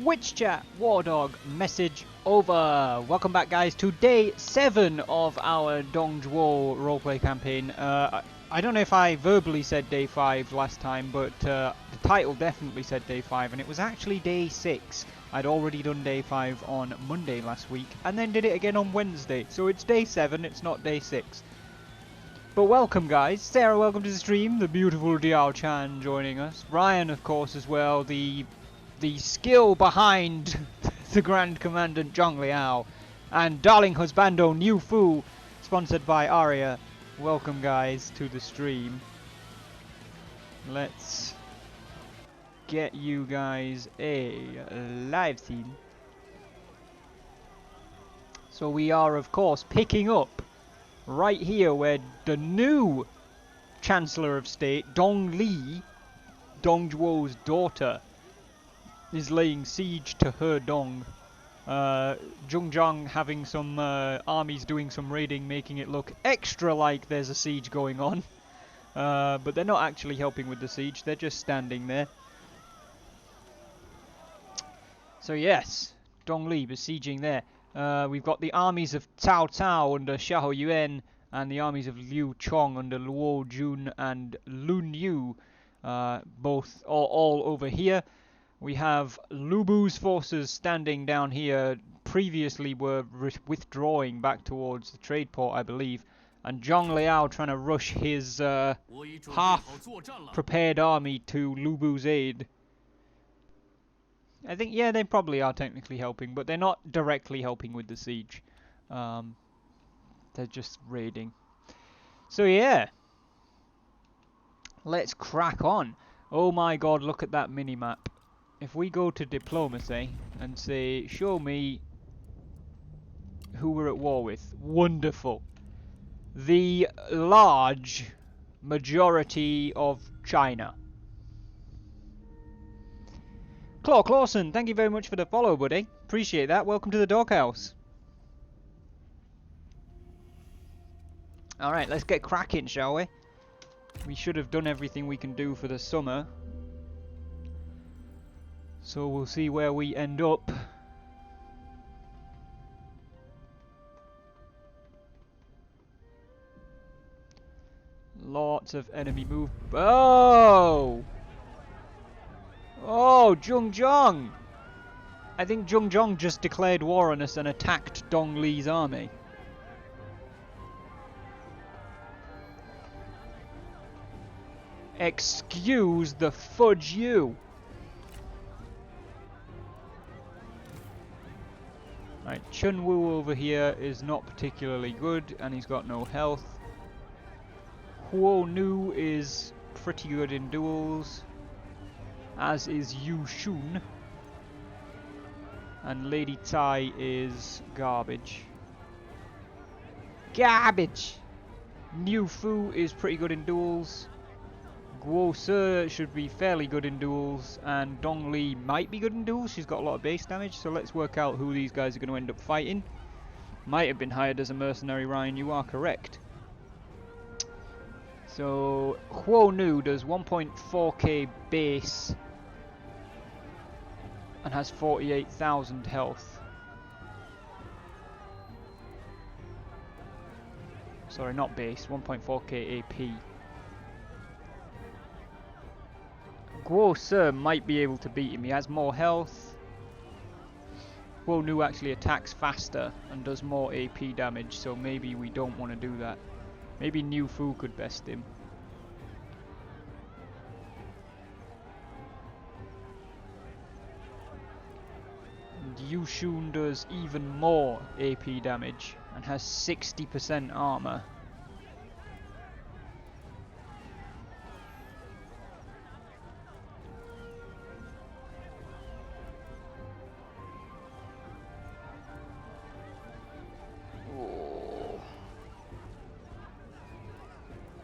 Twitch chat, Wardog, message over. Welcome back, guys, to day 7 of our Zhuo roleplay campaign. I don't know if I verbally said day 5 last time, but the title definitely said day 5, and it was actually day 6. I'd already done day 5 on Monday last week, and then did it again on Wednesday. So it's day 7, it's not day 6. But welcome, guys. Sarah, welcome to the stream. The beautiful Diao Chan joining us. Ryan, of course, as well. The skill behind the Grand Commandant Zhang Liao, and Darling Husbando New Fu, sponsored by Aria. Welcome, guys, to the stream. Let's get you guys a live scene. So we are, of course, picking up right here where the new Chancellor of State, Dong Li, Dong Zhuo's daughter, is laying siege to her Dong. Zhang having some armies doing some raiding, making it look extra like there's a siege going on. But they're not actually helping with the siege, they're just standing there. So yes, Dong Li besieging there. We've got the armies of Cao Cao under Xiahou Yuan, and the armies of Liu Chong under Luo Jun and Lun Yu, both all over here. We have Lu Bu's forces standing down here, previously were withdrawing back towards the trade port, I believe, and Zhang Liao trying to rush his half-prepared army to Lu Bu's aid. I think, yeah, they probably are technically helping, but they're not directly helping with the siege. They're just raiding. So yeah, let's crack on. Oh my god, look at that mini-map. If we go to diplomacy and say, show me who we're at war with. Wonderful. The large majority of China. Clawson, thank you very much for the follow, buddy. Appreciate that. Welcome to the doghouse. Alright, let's get cracking, shall we? We should have done everything we can do for the summer. So we'll see where we end up. Lots of enemy move. Oh! Oh, Zhang! I think Zhang just declared war on us and attacked Dong Li's army. Excuse the fudge you. Right, Chun Wu over here is not particularly good, and he's got no health. Huo Nu is pretty good in duels, as is Yu Shun. And Lady Tai is garbage. Garbage! Niu Fu is pretty good in duels. Guo Se should be fairly good in duels, and Dong Li might be good in duels. She's got a lot of base damage, so let's work out who these guys are going to end up fighting. Might have been hired as a mercenary, Ryan, you are correct. So, Huo Nu does 1.4k base and has 48,000 health. Sorry, not base, 1.4k AP. Guo Se might be able to beat him. He has more health. Guo Nu actually attacks faster and does more AP damage, so maybe we don't want to do that. Maybe Niu Fu could best him. And Yu Shun does even more AP damage and has 60% armor.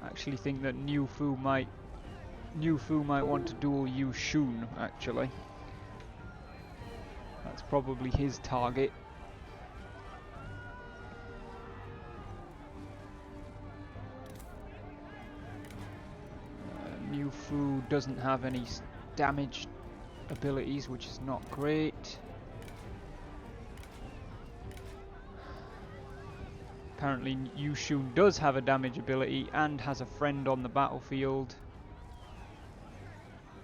I actually think that Niu Fu might want to duel Yu Shun, actually. That's probably his target. Niu Fu doesn't have any damage abilities, which is not great. Apparently Yushun does have a damage ability and has a friend on the battlefield,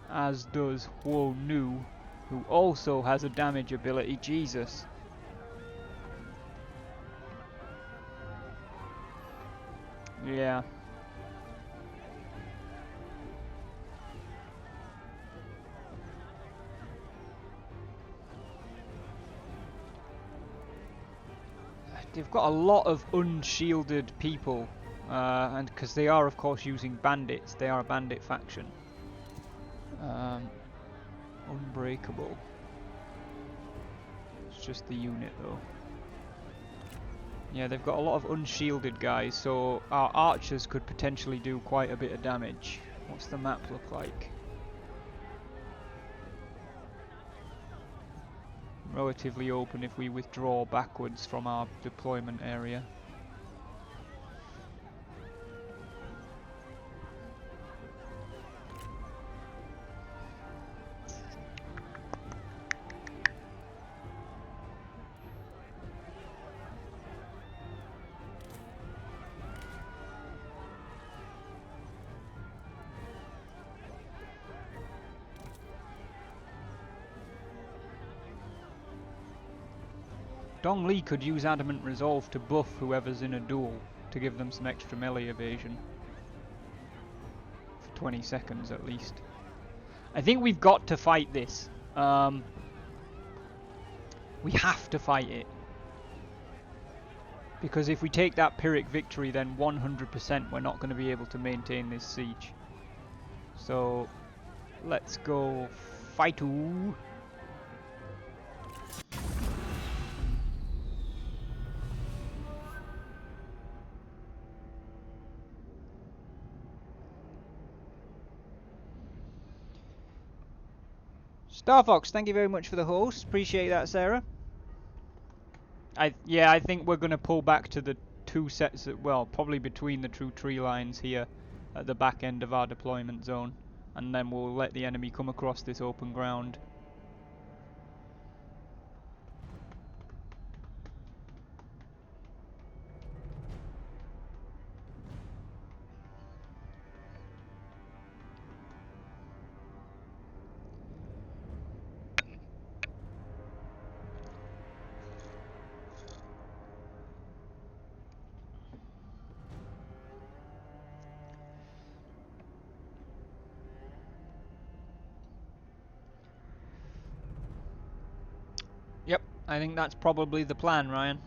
as does Huo Nu, who also has a damage ability. Jesus. Yeah. They've got a lot of unshielded people, and because they are of course using bandits, they are a bandit faction. Unbreakable. It's just the unit though. Yeah, they've got a lot of unshielded guys, so our archers could potentially do quite a bit of damage. What's the map look like? Relatively open if we withdraw backwards from our deployment area. Dong Li could use Adamant Resolve to buff whoever's in a duel, to give them some extra melee evasion. For 20 seconds at least. I think we've got to fight this. We have to fight it. Because if we take that Pyrrhic victory, then 100% we're not going to be able to maintain this siege. So, let's go fight-oo. Starfox, thank you very much for the host. Appreciate that, Sarah. I think we're going to pull back to the two sets, well, probably between the two tree lines here at the back end of our deployment zone, and then we'll let the enemy come across this open ground. Yep, I think that's probably the plan, Ryan.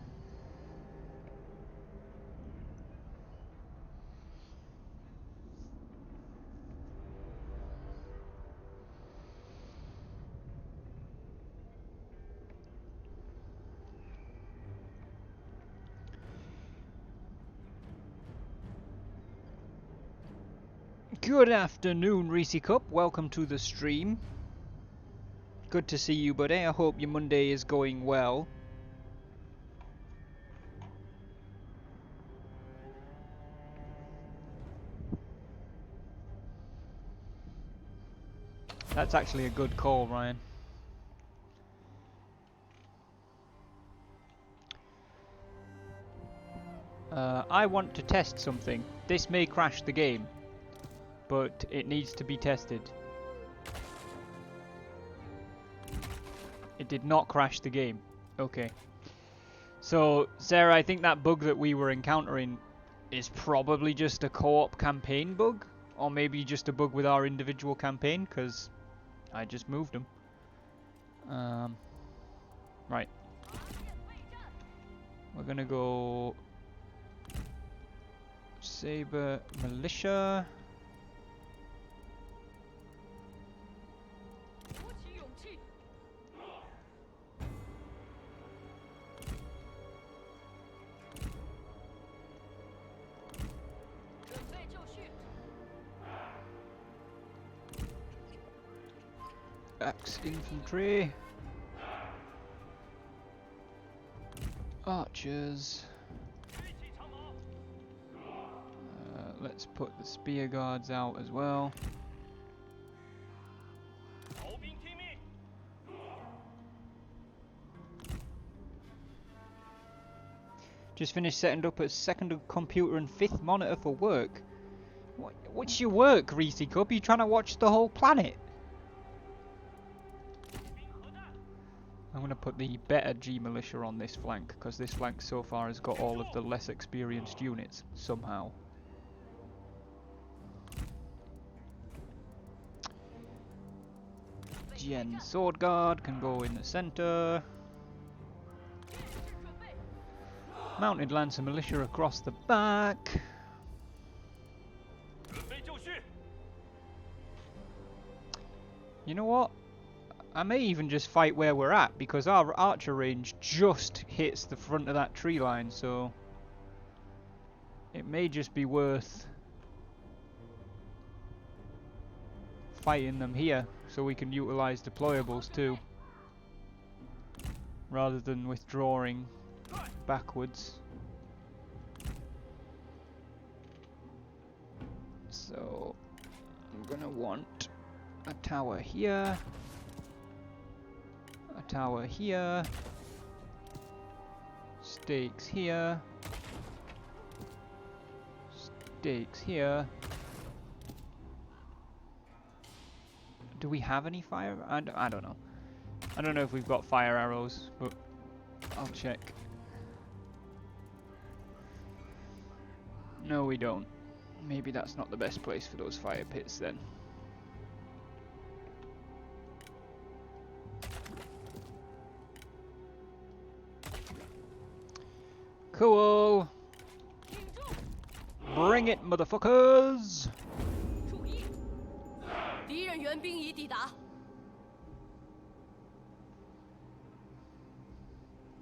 Good afternoon, Reese Cup. Welcome to the stream. Good to see you, buddy. I hope your Monday is going well. That's actually a good call, Ryan. I want to test something. This may crash the game, but it needs to be tested. It did not crash the game. Okay. So, Sarah, I think that bug that we were encountering is probably just a co-op campaign bug, or maybe just a bug with our individual campaign, because I just moved them. Right. We're gonna go Saber Militia. Axe Infantry. Archers. Let's put the Spear Guards out as well. Just finished setting up a second computer and 5th monitor for work. What's your work, Reese Cup? You trying to watch the whole planet? I'm going to put the better G militia on this flank, because this flank so far has got all of the less experienced units, somehow. Gen Sword Guard can go in the centre. Mounted Lancer Militia across the back. You know what? I may even just fight where we're at, because our archer range just hits the front of that tree line, so it may just be worth fighting them here so we can utilize deployables too, rather than withdrawing backwards. So I'm gonna want a tower here, a tower here, stakes here, stakes here. Do we have any fire? I don't know. I don't know if we've got fire arrows, but I'll check. No, we don't. Maybe that's not the best place for those fire pits then. Cool. Bring it, motherfuckers.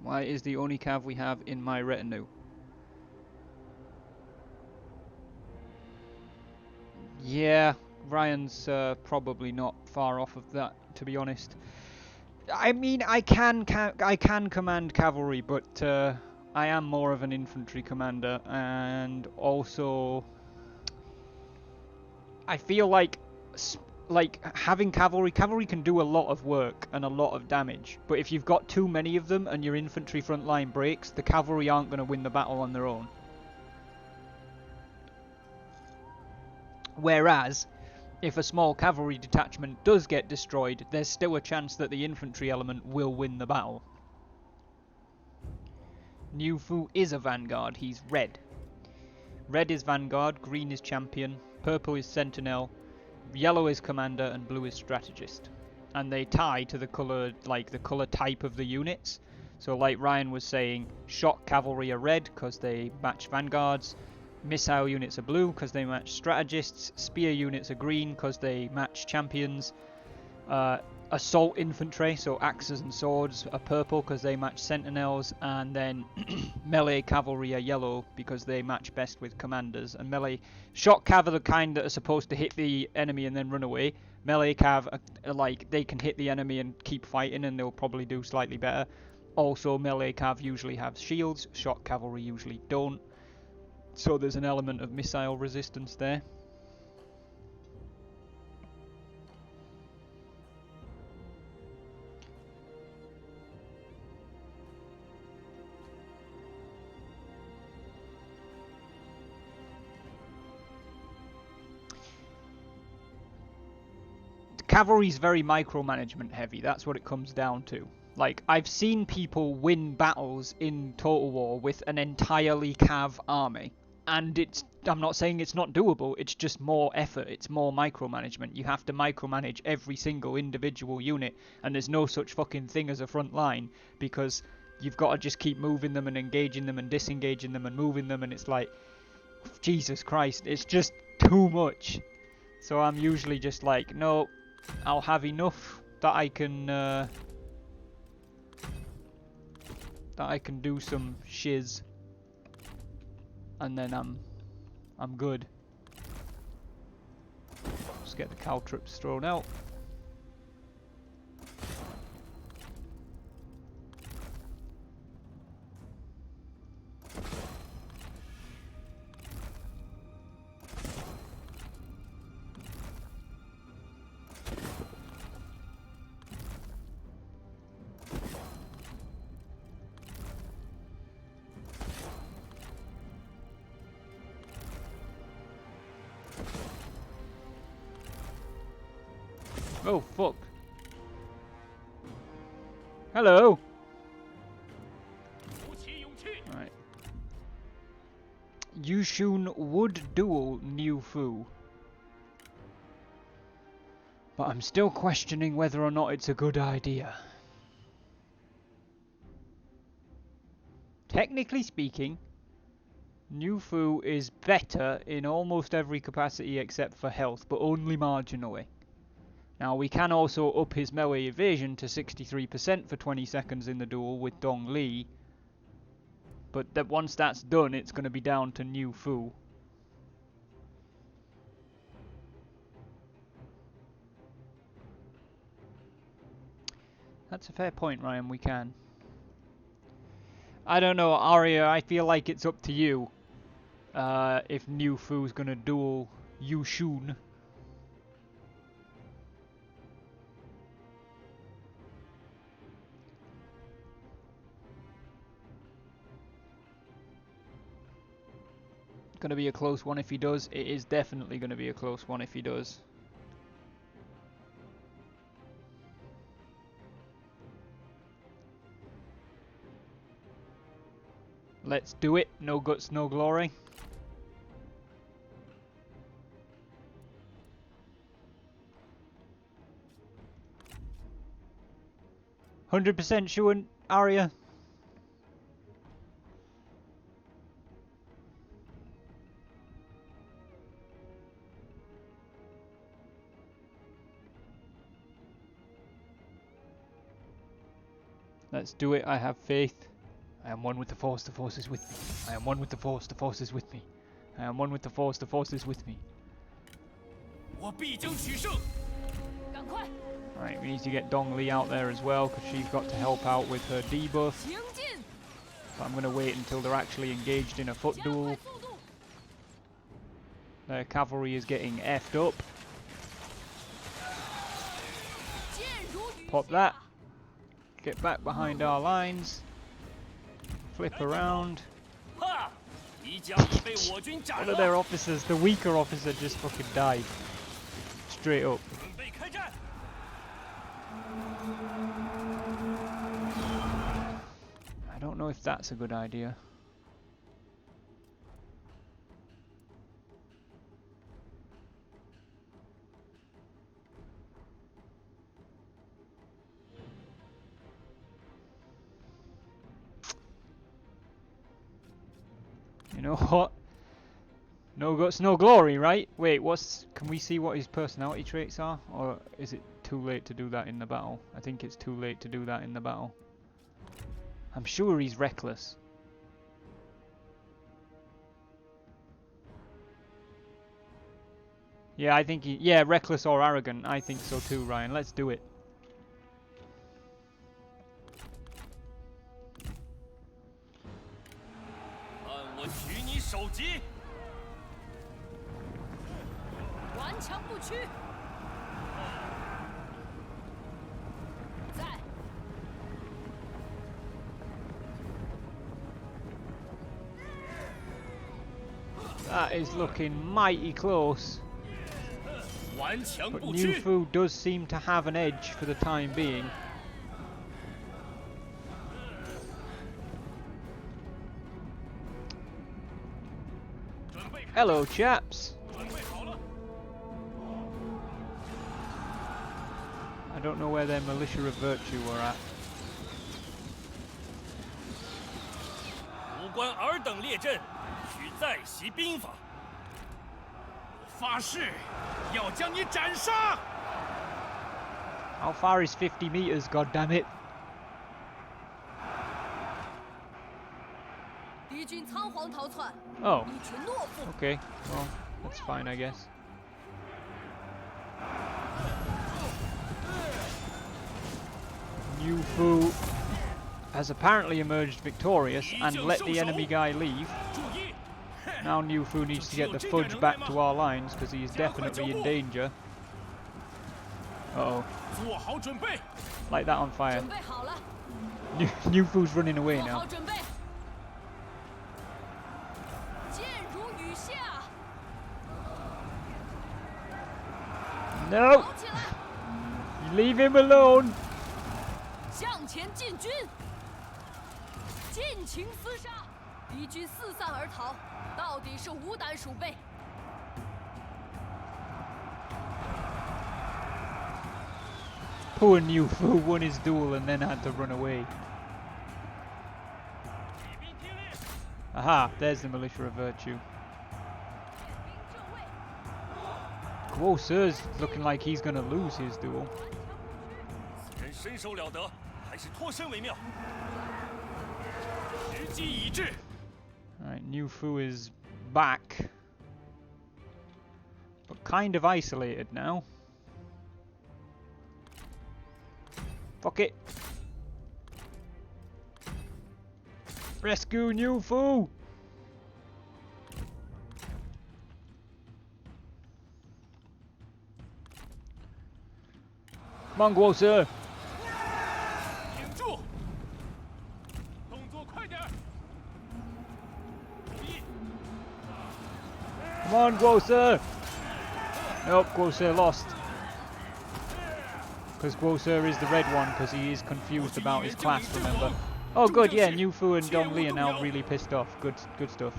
Why is the only cav we have in my retinue? Yeah, Ryan's probably not far off of that, to be honest. I mean, I can command cavalry, but I am more of an infantry commander, and also I feel like having cavalry can do a lot of work and a lot of damage, but if you've got too many of them and your infantry front line breaks, the cavalry aren't going to win the battle on their own. Whereas, if a small cavalry detachment does get destroyed, there's still a chance that the infantry element will win the battle. Niu Fu is a vanguard, he's red. Red is vanguard, green is champion, purple is sentinel, yellow is commander, and blue is strategist. And they tie to the colour, like the colour type of the units. So like Ryan was saying, shock cavalry are red because they match vanguards. Missile units are blue because they match strategists. Spear units are green because they match champions. Assault infantry, so axes and swords, are purple because they match sentinels. And then melee cavalry are yellow because they match best with commanders. And melee shock cav are the kind that are supposed to hit the enemy and then run away. Melee cav are like, they can hit the enemy and keep fighting, and they'll probably do slightly better. Also, melee cav usually have shields, shock cavalry usually don't. So there's an element of missile resistance there. Cavalry's very micromanagement heavy, that's what it comes down to. Like, I've seen people win battles in Total War with an entirely cav army. And I'm not saying it's not doable, it's just more effort, it's more micromanagement. You have to micromanage every single individual unit, and there's no such fucking thing as a front line, because you've got to just keep moving them and engaging them and disengaging them and moving them, and it's like, Jesus Christ, it's just too much. So I'm usually just like, no, I'll have enough that I can do some shiz. And then I'm good. Just get the caltrops thrown out. Oh, fuck. Hello! Right. Yushun would duel Niu Fu. But I'm still questioning whether or not it's a good idea. Technically speaking, Niu Fu is better in almost every capacity except for health, but only marginally. Now we can also up his melee evasion to 63% for 20 seconds in the duel with Dong Li, but that once that's done it's going to be down to Niu Fu. That's a fair point, Ryan, we can. I don't know, Arya, I feel like it's up to you if Niu Fu's going to duel Yushun. Going to be a close one if he does. It is definitely going to be a close one if he does. Let's do it. No guts, no glory. %, sure, Arya. Let's do it. I have faith. I am one with the Force is with me. I am one with the Force is with me. I am one with the Force is with me. Right, we need to get Dong Li out there as well, because she's got to help out with her debuff. So I'm going to wait until they're actually engaged in a foot duel. Their cavalry is getting effed up. Pop that. Get back behind our lines. Flip around. One of their officers, the weaker officer, just fucking died. Straight up. I don't know if that's a good idea. You know what? No guts, no glory, right? Wait, can we see what his personality traits are? Or is it too late to do that in the battle? I think it's too late to do that in the battle. I'm sure he's reckless. Yeah, I think yeah, reckless or arrogant. I think so too, Ryan. Let's do it. That is looking mighty close. But Niu Fu does seem to have an edge for the time being. Hello, chaps. I don't know where their militia of virtue were at. How far is 50 meters, goddammit? Oh. Okay, well, that's fine, I guess. Niu Fu has apparently emerged victorious and let the enemy guy leave. Now Niu Fu needs to get the fudge back to our lines because he is definitely in danger. Uh-oh. Light that on fire. Niu Fu's running away now. No! You leave him alone! 向前进军，尽情厮杀，敌军四散而逃，到底是无胆鼠辈。 Poor Niufu won his duel and then had to run away. Aha, there's the Militia of Virtue. Guo Si's looking like he's gonna lose his duel. Alright, Niufu is back. But kind of isolated now. Fuck it. Rescue Niufu! Come on, Guo Si! Come on, Guo Si! Nope, Guo Si lost. Because Guo Si is the red one, because he is confused about his class, remember? Oh good, yeah, Niufu and Dongli are now really pissed off. Good stuff.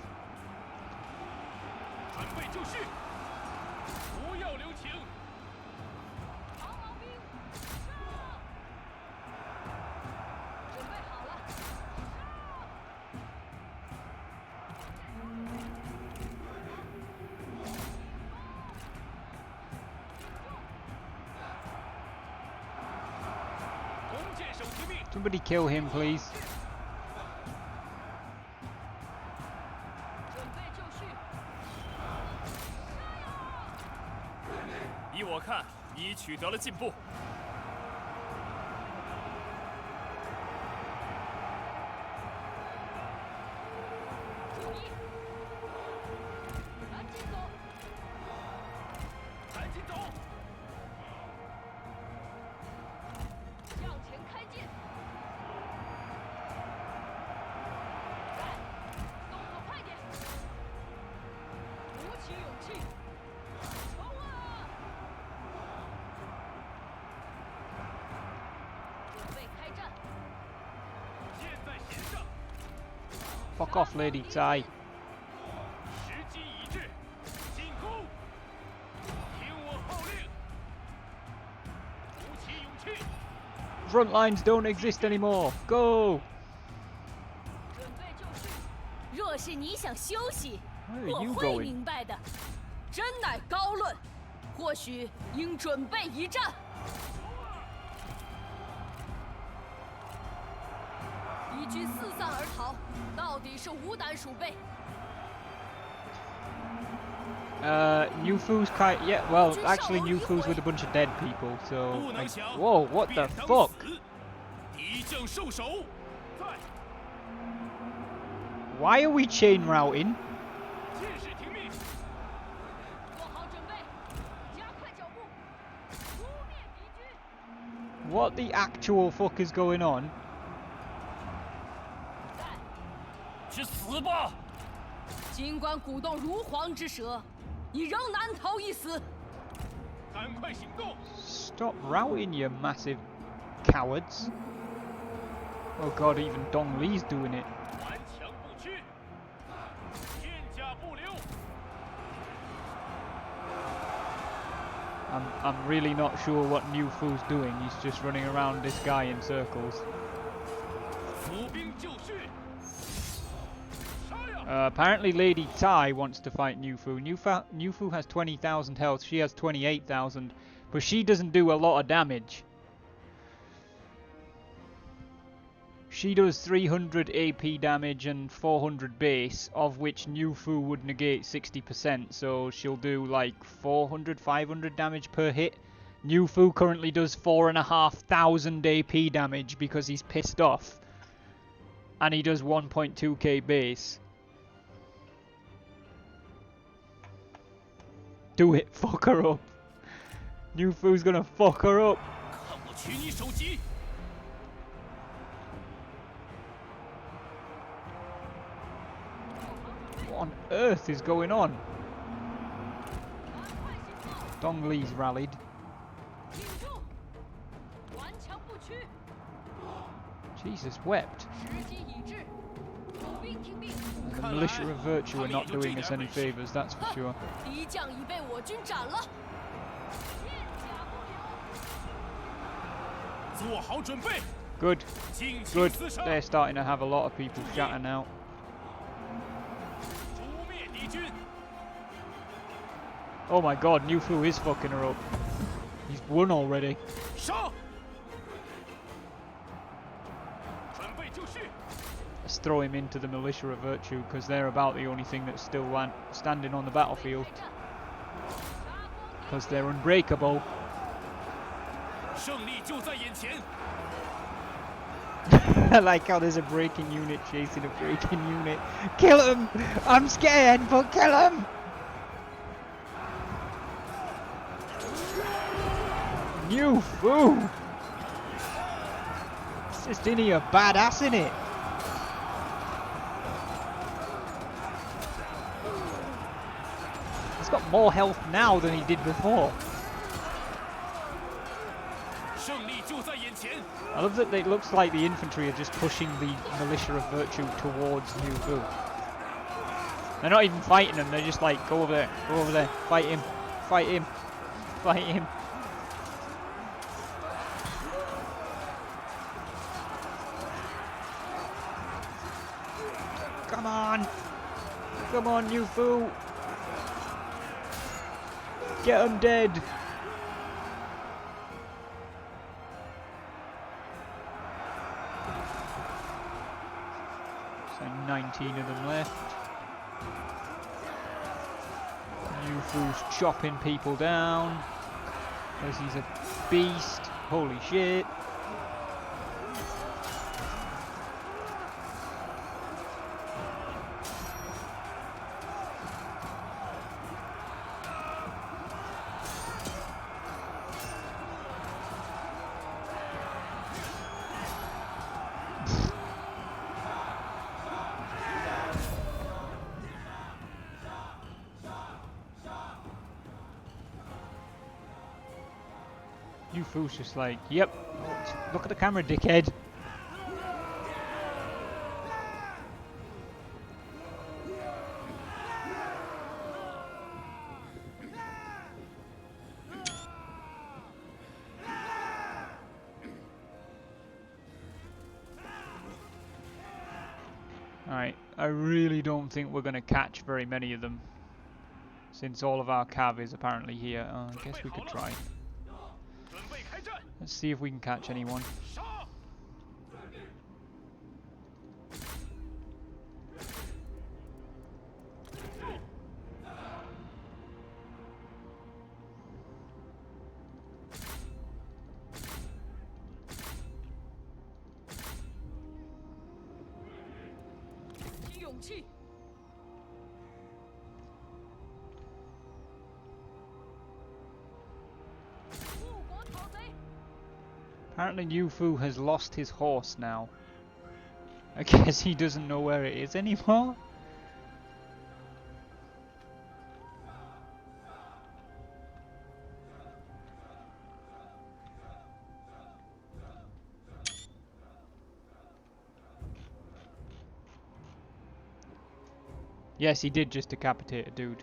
Somebody kill him, please. 依我看，你取得了进步。注意，赶紧走，赶紧走！向前开进。来，动作快点，鼓起勇气，冲啊！ 准备开战！ 箭在弦上， Fuck off, Lady Tsai. 时机已至，进攻！听我号令，鼓起勇气！ Front lines don't exist anymore. Go! 准备就绪。若是你想休息， Where 我 are you 会 going? 明白的。真乃高论，或许应准备一战。敌军四散而逃，到底是无胆鼠辈。 Niufu's kind. Yeah, well, actually, Niufu's with a bunch of dead people, so. Whoa, what the fuck? 敌将受首，在 Why are we chain routing? 箭士听命，做好准备，加快脚步，扑灭敌军。 What the actual fuck is going on? 去死吧！ 尽管鼓动如簧之舌，你仍难逃一死。 赶快行动！ Stop routing, you massive cowards. Oh god, even Dong Li's doing it. 顽强不屈，片甲不留。 I'm really not sure what Niufu's doing. He's just running around this guy in circles. 伏兵就绪。 Apparently Lady Tai wants to fight Niufu. Niufu has 20,000 health, she has 28,000, but she doesn't do a lot of damage. She does 300 AP damage and 400 base, of which Niufu would negate 60%, so she'll do like 400, 500 damage per hit. Niufu currently does 4,500 AP damage because he's pissed off. And he does 1.2k base. Do it, fuck her up. Niufu's gonna fuck her up. 看我取你首级！ What on earth is going on? Dong Li's rallied. 去， Jesus wept. 时机已至，步兵听命。 The 看来 militia of virtue 他 are 们 not 也就这 doing 点 us any 本事 favours, that's for sure. 敌将已被我军斩了，片甲不留。做好准备， Good, 尽情 good. 厮杀， They're starting to have a lot of people shouting out. 诛灭敌军。 Oh my god, New Fu is fucking her up. He's won already. 上！准备就绪， Let's throw him into the militia of virtue because they're about the only thing that's still standing on the battlefield. 开战，杀光敌 Because they're unbreakable. 胜利就在眼前。 I like how there's a breaking unit chasing a breaking unit. Kill him! I'm scared, but kill him! New Fu! It's just in here badass, innit? He's got more health now than he did before. 胜利就在眼前。 I love that it looks like the infantry are just pushing the militia of virtue towards New Fu. They're not even fighting them, they're just like, go over there, fight him, fight him, fight him. Come on, New Fu. Get him dead. So 19 of them left. New Fu's chopping people down because he's a beast. Holy shit. New Fu's just like, yep, look at the camera, dickhead. Alright, I really don't think we're going to catch very many of them, since all of our cav is apparently here. I guess we could try. 准备开战， Let's see if we can catch anyone. 杀！ 提勇气， 误国讨贼， Apparently New Fu has lost his horse now. I guess he doesn't know where it is anymore. Yes, he did just decapitate a dude.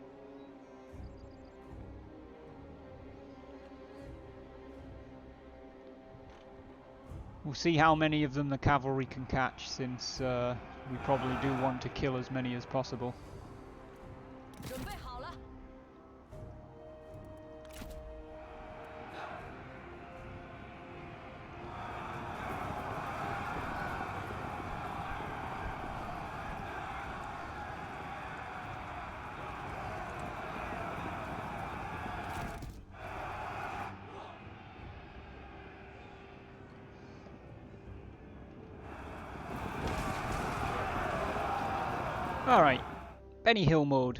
We'll see how many of them the cavalry can catch, since we probably do want to kill as many as possible. 准备好了， Alright, Benny Hill mode.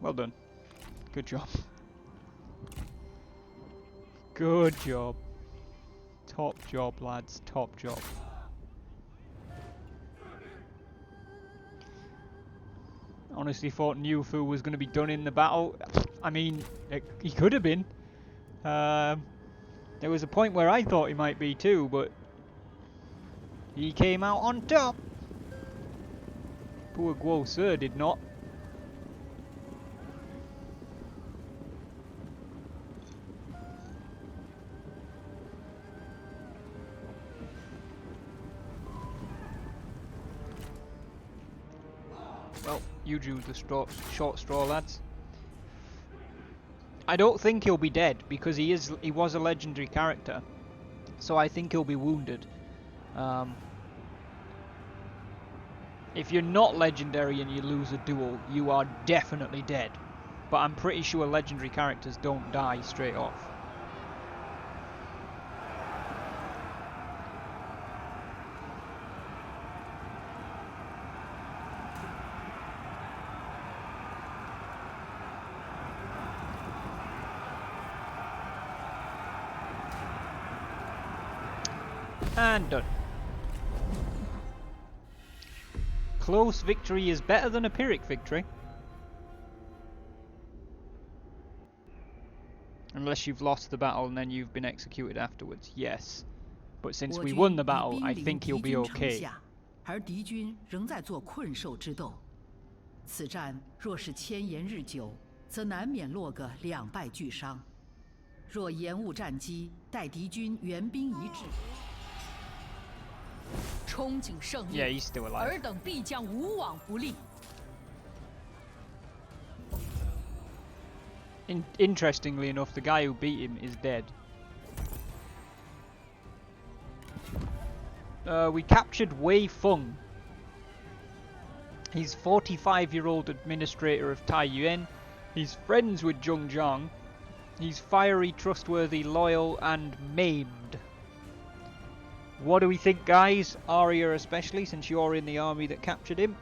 Well done. Good job. Good job. Top job, lads. Top job. Honestly thought Niu Fu was going to be done in the battle. I mean, he could have been. There was a point where I thought he might be too, but he came out on top. Poor Guo Si did not. Well, you drew the short straw, lads. I don't think he'll be dead because he was a legendary character, so I think he'll be wounded. If you're not legendary and you lose a duel, you are definitely dead. But I'm pretty sure legendary characters don't die straight off. And done. Close victory is better than a Pyrrhic victory. Unless you've lost the battle and then you've been executed afterwards. Yes. But since we won the battle, I think he'll be okay. 而敌军仍在做困兽之斗，此战若是千延日久，则难免落个两败俱伤。若延误战机，待敌军援兵一至， 憧憬胜利， Yeah, he's still alive. 尔等必将无往不利。 Interestingly enough, the guy who beat him is dead. We captured Wei Feng. He's 45-year-old administrator of Taiyuan. He's friends with Zhong Zhang. He's fiery, trustworthy, loyal, and maimed. What do we think, guys? Arya especially, since you're in the army that captured him.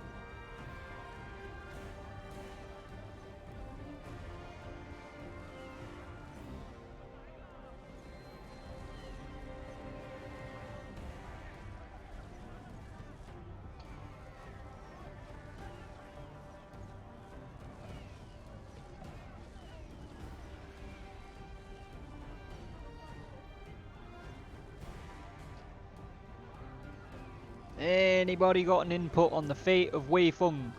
Anybody got an input on the fate of Wei Feng?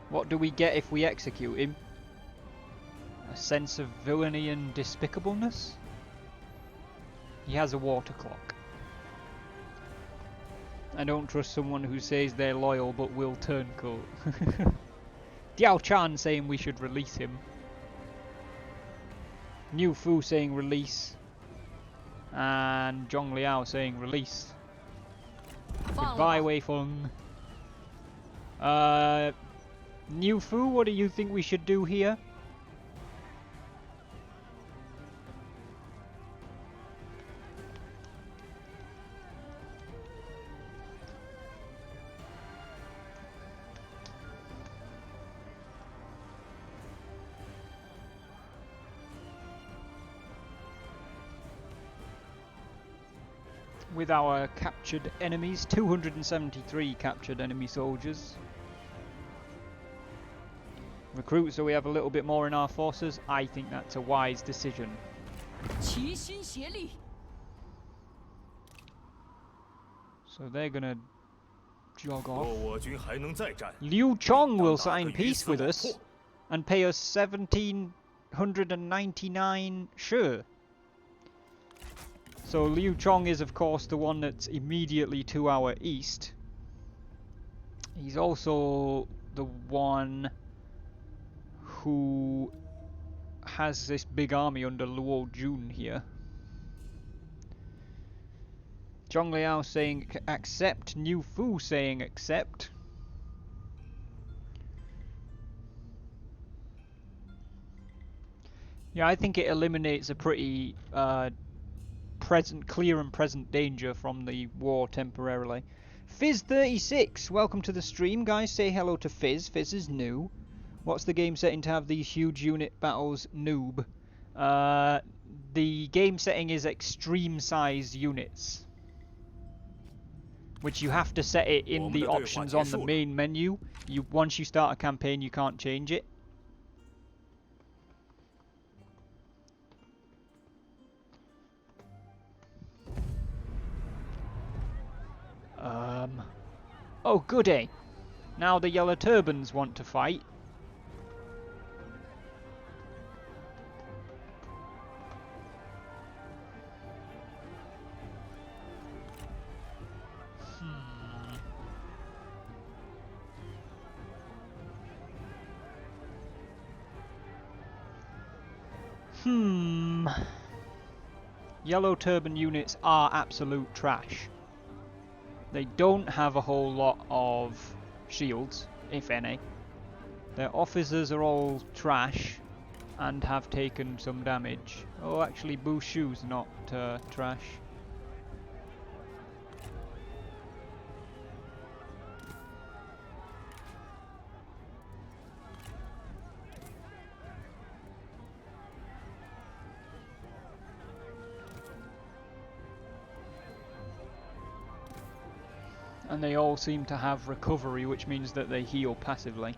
What do we get if we execute him? A sense of villainy and despicableness? He has a water clock. I don't trust someone who says they're loyal but will turncoat. Diao Chan saying we should release him. Niu Fu saying release. And Zhong Liao saying release. Goodbye, Wei Feng. Niu Fu, what do you think we should do here? With our captured enemies, 273 captured enemy soldiers. Recruit so we have a little bit more in our forces. I think that's a wise decision. 齐心协力。 So they're gonna jog 若 off. 我军还能再战， Liu Chong will 当打 sign 得鱼 peace 死 with 网 us 破。 and pay us 1,799 shi. So Liu Chong is of course the one that's immediately to our east. He's also the one who has this big army under Luo Jun here. Zhong Liao saying accept, Niu Fu saying accept. Yeah, I think it eliminates a pretty clear and present danger from the war temporarily. Fizz36, welcome to the stream, guys. Say hello to Fizz. Fizz is new. What's the game setting to have these huge unit battles? Noob. The game setting is extreme size units, which you have to set it in the options on the main menu. Once you start a campaign, you can't change it. Oh goody! Now the Yellow Turbans want to fight. Yellow Turban units are absolute trash. They don't have a whole lot of shields, if any. Their officers are all trash and have taken some damage. Oh, actually, Bushu's not trash. And they all seem to have recovery, which means that they heal passively.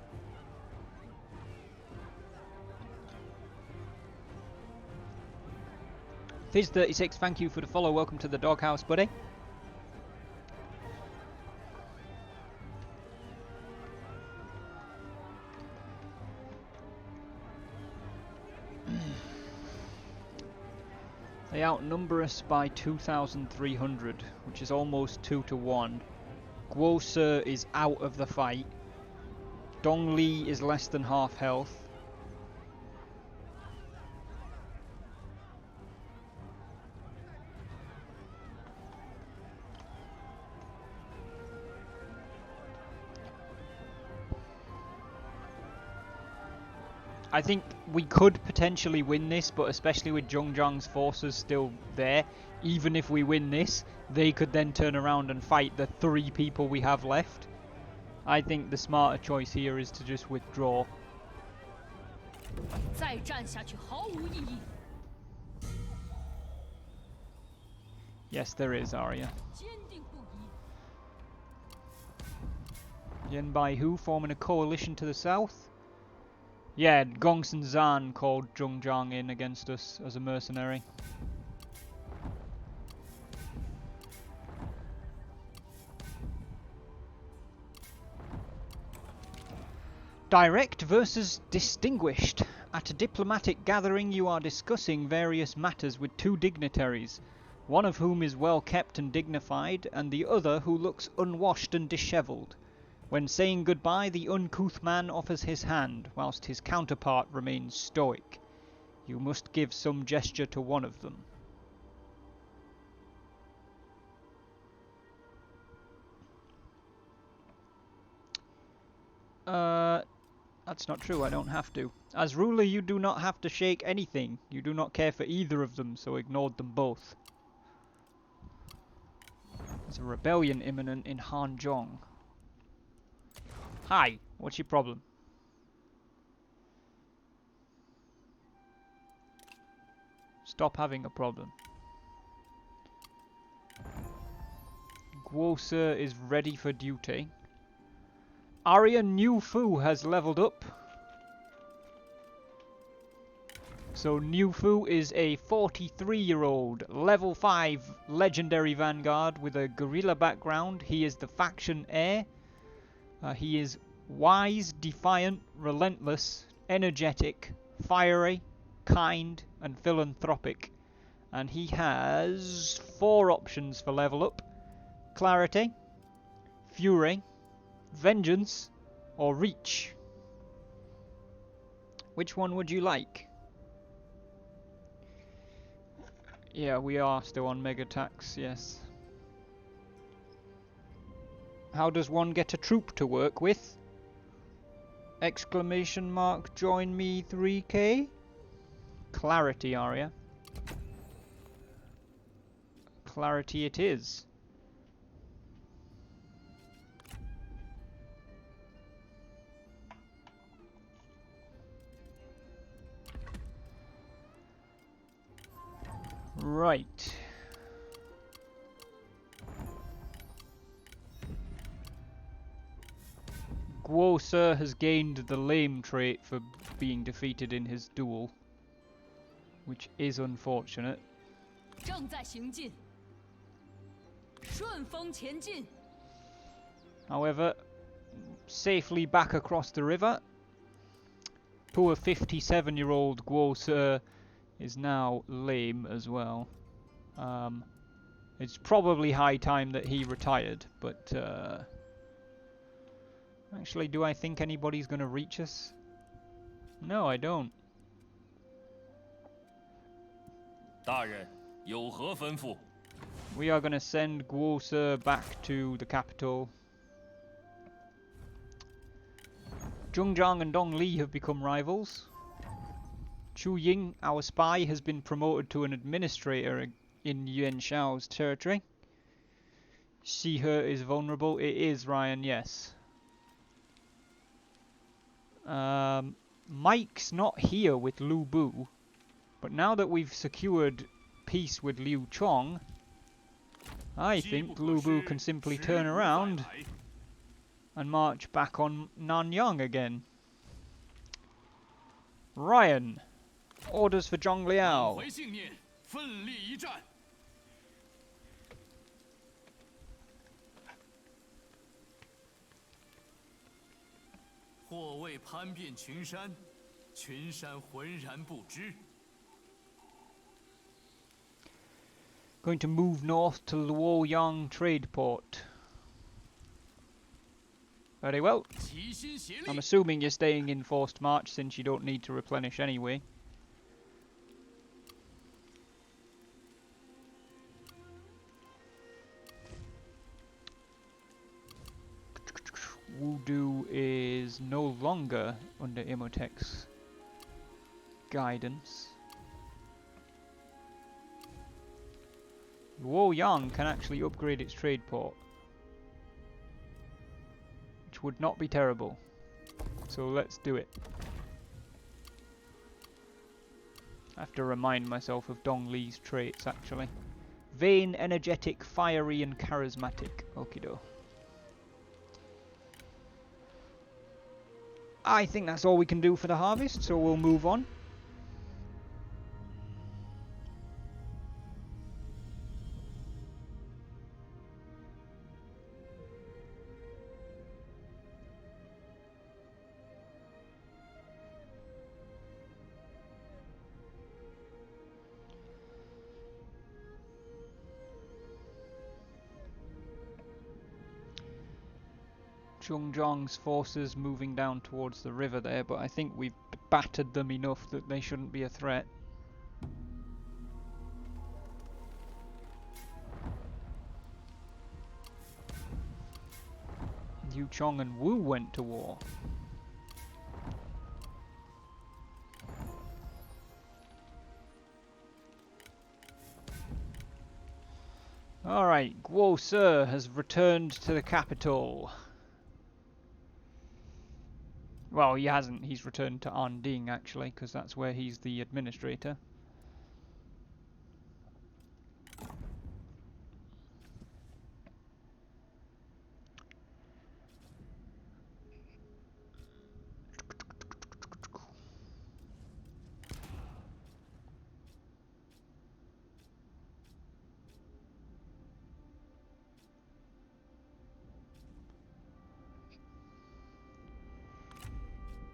Fizz36, thank you for the follow. Welcome to the doghouse, buddy. They outnumber us by 2,300, which is almost 2 to 1. Guo Se is out of the fight. Dong Li is less than half health. I think we could potentially win this, but especially with Zhongzhang's forces still there, even if we win this, they could then turn around and fight the 3 people we have left. I think the smarter choice here is to just withdraw. 再战下去毫无意义。 Yes, there is, Arya. 坚定不移。 Yen Bai Hu forming a coalition to the south. Yeah, Gongsun Zan called Zhongzhang in against us as a mercenary. Direct versus distinguished. At a diplomatic gathering you are discussing various matters with 2 dignitaries, one of whom is well kept and dignified, and the other who looks unwashed and dishevelled. When saying goodbye, the uncouth man offers his hand, whilst his counterpart remains stoic. You must give some gesture to one of them. That's not true, I don't have to. As ruler, you do not have to shake anything. You do not care for either of them, so ignored them both. There's a rebellion imminent in Hanzhong. Hi, what's your problem? Stop having a problem. Guo Se is ready for duty. Arya Niu Fu has leveled up. So Niu Fu is a 43-year-old, level 5 legendary vanguard with a guerrilla background. He is the faction heir. He is wise, defiant, relentless, energetic, fiery, kind, and philanthropic. And he has 4 options for level up: Clarity, Fury, Vengeance, or Reach. Which one would you like? Yeah, we are still on mega tax, yes. How does one get a troop to work with? Exclamation mark, join me 3k? Clarity, Arya. Clarity it is. Right. Guo Sir has gained the lame trait for being defeated in his duel, which is unfortunate. 正在行进，顺风前进。 However, safely back across the river. Poor 57-year-old Guo Sir is now lame as well. It's probably high time that he retired, but actually, do I think anybody's going to reach us? No, I don't. 大人，有何吩咐？ We are going to send Guo Sir back to the capital. Zhongzhang and Dong Li have become rivals. Chu Ying, our spy, has been promoted to an administrator in Yuan Shao's territory. She, her is vulnerable. It is Ryan, yes. Mike's not here with Lu Bu, but now that we've secured peace with Liu Chong, I think Lu Bu can simply turn around and march back on Nanyang again. Ryan, orders for Zhang Liao. 回信念，奋力一战。或为攀遍群山，群山浑然不知。 Going to move north to Luoyang trade port. Very well. 齐心协力 I'm。assuming you're staying in forced march since you don't need to replenish anyway. Wudu is no longer under Imhotep's guidance. Luoyang can actually upgrade its trade port, which would not be terrible. So let's do it. I have to remind myself of Dong Li's traits actually. Vain, energetic, fiery and charismatic. Okido. I think that's all we can do for the harvest, so we'll move on. Zhongzhang's forces moving down towards the river there, but I think we've battered them enough that they shouldn't be a threat. Yu Chong and Wu went to war. Alright, Guo Sir has returned to the capital. Well, he hasn't. He's returned to Anding, actually, because that's where he's the administrator.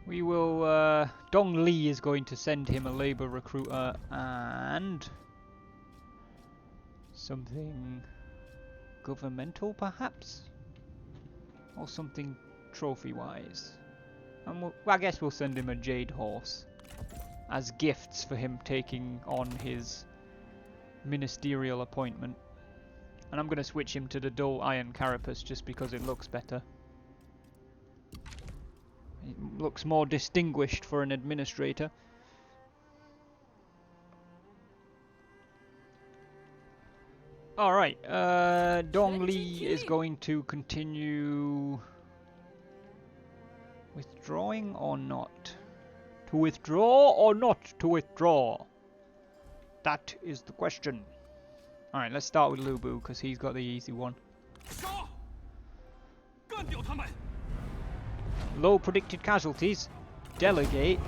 We will, Dong Li is going to send him a labour recruiter and something governmental perhaps? Or something trophy-wise. And I guess we'll send him a jade horse as gifts for him taking on his ministerial appointment. And I'm going to switch him to the dull iron carapace just because it looks better. It looks more distinguished for an administrator. Alright, Dong Li is going to continue withdrawing or not? To withdraw or not to withdraw? That is the question. Alright, let's start with Lubu, because he's got the easy one. 杀！干掉他们！ Low predicted casualties. Delegate.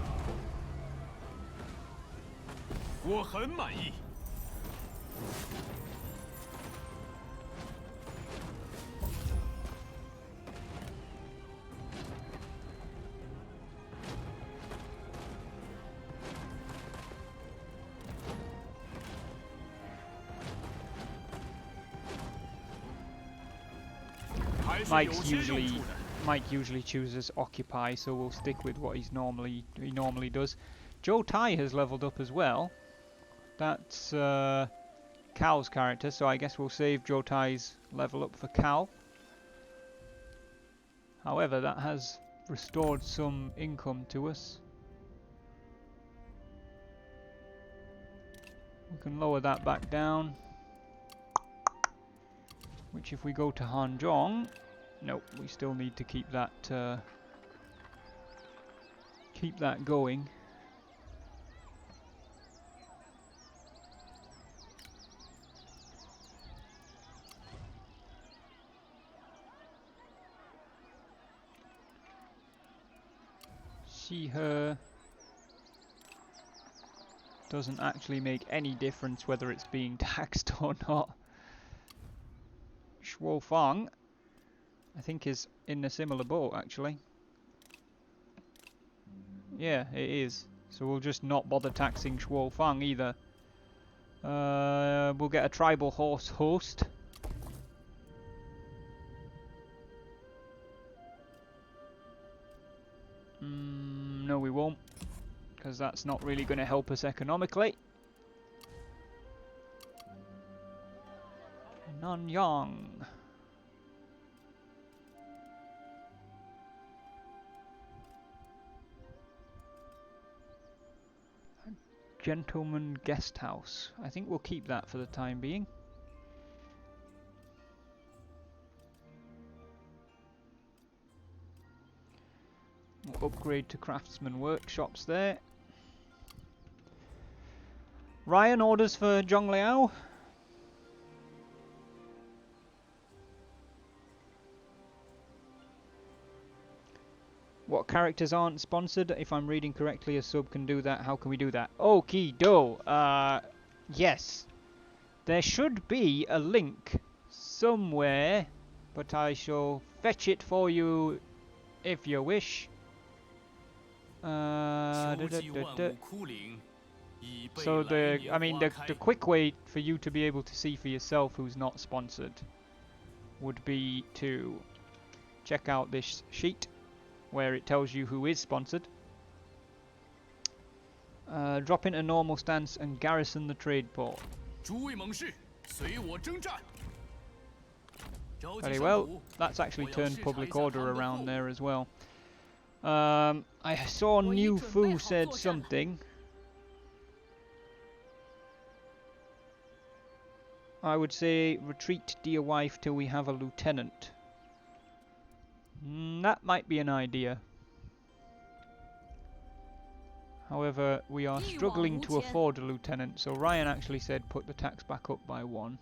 我很满意。还是有些用处的。 Mike usually chooses occupy, so we'll stick with what he normally does. Zhuo Tai has leveled up as well. That's Cal's character, so I guess we'll save Zhuo Tai's level up for Cal. However, that has restored some income to us. We can lower that back down. Which, if we go to Hanzhong, nope, we still need to keep that going. See her doesn't actually make any difference whether it's being taxed or not. Shuo Fang, I think, is in a similar boat, actually. Yeah, it is. So we'll just not bother taxing Shuo Fang either. We'll get a tribal horse host. No, we won't, because that's not really going to help us economically. Nanyang. Gentleman guest house. I think we'll keep that for the time being. We'll upgrade to craftsman workshops there. Ryan orders for Zhongliao. What characters aren't sponsored? If I'm reading correctly, a sub can do that. How can we do that? Okie do. Yes. There should be a link somewhere, but I shall fetch it for you if you wish. So the quick way for you to be able to see for yourself who's not sponsored would be to check out this sheet where it tells you who is sponsored. Drop into normal stance and garrison the trade port. Very well. That's actually turned public order around there as well. I saw New Fu said something. I would say retreat, dear wife, till we have a lieutenant. That might be an idea. However, we are struggling to afford a lieutenant, so Ryan actually said put the tax back up by 1.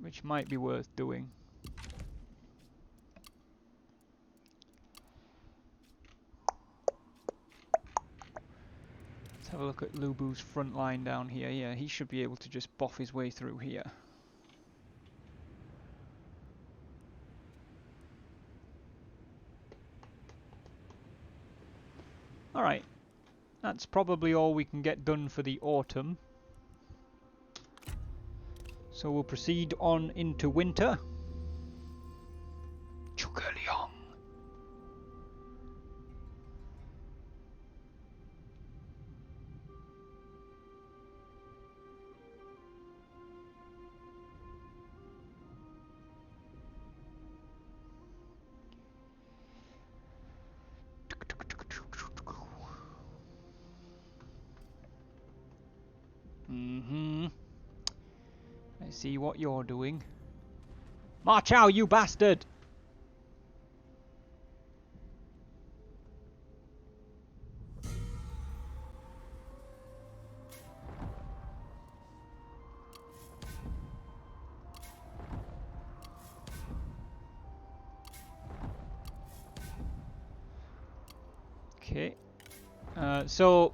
Which might be worth doing. Let's have a look at Lubu's front line down here. Yeah, he should be able to just boff his way through here. Alright, that's probably all we can get done for the autumn. So we'll proceed on into winter. Zhuge-Liang. I see what you're doing. March out, you bastard! Okay. So.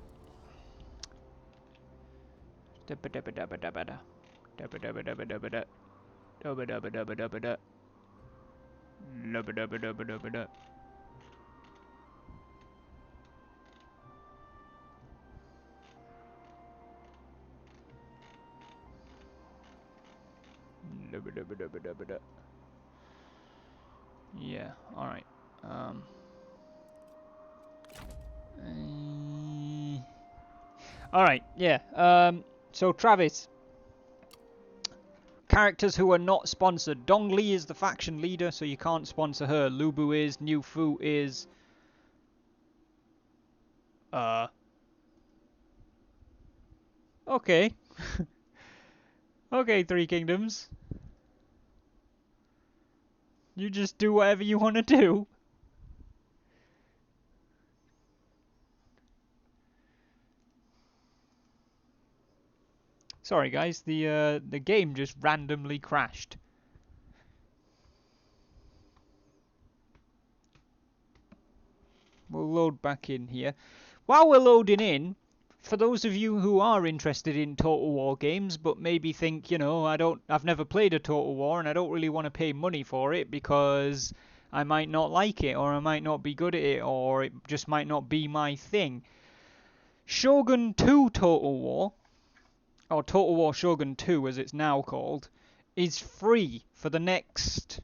Yeah, alright. Alright, yeah. So Travis. Characters who are not sponsored. Dong Li is the faction leader, so you can't sponsor her. Lu Bu is, Niu Fu is. Okay. Okay, Three Kingdoms. You just do whatever you want to do. Sorry guys, the game just randomly crashed. We'll load back in here. While we're loading in, for those of you who are interested in Total War games, but maybe think, you know, I've never played a Total War and I don't really want to pay money for it because I might not like it, or I might not be good at it, or it just might not be my thing. Shogun 2 Total War, or Total War Shogun 2 as it's now called, is free for the next,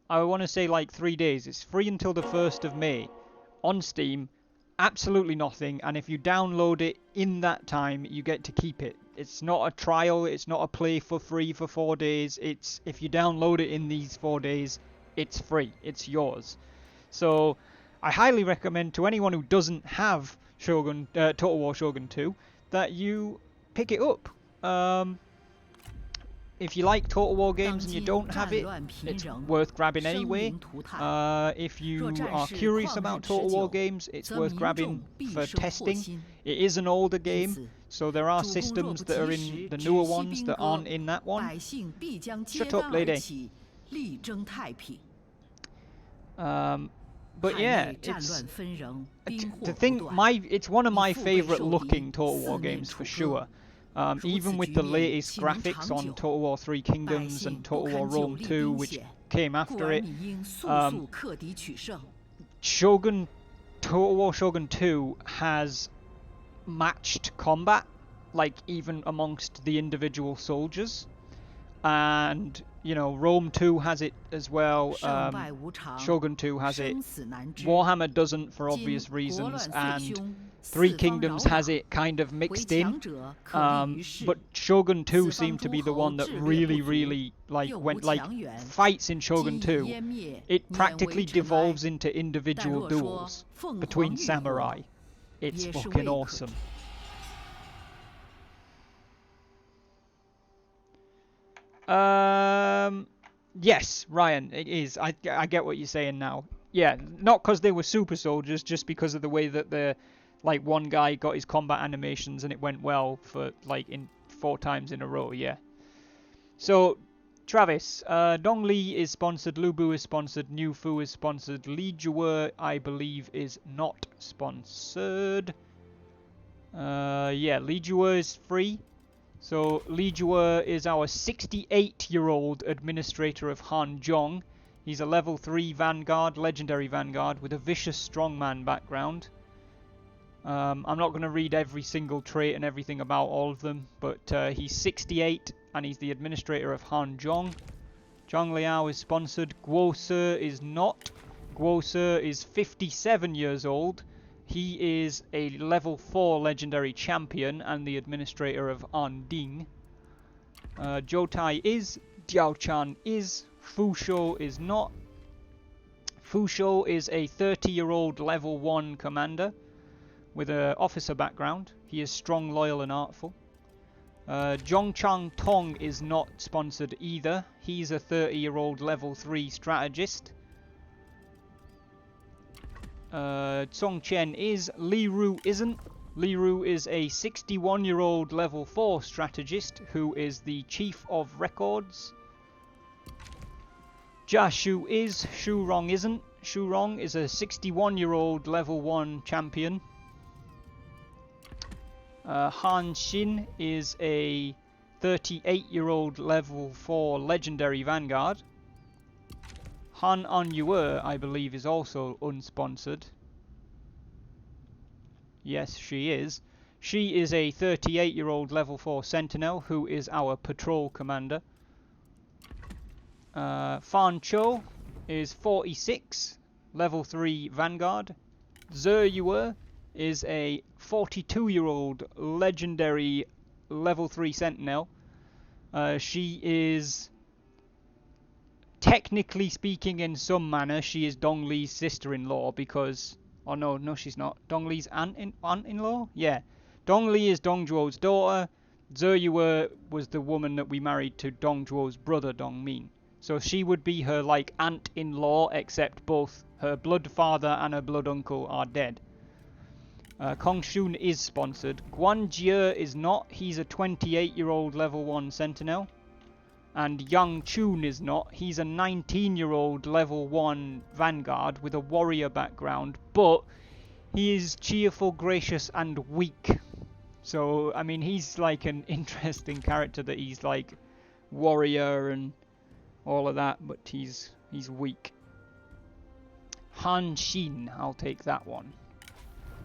I want to say like 3 days. It's free until the 1st of May on Steam. Absolutely nothing, and if you download it in that time, you get to keep it. It's not a trial, it's not a play for free for 4 days. It's, if you download it in these 4 days, it's free, it's yours. So I highly recommend to anyone who doesn't have Total War Shogun 2 that you pick it up. If you like Total War games and you don't have it, it's worth grabbing anyway. If you are curious about Total War games, it's worth grabbing for testing. It is an older game, so there are systems that are in the newer ones that aren't in that one. Shut up, lady. But yeah, it's it's one of my favourite looking Total War games for sure. Even with the latest graphics on Total War 3 Kingdoms and Total War Rome 2, which came after it, Total War Shogun 2 has matched combat, like even amongst the individual soldiers. And, you know, Rome 2 has it as well, Shogun 2 has it, Warhammer doesn't for obvious reasons, and Three Kingdoms has it kind of mixed in, but Shogun 2 seemed to be the one that really, fights in Shogun 2, it practically devolves into individual duels between samurai. It's fucking awesome. Yes, Ryan, it is. I get what you're saying now. Yeah, not because they were super soldiers, just because of the way that the, like, one guy got his combat animations and it went well for, like, in 4 times in a row, yeah. So, Travis, Dong Li is sponsored, Lu Bu is sponsored, Niu Fu is sponsored, Li Zhuo, I believe, is not sponsored. Yeah, Li Zhuo is free. So, Li Zhuo is our 68-year-old administrator of Hanzhong. He's a level 3 Vanguard, legendary Vanguard, with a vicious strongman background. I'm not going to read every single trait and everything about all of them, but he's 68 and he's the administrator of Hanzhong. Zhang Liao is sponsored. Guo Se is not. Guo Se is 57 years old. He is a level 4 legendary champion and the administrator of Anding. Zhou Tai is. Diao Chan is. Fu Shou is not. Fu Shou is a 30-year-old level 1 commander with an officer background. He is strong, loyal and artful. Zhongchang Tong is not sponsored either. He's a 30-year-old level 3 strategist. Song Chen is. Li Ru isn't. Li Ru is a 61-year-old level 4 strategist who is the chief of records. Jia Shu is. Shu Rong isn't. Shurong is a 61-year-old level 1 champion. Han Xin is a 38-year-old level 4 legendary vanguard. Han Anyue, I believe, is also unsponsored. Yes, she is. She is a 38-year-old level 4 sentinel who is our patrol commander. Fan Cho is 46, level 3 vanguard. Zhuo is a 42-year-old legendary level 3 sentinel. She is, technically speaking, in some manner, she is Dongli's sister-in-law because... Oh no, she's not. Dongli's aunt-in-law? Yeah. Dongli is Dong Zhuo's daughter. Zhuo was the woman that we married to Dong Zhuo's brother, Dong Min. So she would be her, like, aunt-in-law, except both her blood father and her blood uncle are dead. Kong Shun is sponsored. Guan Jie is not. He's a 28-year-old level 1 sentinel. And Yang Chun is not. He's a 19-year-old level 1 vanguard with a warrior background, but he is cheerful, gracious, and weak. So, I mean, he's like an interesting character that he's like warrior and all of that, but he's weak. Han Xin, I'll take that one.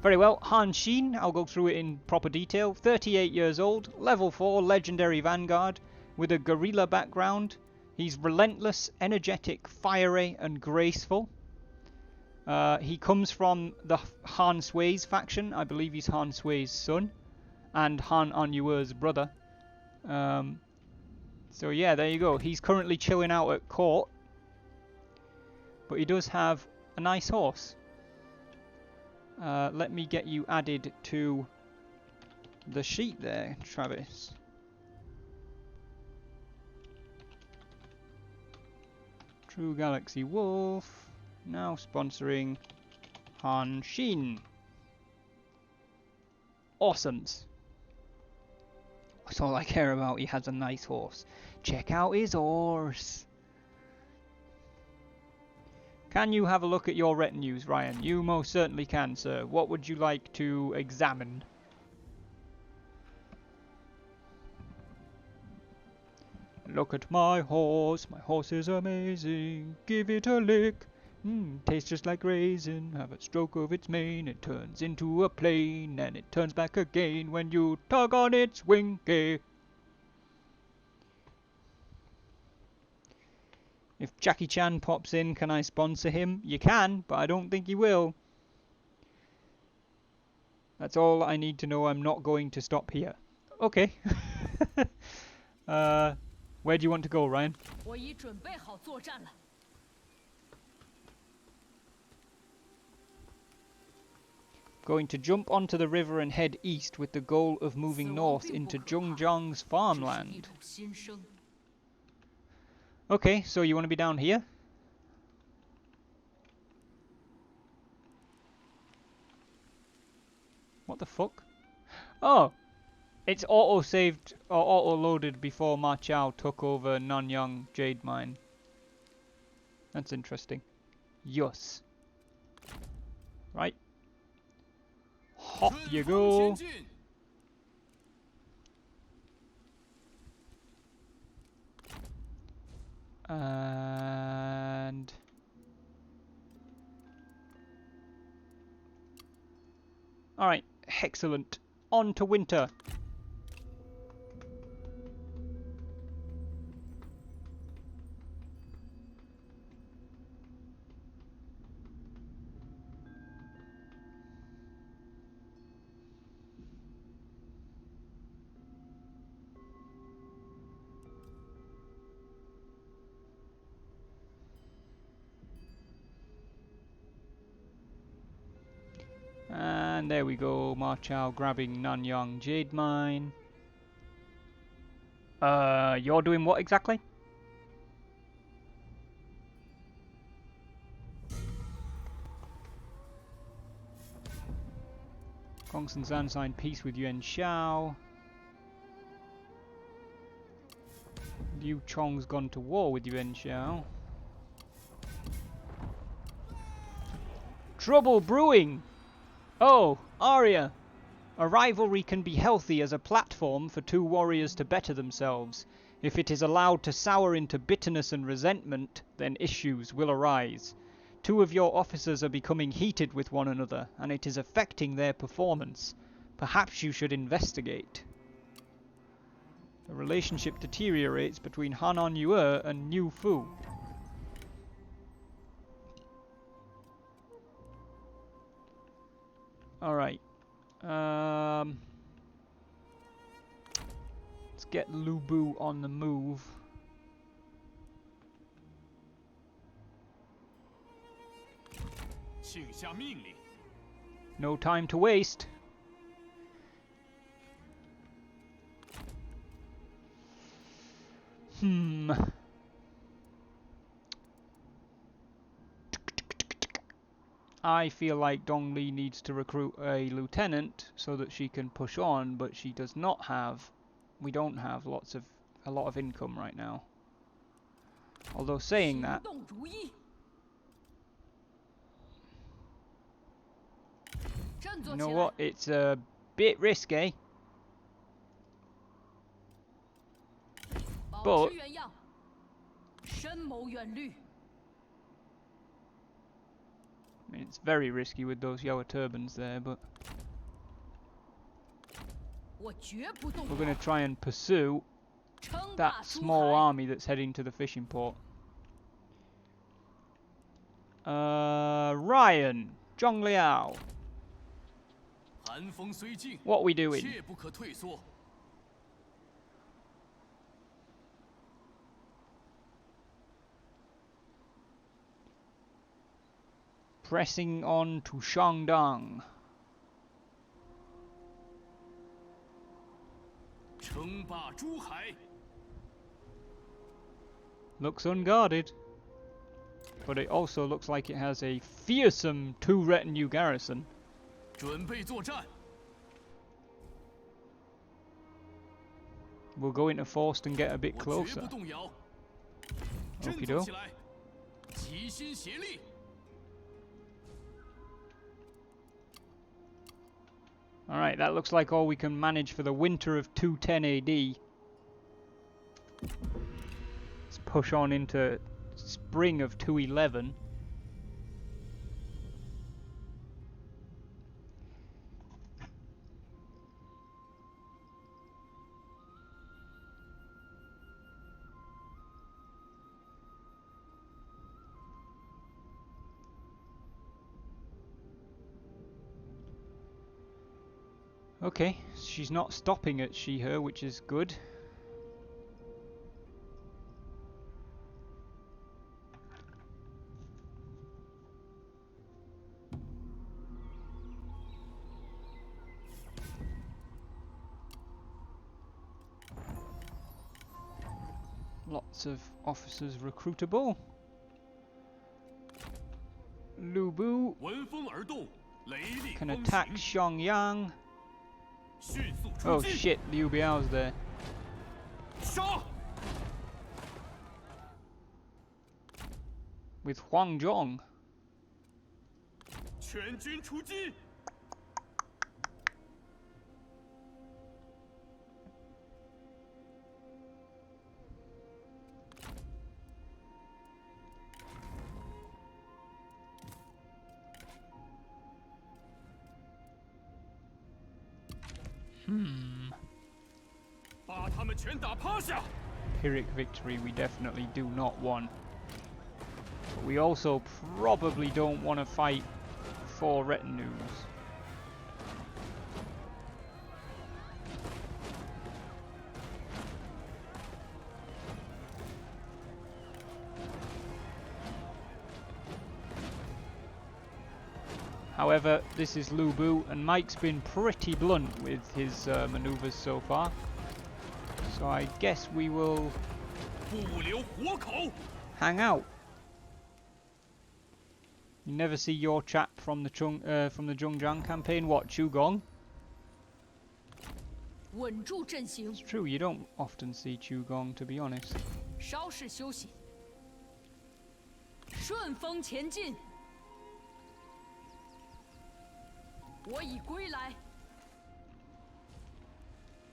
Very well, Han Xin, I'll go through it in proper detail. 38 years old, level 4 legendary vanguard with a guerrilla background. He's relentless, energetic, fiery, and graceful. He comes from the Han Sui's faction. I believe he's Han Sui's son and Han Anyue's brother. So yeah, there you go. He's currently chilling out at court, but he does have a nice horse. Let me get you added to the sheet there, Travis. True Galaxy Wolf, now sponsoring Han Xin. Awesomes. That's all I care about. He has a nice horse. Check out his horse. Can you have a look at your retinues, Ryan? You most certainly can, sir. What would you like to examine? Look at my horse is amazing. Give it a lick. Tastes just like raisin. Have a stroke of its mane. It turns into a plane, and it turns back again when you tug on its winky. If Jackie Chan pops in, can I sponsor him? You can, but I don't think he will. That's all I need to know. I'm not going to stop here. Okay. Where do you want to go, Ryan? 我已准备好作战了。 Going to jump onto the river and head east with the goal of moving north into Zhongjiang's farmland. Okay, so you want to be down here? What the fuck? Oh! It's auto-saved or auto-loaded before Ma Chao took over Nanyang Jade Mine. That's interesting. Yes. Right. Hop you go. And... Alright, excellent. On to winter. And there we go, Ma Chao grabbing Nanyang Jade Mine. You're doing what exactly? Gongsun Zan signed peace with Yuan Shao. Liu Chong's gone to war with Yuan Shao. Trouble brewing! Oh, Arya! A rivalry can be healthy as a platform for two warriors to better themselves. If it is allowed to sour into bitterness and resentment, then issues will arise. Two of your officers are becoming heated with one another, and it is affecting their performance. Perhaps you should investigate. The relationship deteriorates between Hanan Yue and Niu Fu. Alright. Let's get Lu Bu on the move. No time to waste. I feel like Dong Li needs to recruit a lieutenant so that she can push on, but she does not have. We don't have a lot of income right now. Although saying that, you know what? It's a bit risky. But I mean, it's very risky with those Yoa turbans there, but we're going to try and pursue that small army that's heading to the fishing port. Ryan, Zhong Liao. What are we doing? Pressing on to Shangdang. Looks unguarded, but it also looks like it has a fearsome 2-retinue garrison. We'll go into Forst and get a bit closer. Okie doke. Alright, that looks like all we can manage for the winter of 210 AD. Let's push on into spring of 211. Okay, she's not stopping at she-her, which is good. Lots of officers recruitable. Lu Bu can attack Xiangyang. Oh shit, Liu Biao's there. With Huang Zhong. Pyrrhic victory we definitely do not want. But we also probably don't want to fight 4 retinues. However, this is Lu Bu, and Mike's been pretty blunt with his maneuvers so far. So I guess we will hang out. You never see your chap from the Zhongjiang campaign. What, Chu Gong? It's true, you don't often see Chu Gong, to be honest. 我已归来。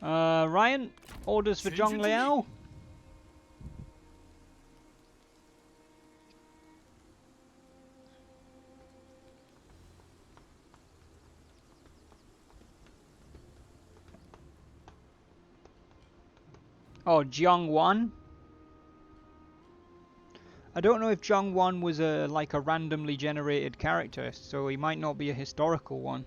Ryan, orders for Zhong Liao. Oh, Jiang Wan. I don't know if Jiang Wan was like a randomly generated character, so he might not be a historical one.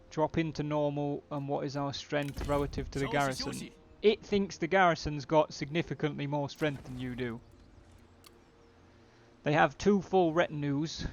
Drop into normal, and what is our strength relative to the garrison? It thinks the garrison's got significantly more strength than you do. They have 2 full retinues.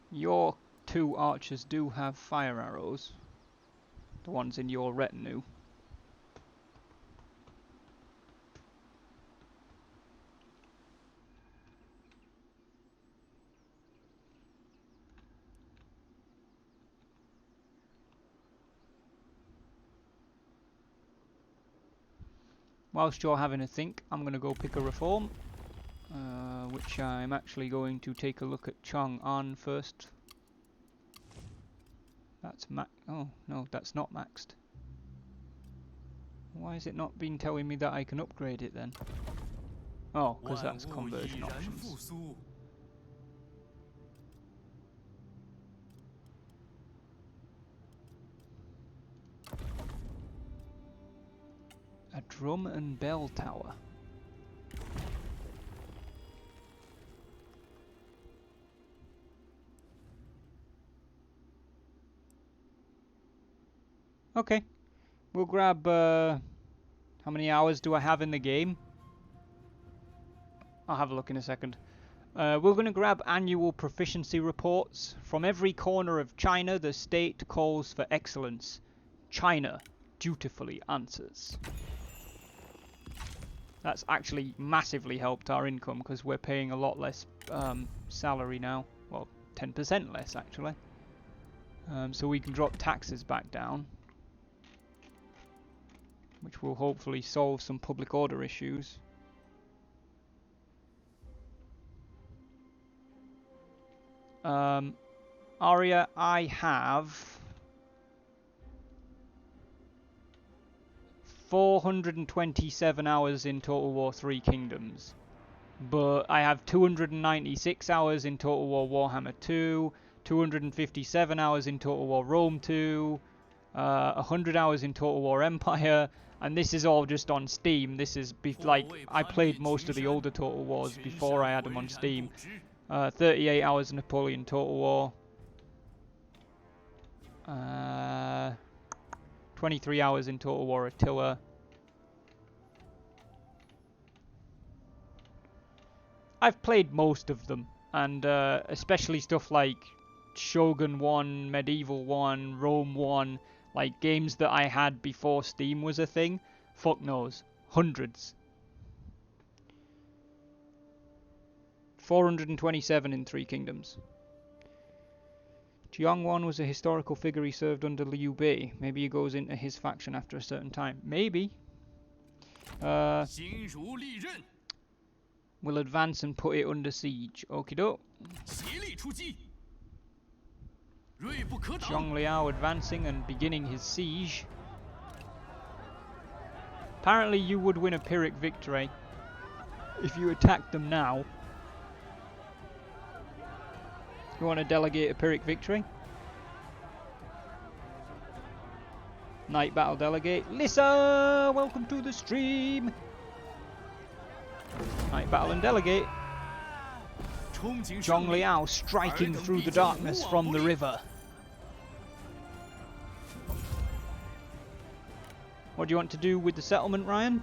Your 2 archers do have fire arrows. The ones in your retinue. Whilst you're having a think, I'm going to go pick a reform. Which I'm actually going to take a look at Chang'an first. That's oh, no, that's not maxed. Why has it not been telling me that I can upgrade it then? Oh, because that's conversion options. A drum and bell tower. Okay, we'll grab, how many hours do I have in the game? I'll have a look in a second. We're going to grab annual proficiency reports. From every corner of China, the state calls for excellence. China dutifully answers. That's actually massively helped our income because we're paying a lot less salary now. Well, 10% less actually. So we can drop taxes back down, which will hopefully solve some public order issues. Aria, I have 427 hours in Total War 3 Kingdoms, but I have 296 hours in Total War Warhammer 2, 257 hours in Total War Rome 2, 100 hours in Total War Empire, and this is all just on Steam. This is like I played most of the older Total Wars before I had them on Steam. 38 hours in Napoleon Total War. 23 hours in Total War Attila. I've played most of them, and especially stuff like Shogun 1, Medieval 1, Rome 1, like games that I had before Steam was a thing. Fuck knows. Hundreds. 427 in 3 Kingdoms. Jiangwan was a historical figure. He served under Liu Bei. Maybe he goes into his faction after a certain time. Maybe. We'll advance and put it under siege. Okie doke. Zhong Liao advancing and beginning his siege. Apparently you would win a Pyrrhic victory if you attacked them now. You want to delegate a Pyrrhic victory? Night Battle Delegate. Lisa! Welcome to the stream! Night Battle and Delegate. Zhong Liao striking through the darkness from the river. What do you want to do with the settlement, Ryan?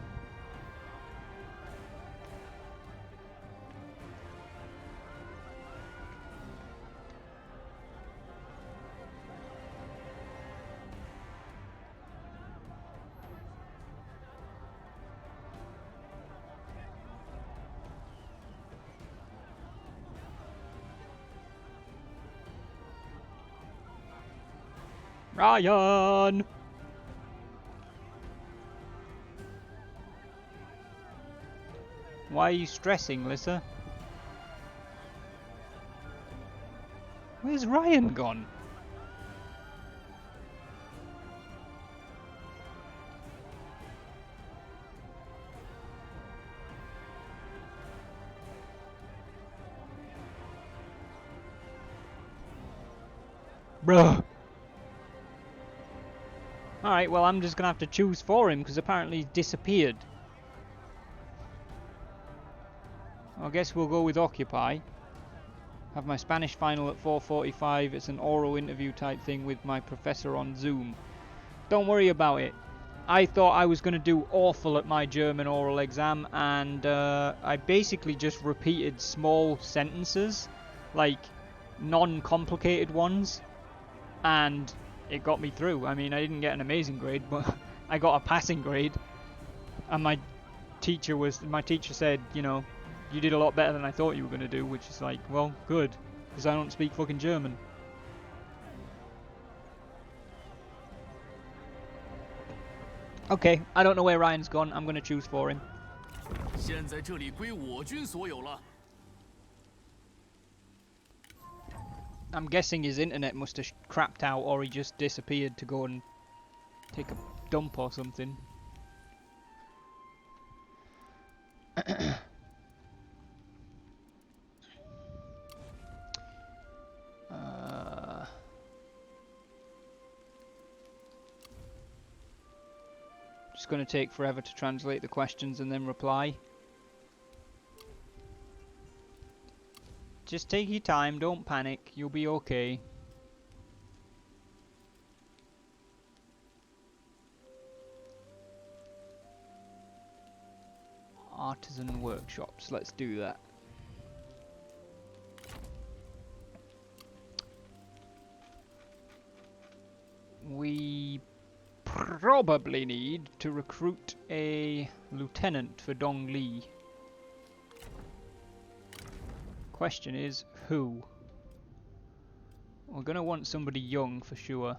Ryan! Why are you stressing, Lissa? Where's Ryan gone? Bruh. Alright, well I'm just gonna have to choose for him because apparently he's disappeared. I guess we'll go with Occupy. Have my Spanish final at 4:45. It's an oral interview type thing with my professor on Zoom. Don't worry about it. I thought I was going to do awful at my German oral exam, and I basically just repeated small sentences, like non-complicated ones, and it got me through. I mean, I didn't get an amazing grade, but I got a passing grade. And my teacher said, you know, you did a lot better than I thought you were going to do, which is like, well, good, because I don't speak fucking German. Okay, I don't know where Ryan's gone. I'm going to choose for him. 现在这里归我军所有了。 I'm guessing his internet must have crapped out, or he just disappeared to go and take a dump or something. Just going to take forever to translate the questions and then reply. Just take your time, don't panic, you'll be okay. Artisan workshops, let's do that. We probably need to recruit a lieutenant for Dongli. Question is, who? We're gonna want somebody young for sure.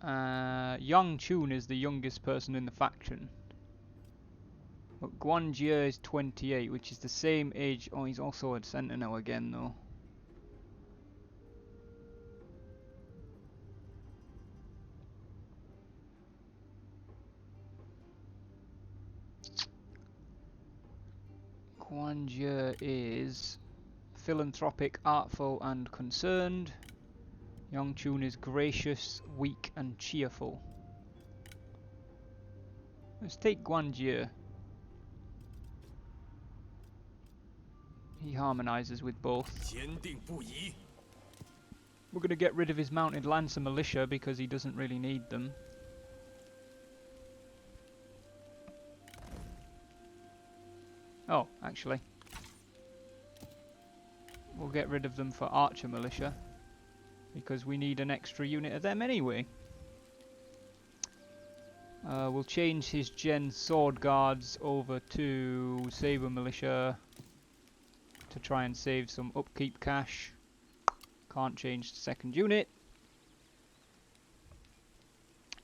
Yang Chun is the youngest person in the faction. But Guanjie is 28, which is the same age. Oh, he's also a sentinel again though. Guanjie is philanthropic, artful and concerned. Yang Chun is gracious, weak and cheerful. Let's take Guanjie. He harmonizes with both. We're going to get rid of his mounted lancer militia because he doesn't really need them. Oh, actually. We'll get rid of them for archer militia because we need an extra unit of them anyway. We'll change his Gen sword guards over to saber militia to try and save some upkeep cash. Can't change the second unit.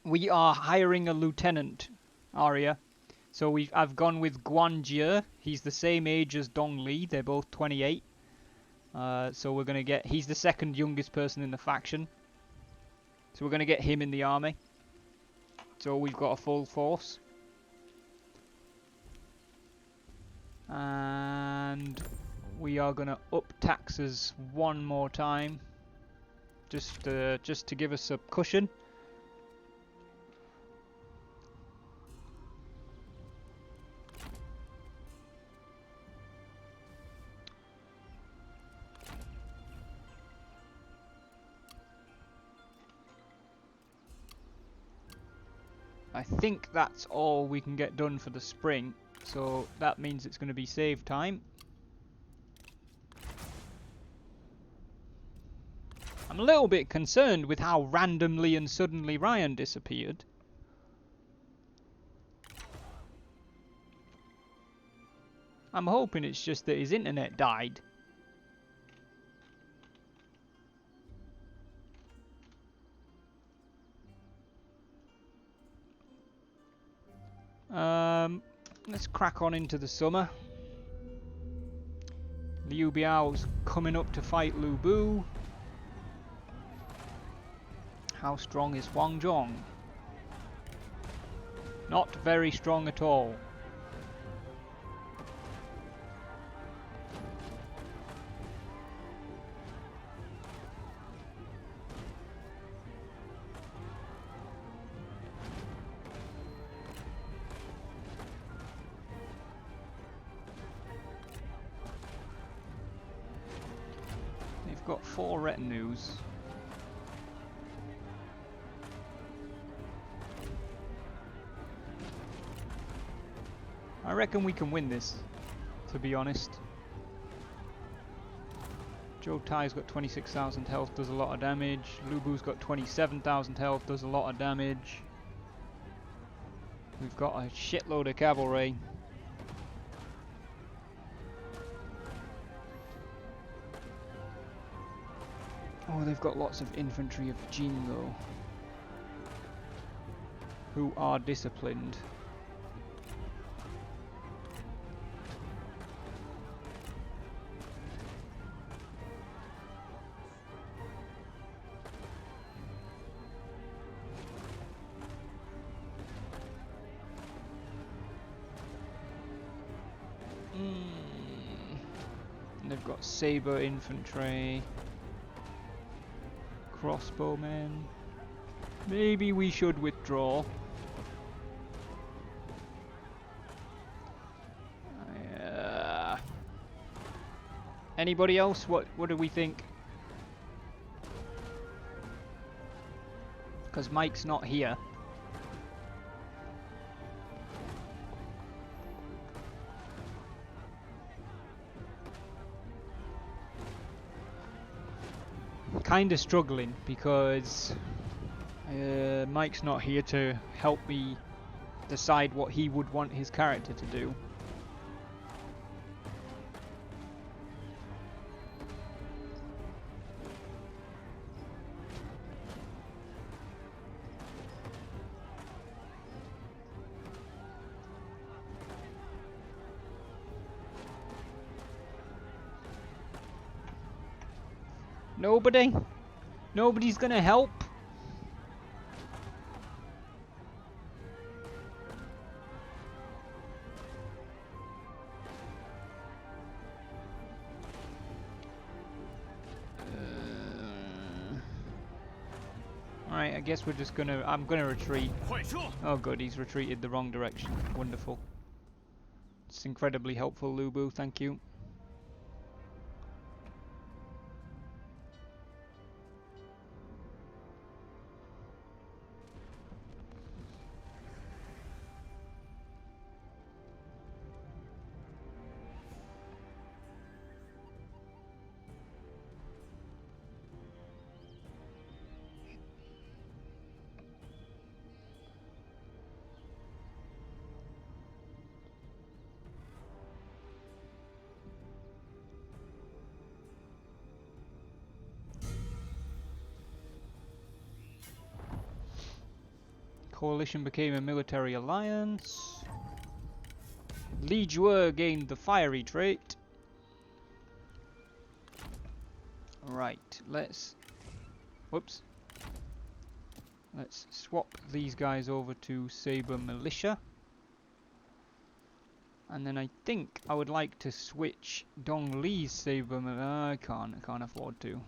We are hiring a lieutenant, Arya. So I've gone with Guanjie. He's the same age as Dongli. They're both 28. So we're gonna get. He's the second youngest person in the faction. So we're gonna get him in the army. So we've got a full force. And we are gonna up taxes one more time, just to give us a cushion. I think that's all we can get done for the spring, so that means it's going to be save time. I'm a little bit concerned with how randomly and suddenly Ryan disappeared. I'm hoping it's just that his internet died. let's crack on into the summer. Liu Biao's coming up to fight Lu Bu. How strong is Huang Zhong? Not very strong at all. They've got 4 retinues. I reckon we can win this, to be honest. Zhou Tai's got 26,000 health, does a lot of damage. Lu Bu's got 27,000 health, does a lot of damage. We've got a shitload of cavalry. Oh, they've got lots of infantry of Jin though, who are disciplined. They've got saber infantry, crossbowmen. Maybe we should withdraw. Anybody else? What do we think? Because Mike's not here. Kind of struggling because Mike's not here to help me decide what he would want his character to do. Nobody? Nobody's gonna help? Alright, I guess we're just gonna... I'm gonna retreat. Oh good, he's retreated the wrong direction. Wonderful. It's incredibly helpful, Lu Bu, thank you. Coalition became a military alliance. Li Zhuo gained the fiery trait. Right, let's... Whoops. Let's swap these guys over to Saber Militia. And then I think I would like to switch Dong Li's Saber Militia. I can't afford to.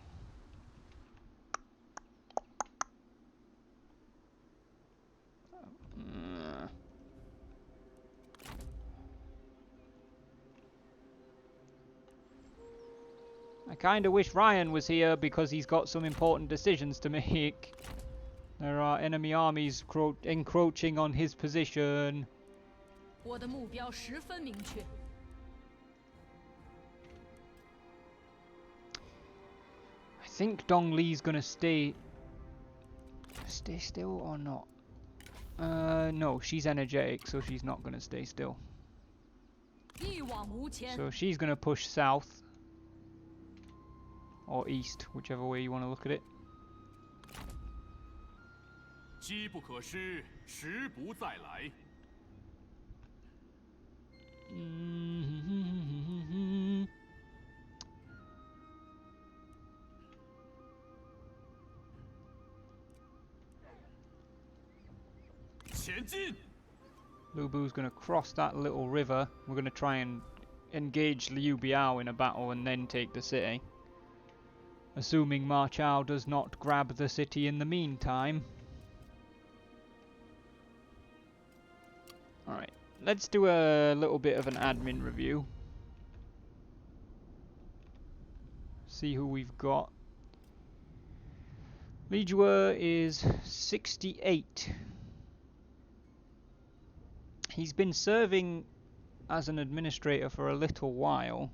I kinda wish Ryan was here because he's got some important decisions to make. There are enemy armies encroaching on his position. 我的目标十分明确。 I think Dong Li's gonna stay still or not? No, she's energetic, so she's not gonna stay still. 一往无前。 So she's gonna push south. Or east, whichever way you want to look at it. 机不可失，时不再来。前进。 Lu Bu's going to cross that little river. We're going to try and engage Liu Biao in a battle and then take the city. Assuming Ma Chao does not grab the city in the meantime. Alright, let's do a little bit of an admin review. See who we've got. Li Zhuo is 68. He's been serving as an administrator for a little while.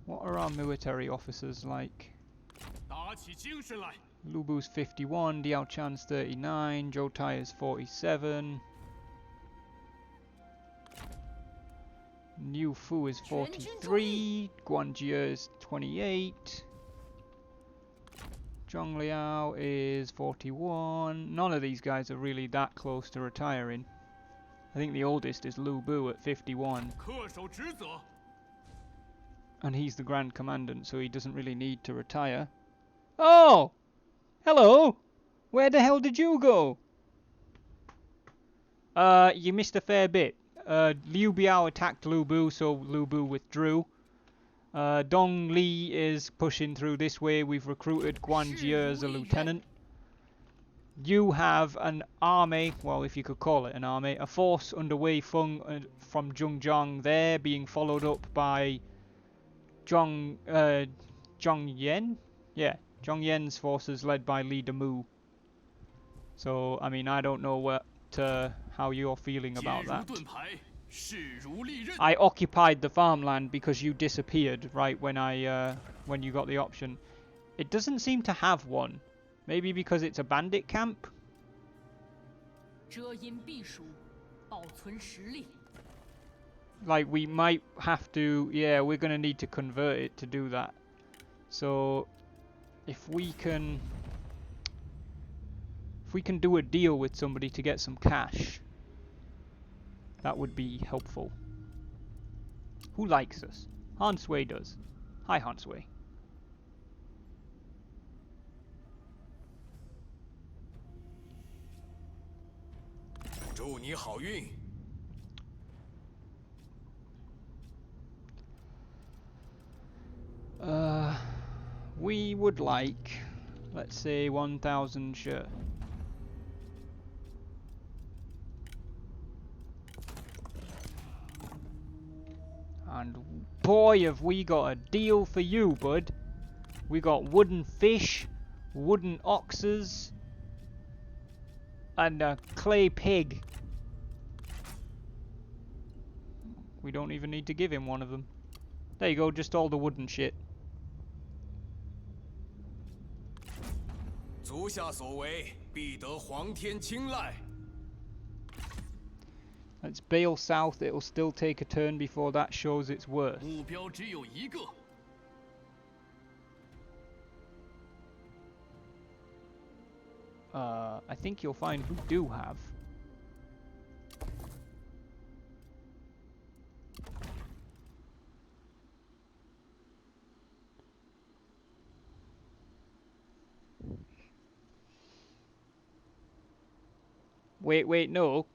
What are our military officers like? 打起精神来！ Lu Bu's 51, Diao Chan's 39, Zhou Tai is 47. Niu Fu is 43, Guan Jie is 28. Zhong Liao is 41. None of these guys are really that close to retiring. I think the oldest is Lu Bu at 51. 恪守职责。 And he's the Grand Commandant, so he doesn't really need to retire. Oh! Hello! Where the hell did you go? You missed a fair bit. Liu Biao attacked Lu Bu, so Lu Bu withdrew. Dong Li is pushing through this way. We've recruited Guan Jie as a lieutenant. You have an army, well, if you could call it an army, a force under Wei Feng from Zhongjiang there, being followed up by Zhong Yen? Yeah, Zhong Yen's forces led by Li Demu. So, I mean, I don't know how you're feeling about that. 盾牌，势如利刃。 I occupied the farmland because you disappeared right when when you got the option. It doesn't seem to have one. Maybe because it's a bandit camp? 遮阴避暑，保存实力。 Like, we might have to... Yeah, we're going to need to convert it to do that. So, if we can do a deal with somebody to get some cash, that would be helpful. Who likes us? Han Sui does. Hi, Han Sui. We would like, let's say, 1,000 shirt. And boy, have we got a deal for you, bud. We got wooden fish, wooden oxes, and a clay pig. We don't even need to give him one of them. There you go, just all the wooden shit. 足下所为，必得皇天青睐。 Let's bail south, it'll still take a turn before that shows its worth. 目标只有一个。 I think you'll find we do have. Wait, no.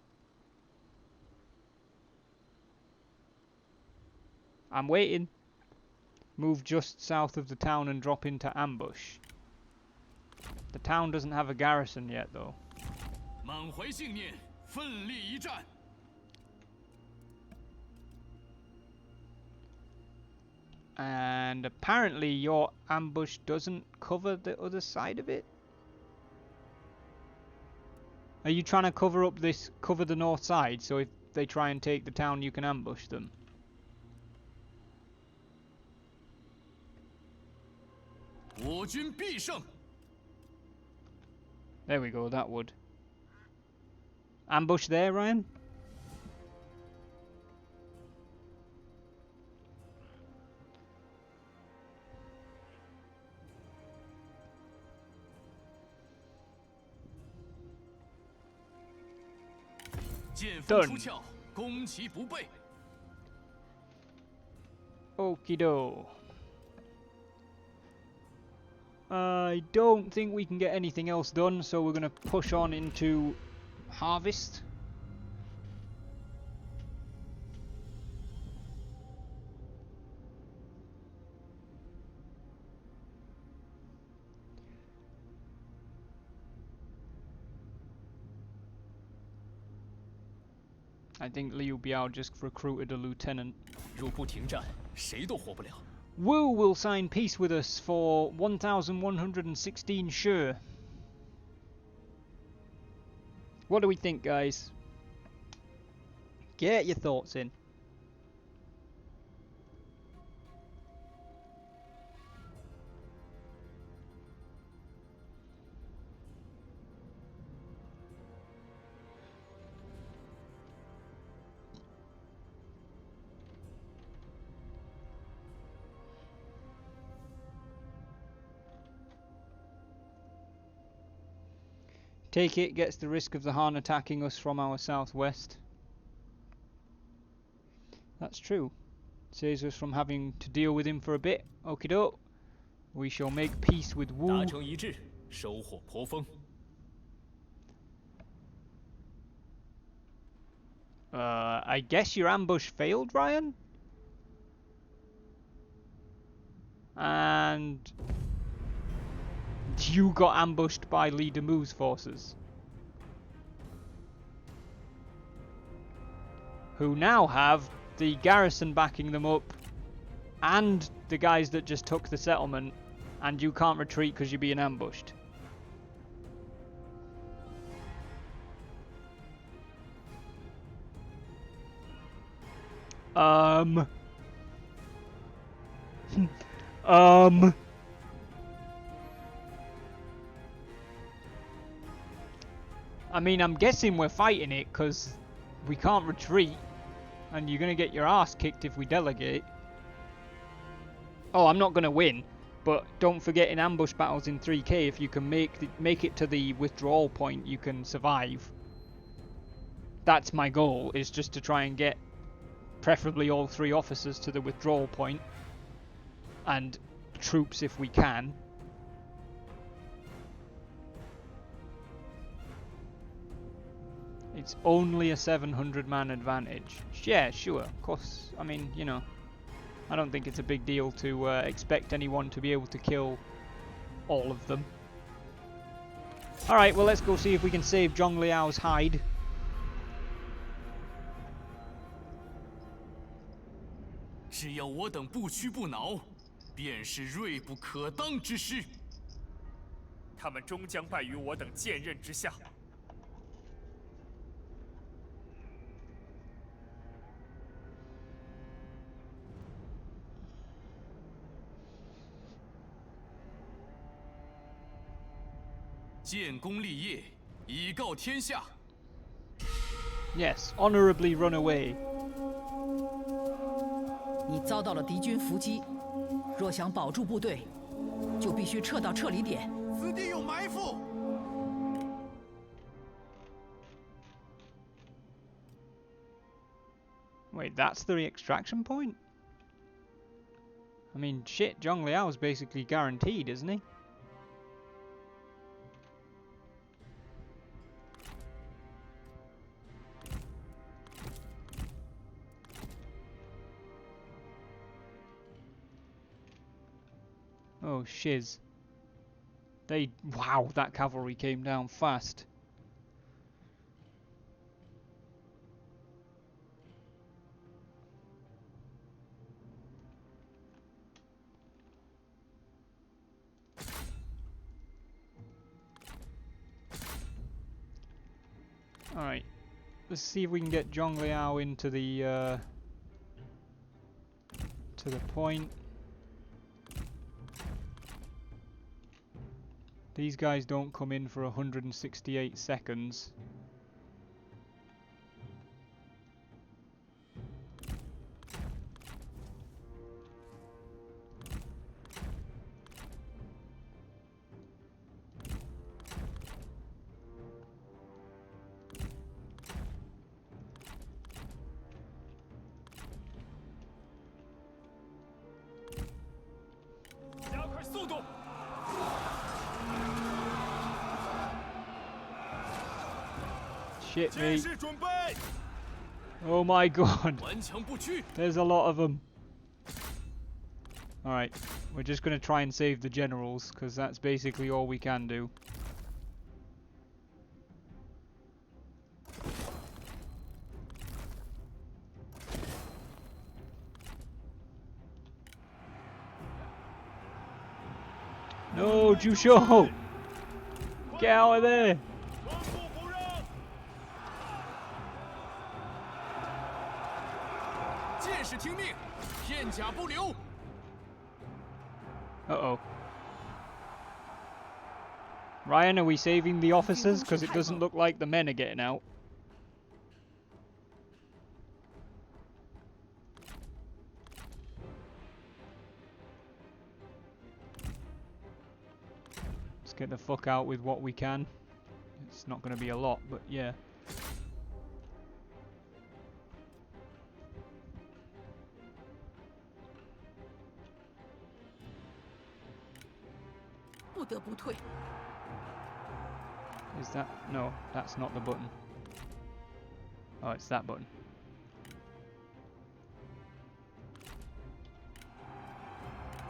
I'm waiting. Move just south of the town and drop into ambush. The town doesn't have a garrison yet, though. 满怀信念，奋力一战。 And apparently your ambush doesn't cover the other side of it? Are you trying to cover the north side, so if they try and take the town you can ambush them? There we go, that would. Ambush there, Ryan? Done. Okie do. I don't think we can get anything else done, so we're going to push on into harvest. I think Liu Biao just recruited a lieutenant. 若不停战，谁都活不了。 Wu will sign peace with us for 1,116 sure. What do we think, guys? Get your thoughts in. Take it gets the risk of the Han attacking us from our southwest. That's true. Saves us from having to deal with him for a bit. Okie doke. We shall make peace with Wu. 达成一致，收获颇丰。 I guess your ambush failed, Ryan? And you got ambushed by Li Demu's forces, who now have the garrison backing them up and the guys that just took the settlement, and you can't retreat because you're being ambushed. I mean, I'm guessing we're fighting it because we can't retreat, and you're gonna get your ass kicked if we delegate. Oh, I'm not gonna win, but don't forget in ambush battles in 3K, if you can make it to the withdrawal point, you can survive. That's my goal, is just to try and get preferably all 3 officers to the withdrawal point, and troops if we can. It's only a 700-man advantage. Yeah, sure, of course. I mean, you know, I don't think it's a big deal to expect anyone to be able to kill all of them. Alright, well, let's go see if we can save Zhong Liao's hide. 只要我等不屈不挠，便是锐不可当之师。他们终将败于我等剑刃之下。 建功立业，以告天下。 Yes, honorably run away. 你遭到了敌军伏击，若想保住部队，就必须撤到撤离点。此地有埋伏。 Wait, that's the extraction point? I mean, shit, Zhong Liao's basically guaranteed, isn't he? Oh, shiz. Wow, that cavalry came down fast. Alright, let's see if we can get Zhong Liao into the to the point. These guys don't come in for 168 seconds. Shit 监 me. 视准备， Oh my god. 顽强不屈。 There's a lot of them. Alright, we're just going to try and save the generals, because that's basically all we can do. No, Zhuo! Get out of there! 寸步不让。 剑士听命，片甲不留。 Uh-oh. Ryan, are we saving the officers? Because it doesn't look like the men are getting out. Let's get the fuck out with what we can. It's not going to be a lot, but yeah. 不得不退。 Is that... No, that's not the button. Oh, it's that button.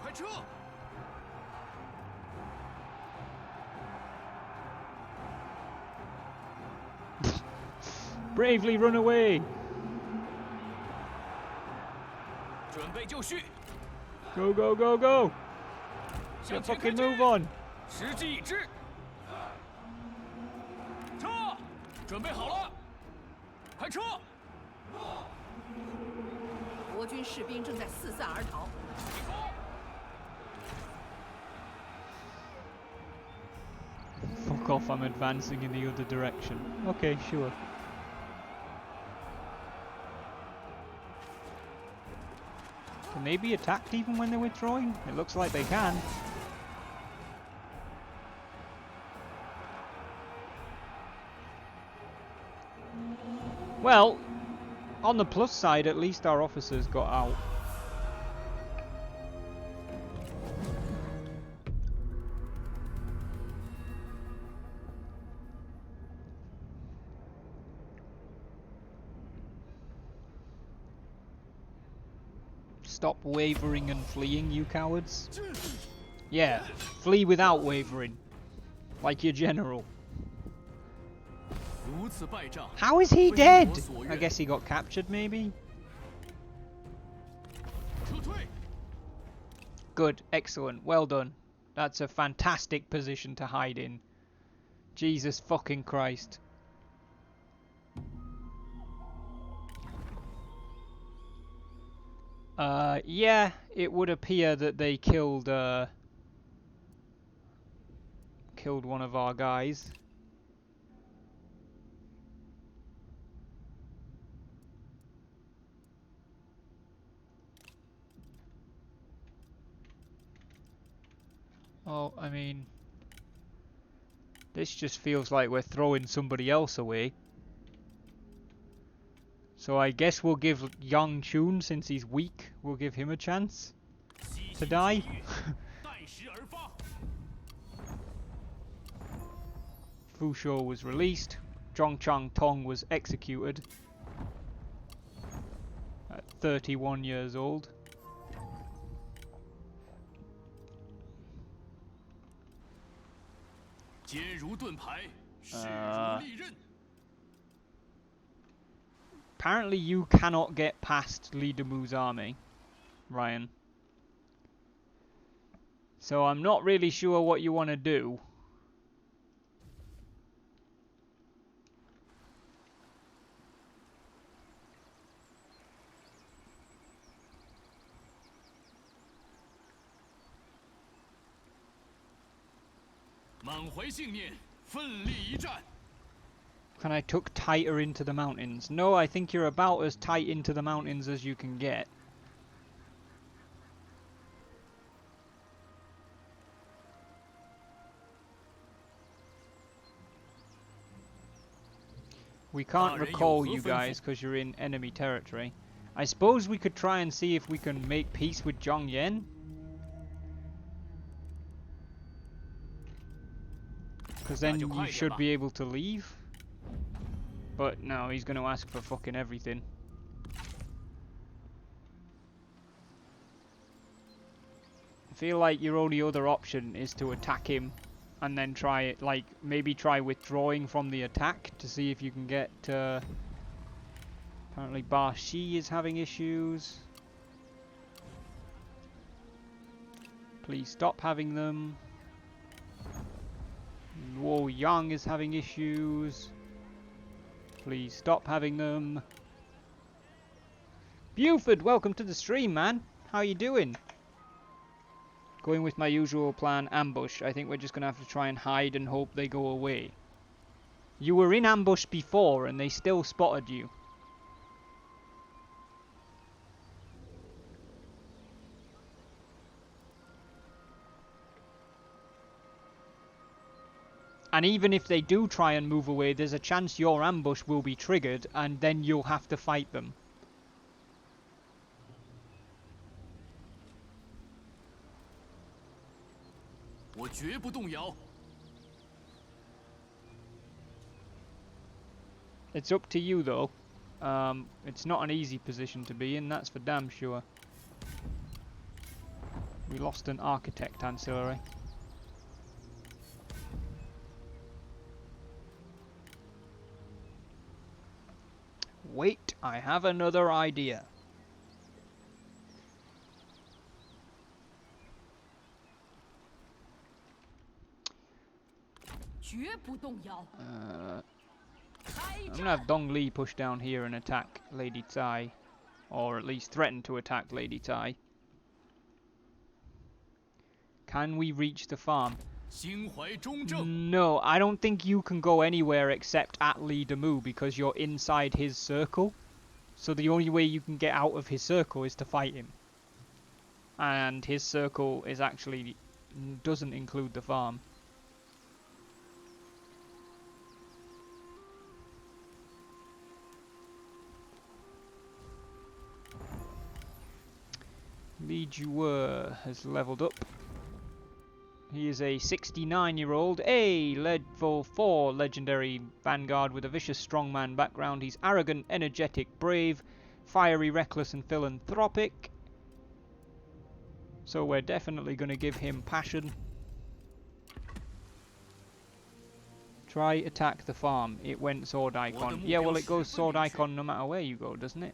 快撤！ Bravely run away! 准备就绪， Go, go, go, go! 向 Get 前开 fucking 进 move on! 时机已至。撤！准备好了，快撤！ 国军士兵正在四散而逃。 Fuck off, I'm advancing in the other direction. Okay, sure. Can they be attacked even when they're withdrawing? It looks like they can. Well, on the plus side, at least our officers got out. Stop wavering and fleeing, you cowards. Yeah, flee without wavering. Like your general. 如此败仗， How is he dead? I guess he got captured, maybe? 撤退！ Good, excellent, well done. That's a fantastic position to hide in. Jesus fucking Christ. Yeah, it would appear that they killed one of our guys. Oh, I mean, this just feels like we're throwing somebody else away. So I guess we'll give Yang Chun, since he's weak, we'll give him a chance to die. 待时而发。 Fu Shou was released. Zhong Chang Tong was executed at 31 years old. 坚如盾牌，势如利刃。 Apparently you cannot get past Li Demu's army, Ryan. So I'm not really sure what you want to do. Can I tuck tighter into the mountains? No, I think you're about as tight into the mountains as you can get. We can't recall you guys because you're in enemy territory. I suppose we could try and see if we can make peace with Zhang Yan. Because then you should be able to leave. But no, he's going to ask for fucking everything. I feel like your only other option is to attack him and then try it, like, maybe try withdrawing from the attack to see if you can get, apparently Ba Shi is having issues. Please stop having them. Luo Yang is having issues. Please stop having them. Buford, welcome to the stream, man. How you doing? Going with my usual plan, ambush. I think we're just going to have to try and hide and hope they go away. You were in ambush before and they still spotted you. And even if they do try and move away, there's a chance your ambush will be triggered and then you'll have to fight them. It's up to you though. It's not an easy position to be in, that's for damn sure. We lost an architect ancillary. Wait, I have another idea. I'm gonna have Dong Li push down here and attack Lady Tsai, or at least threaten to attack Lady Tsai. Can we reach the farm? No, I don't think you can go anywhere except at Li Demu because you're inside his circle. So the only way you can get out of his circle is to fight him. And his circle is actually doesn't include the farm. Li Zhuo has leveled up. He is a 69-year-old, level 4 legendary vanguard with a vicious strongman background. He's arrogant, energetic, brave, fiery, reckless and philanthropic. So we're definitely going to give him passion. Try attack the farm. It went sword icon. Yeah, well it goes sword icon no matter where you go, doesn't it?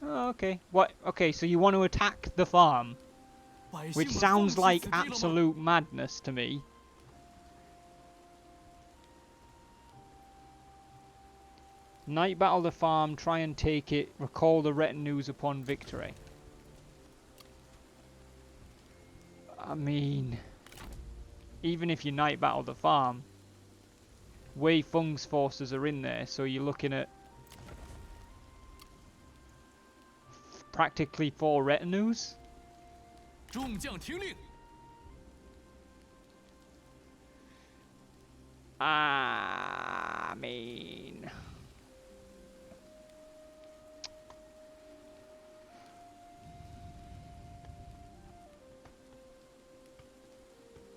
Oh, okay. What? Okay, so you want to attack the farm? Which sounds like absolute madness to me. Night battle the farm, try and take it, recall the retinues upon victory. I mean, even if you night battle the farm, Wei Feng's forces are in there, so you're looking at practically 4 retinues. I mean,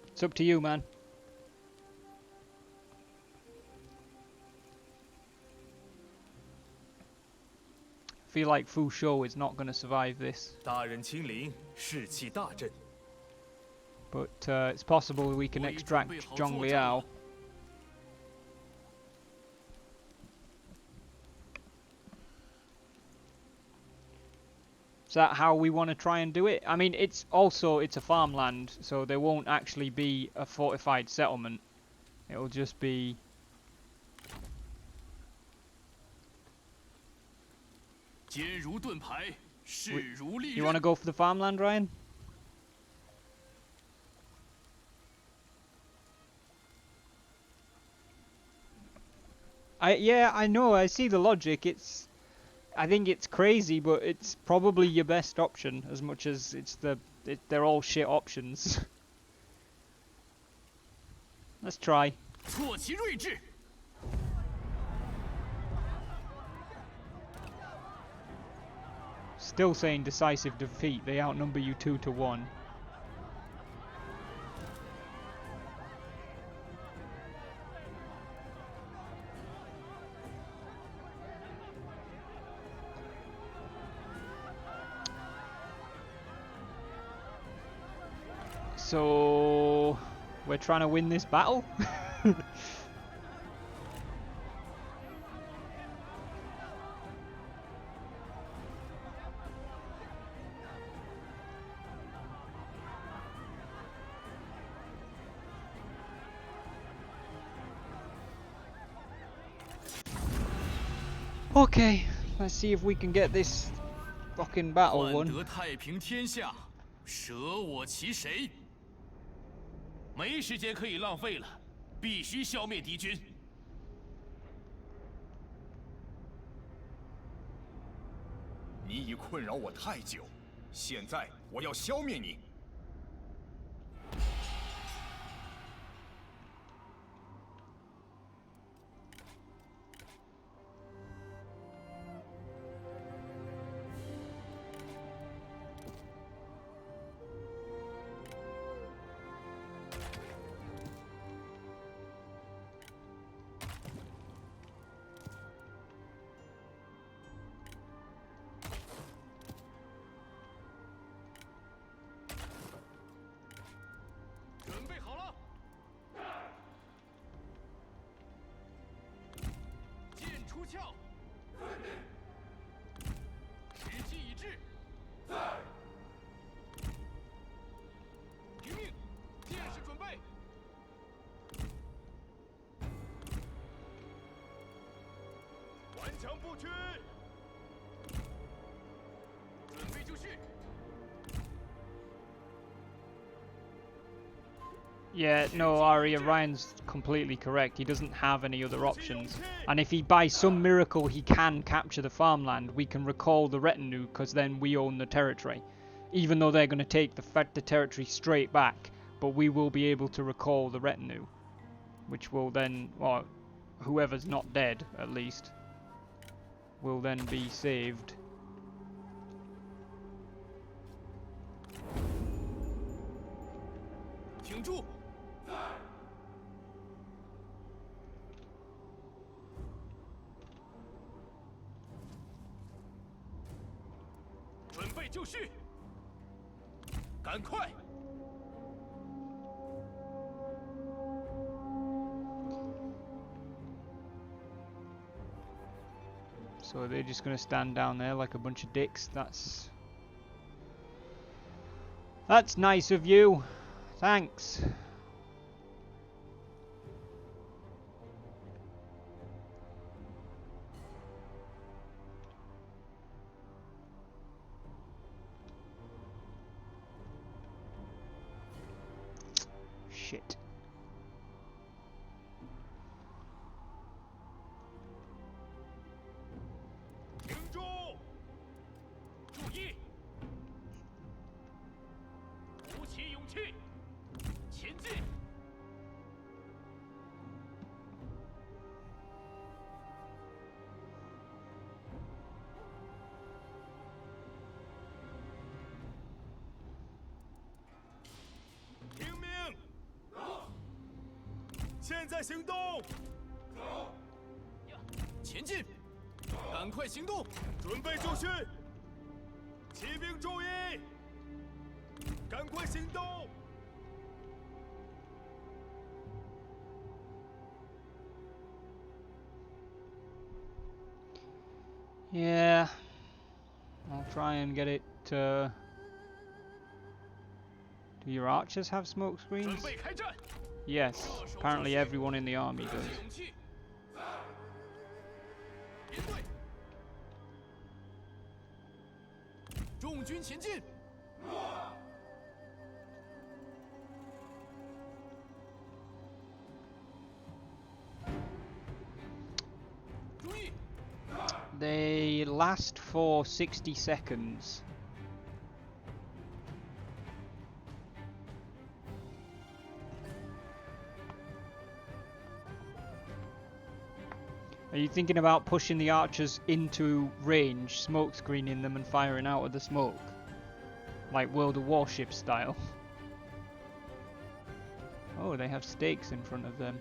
it's up to you, man. I feel like Fu Shou is not going to survive this. But it's possible we can extract Zhong Liao. Is that how we want to try and do it? I mean, it's a farmland, so there won't actually be a fortified settlement. It'll just be... You want to go for the farmland, Ryan? Yeah, I know, I see the logic. I think it's crazy, but it's probably your best option, as much as they're all shit options. Let's try. Still saying decisive defeat. They outnumber you 2-1. So we're trying to win this battle. Okay, let's see if we can get this fucking battle 换 won. 得太平天下，舍我其谁？ 没时间可以浪费了，必须消灭敌军。你已困扰我太久，现在我要消灭你。 准备好了，剑出鞘，时机已至，听命，剑士准备，顽强不屈，准备就绪。 Yeah, no, Arya, Ryan's completely correct. He doesn't have any other options. And if he, by some miracle, he can capture the farmland, we can recall the retinue, because then we own the territory. Even though they're going to take the territory straight back, but we will be able to recall the retinue. Which will then, or whoever's not dead, at least, will then be saved. 挺住！ 准备就绪，赶快！ So they're just going to stand down there like a bunch of dicks. That's nice of you. Thanks. Shit. 停住！注意！鼓起勇气，前进！听命！现在行动！前进！赶快行动！ 准备就绪，骑兵注意，赶快行动！ Yeah. I'll try and get it. Do your archers have smoke 准 screens? 备开战！ Yes. Apparently everyone in the army 鼓 does. 起勇气，编队，众军前进！ 注意！ They last for 60 seconds. Are you thinking about pushing the archers into range, smoke screening them and firing out of the smoke? Like World of Warships style? Oh, they have stakes in front of them.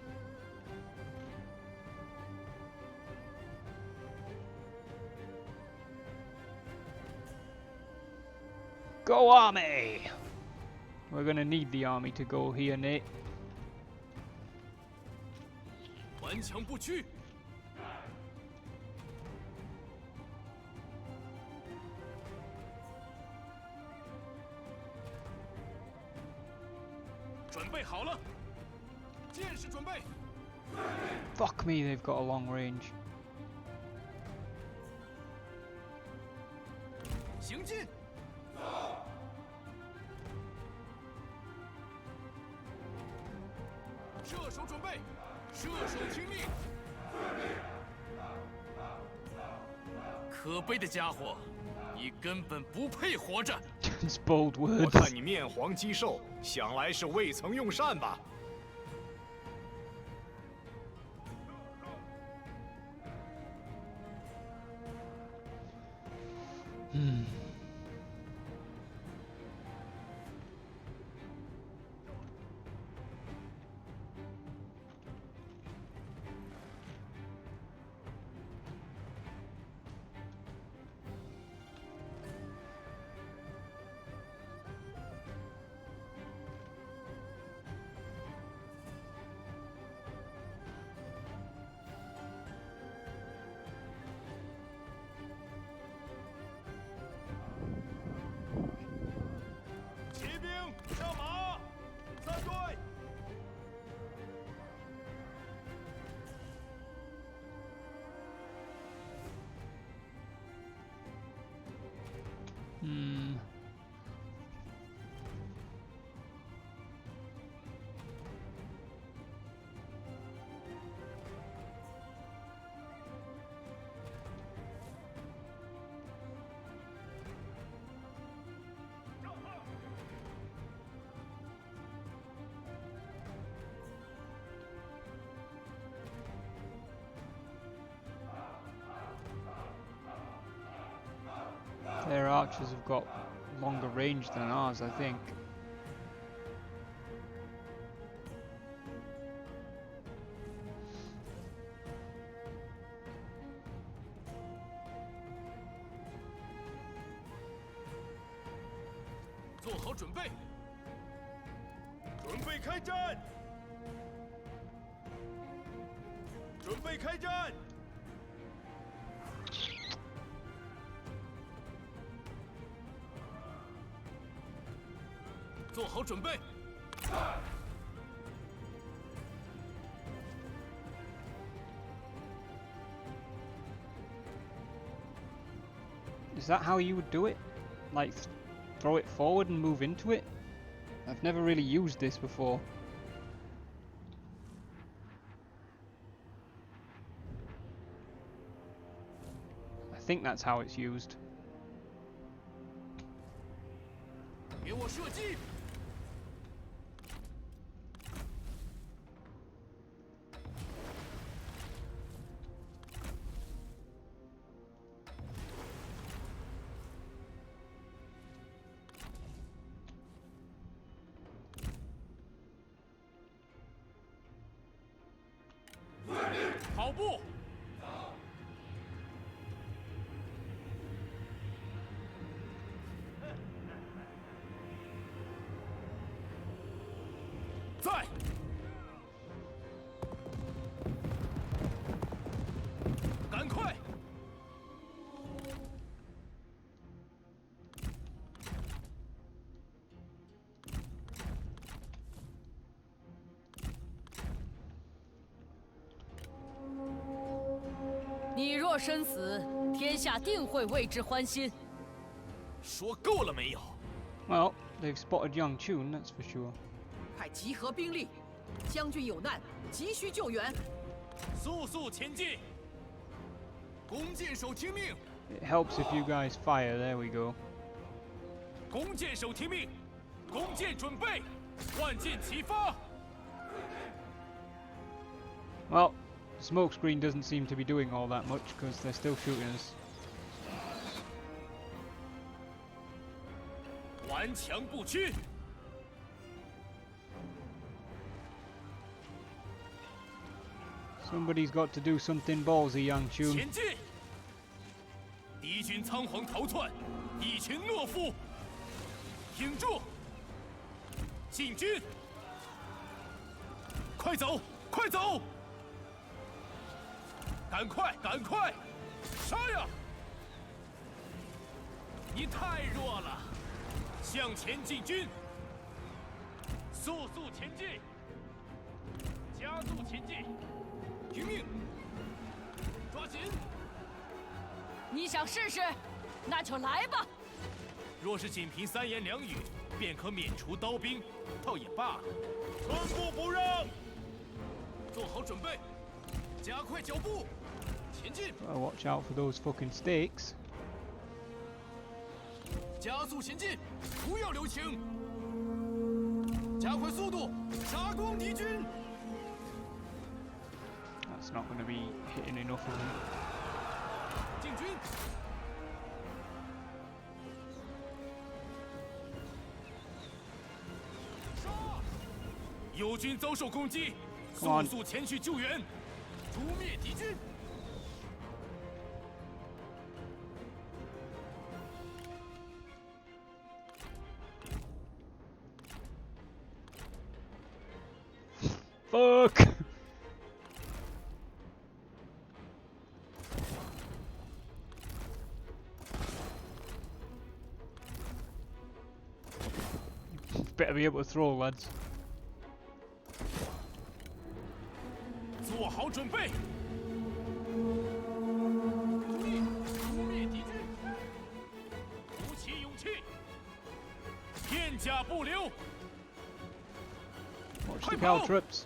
Go army! We're gonna need the army to go here, Nate. 顽强不屈。准备好了，箭士准备。 Fuck me, they've got a long range. 行进。射手准备，射手听命。可悲的家伙，你根本不配活着。 It's bold 我 words. 看你面黄肌瘦，想来是未曾用膳吧？ 骑兵上马，三队。Their archers have got longer range than ours, I think. 做好准备，准备开战，准备开战。做好准备。 Is that how you would do it? Like, throw it forward and move into it? I've never really used this before. I think that's how it's used. 给我射击！ 跑步。在。赶快。你若身死，天下定会为之欢心。说够了没有？ Well, they've spotted Young Chun, that's for sure. 快集合兵力，将军有难，急需救援。速速前进！弓箭手听命！ It helps if you guys fire, there we go. 弓箭手听命！弓箭准备！万箭齐发！ Well, smokescreen doesn't seem to be doing all that much because they're still shooting us. 顽强不屈！ Somebody's got to do something ballsy, Young Chun. 前进！敌军仓皇逃窜，一群懦夫！挺住！进军！快走，快走！赶快，赶快，杀呀！你太弱了，向前进军！速速前进！加速前进！听命！抓紧！你想试试？那就来吧。若是仅凭三言两语便可免除刀兵，倒也罢了。寸步不让！做好准备，加快脚步，前进！ Watch out for those fucking stakes. 加速前进，不要留情！加快速度，杀光敌军！ That's not going to be hitting enough of them. 进军！杀！友军遭受攻击， Come 速 on. 速前去救援！诛灭敌军！ Fuck! Better be able to throw, lads. 做好准备！诛灭敌军！鼓起勇气，片甲不留！ Watch the 快跑！ caltrops.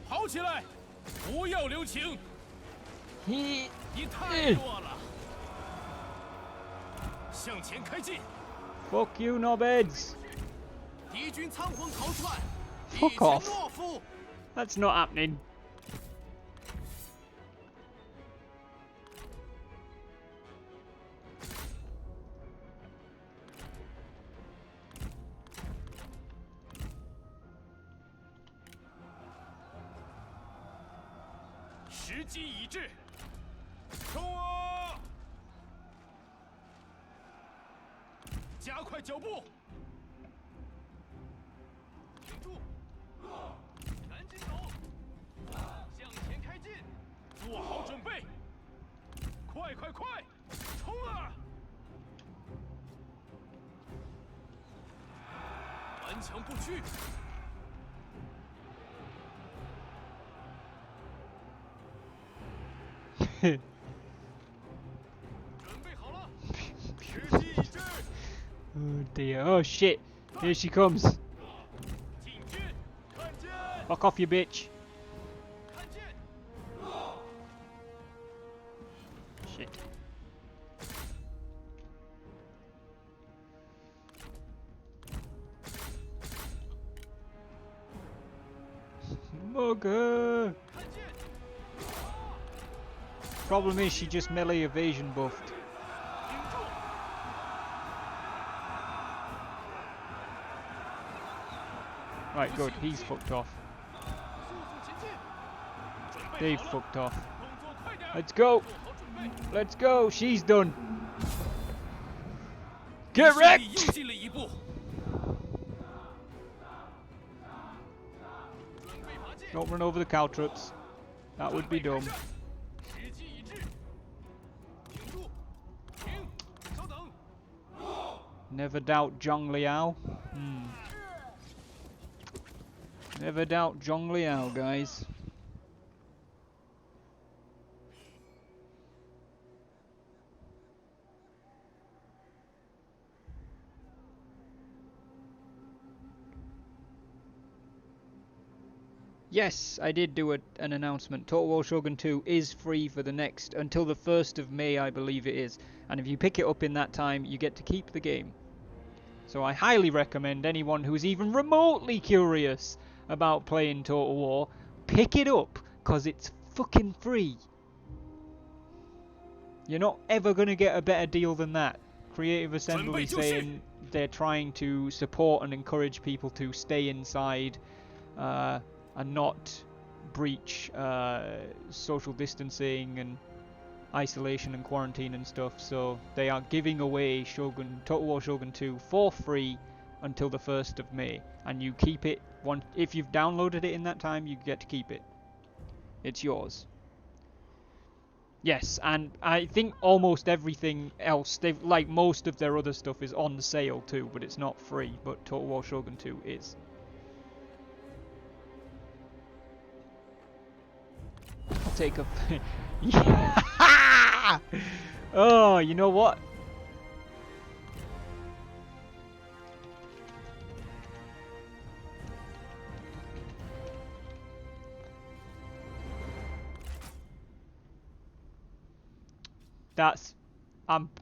跑起来，不要留情！ He. 你太弱了！向前开进！ Fuck you, knobheads. 敌军仓皇逃窜， Fuck 敌 off. 前懦夫！ That's not happening. 时机已至，冲啊！加快脚步，挺住！赶紧走！向前开进！做好准备，快快快，冲啊！顽强不屈！ 准备好了，时机已至。 Oh dear. Oh shit. Here she comes. 进军，看见， Fuck off, you bitch. 看见， Shit. Mugger. 看见， Problem is she just melee evasion buffed. 顶住！ Right, good. He's fucked off. 速速前进！ They've fucked off. 动作快点！ Let's go. 做好准备， Let's go. She's done. 你 Get 又 wrecked. 进了一步， 准备拔剑！ Don't run over the caltrops. That would be dumb. 时机已至，挺住！停！稍等！ Never doubt Zhong Liao. Never doubt Zhong Liao, guys. Yes, I did do an announcement. Total War Shogun 2 is free for the next, until the 1st of May, I believe it is. And if you pick it up in that time, you get to keep the game. So I highly recommend anyone who's even remotely curious about playing Total War, pick it up, because it's fucking free. You're not ever going to get a better deal than that. Creative Assembly saying they're trying to support and encourage people to stay inside and not breach social distancing and isolation and quarantine and stuff. So they are giving away Total War Shogun 2 for free until the 1st of May, and you keep it if you've downloaded it in that time, you get to keep it. It's yours. Yes, and I think almost everything else, they've like most of their other stuff is on sale too, but it's not free. But Total War Shogun 2 is. I'll take a. Yeah! Oh, you know what?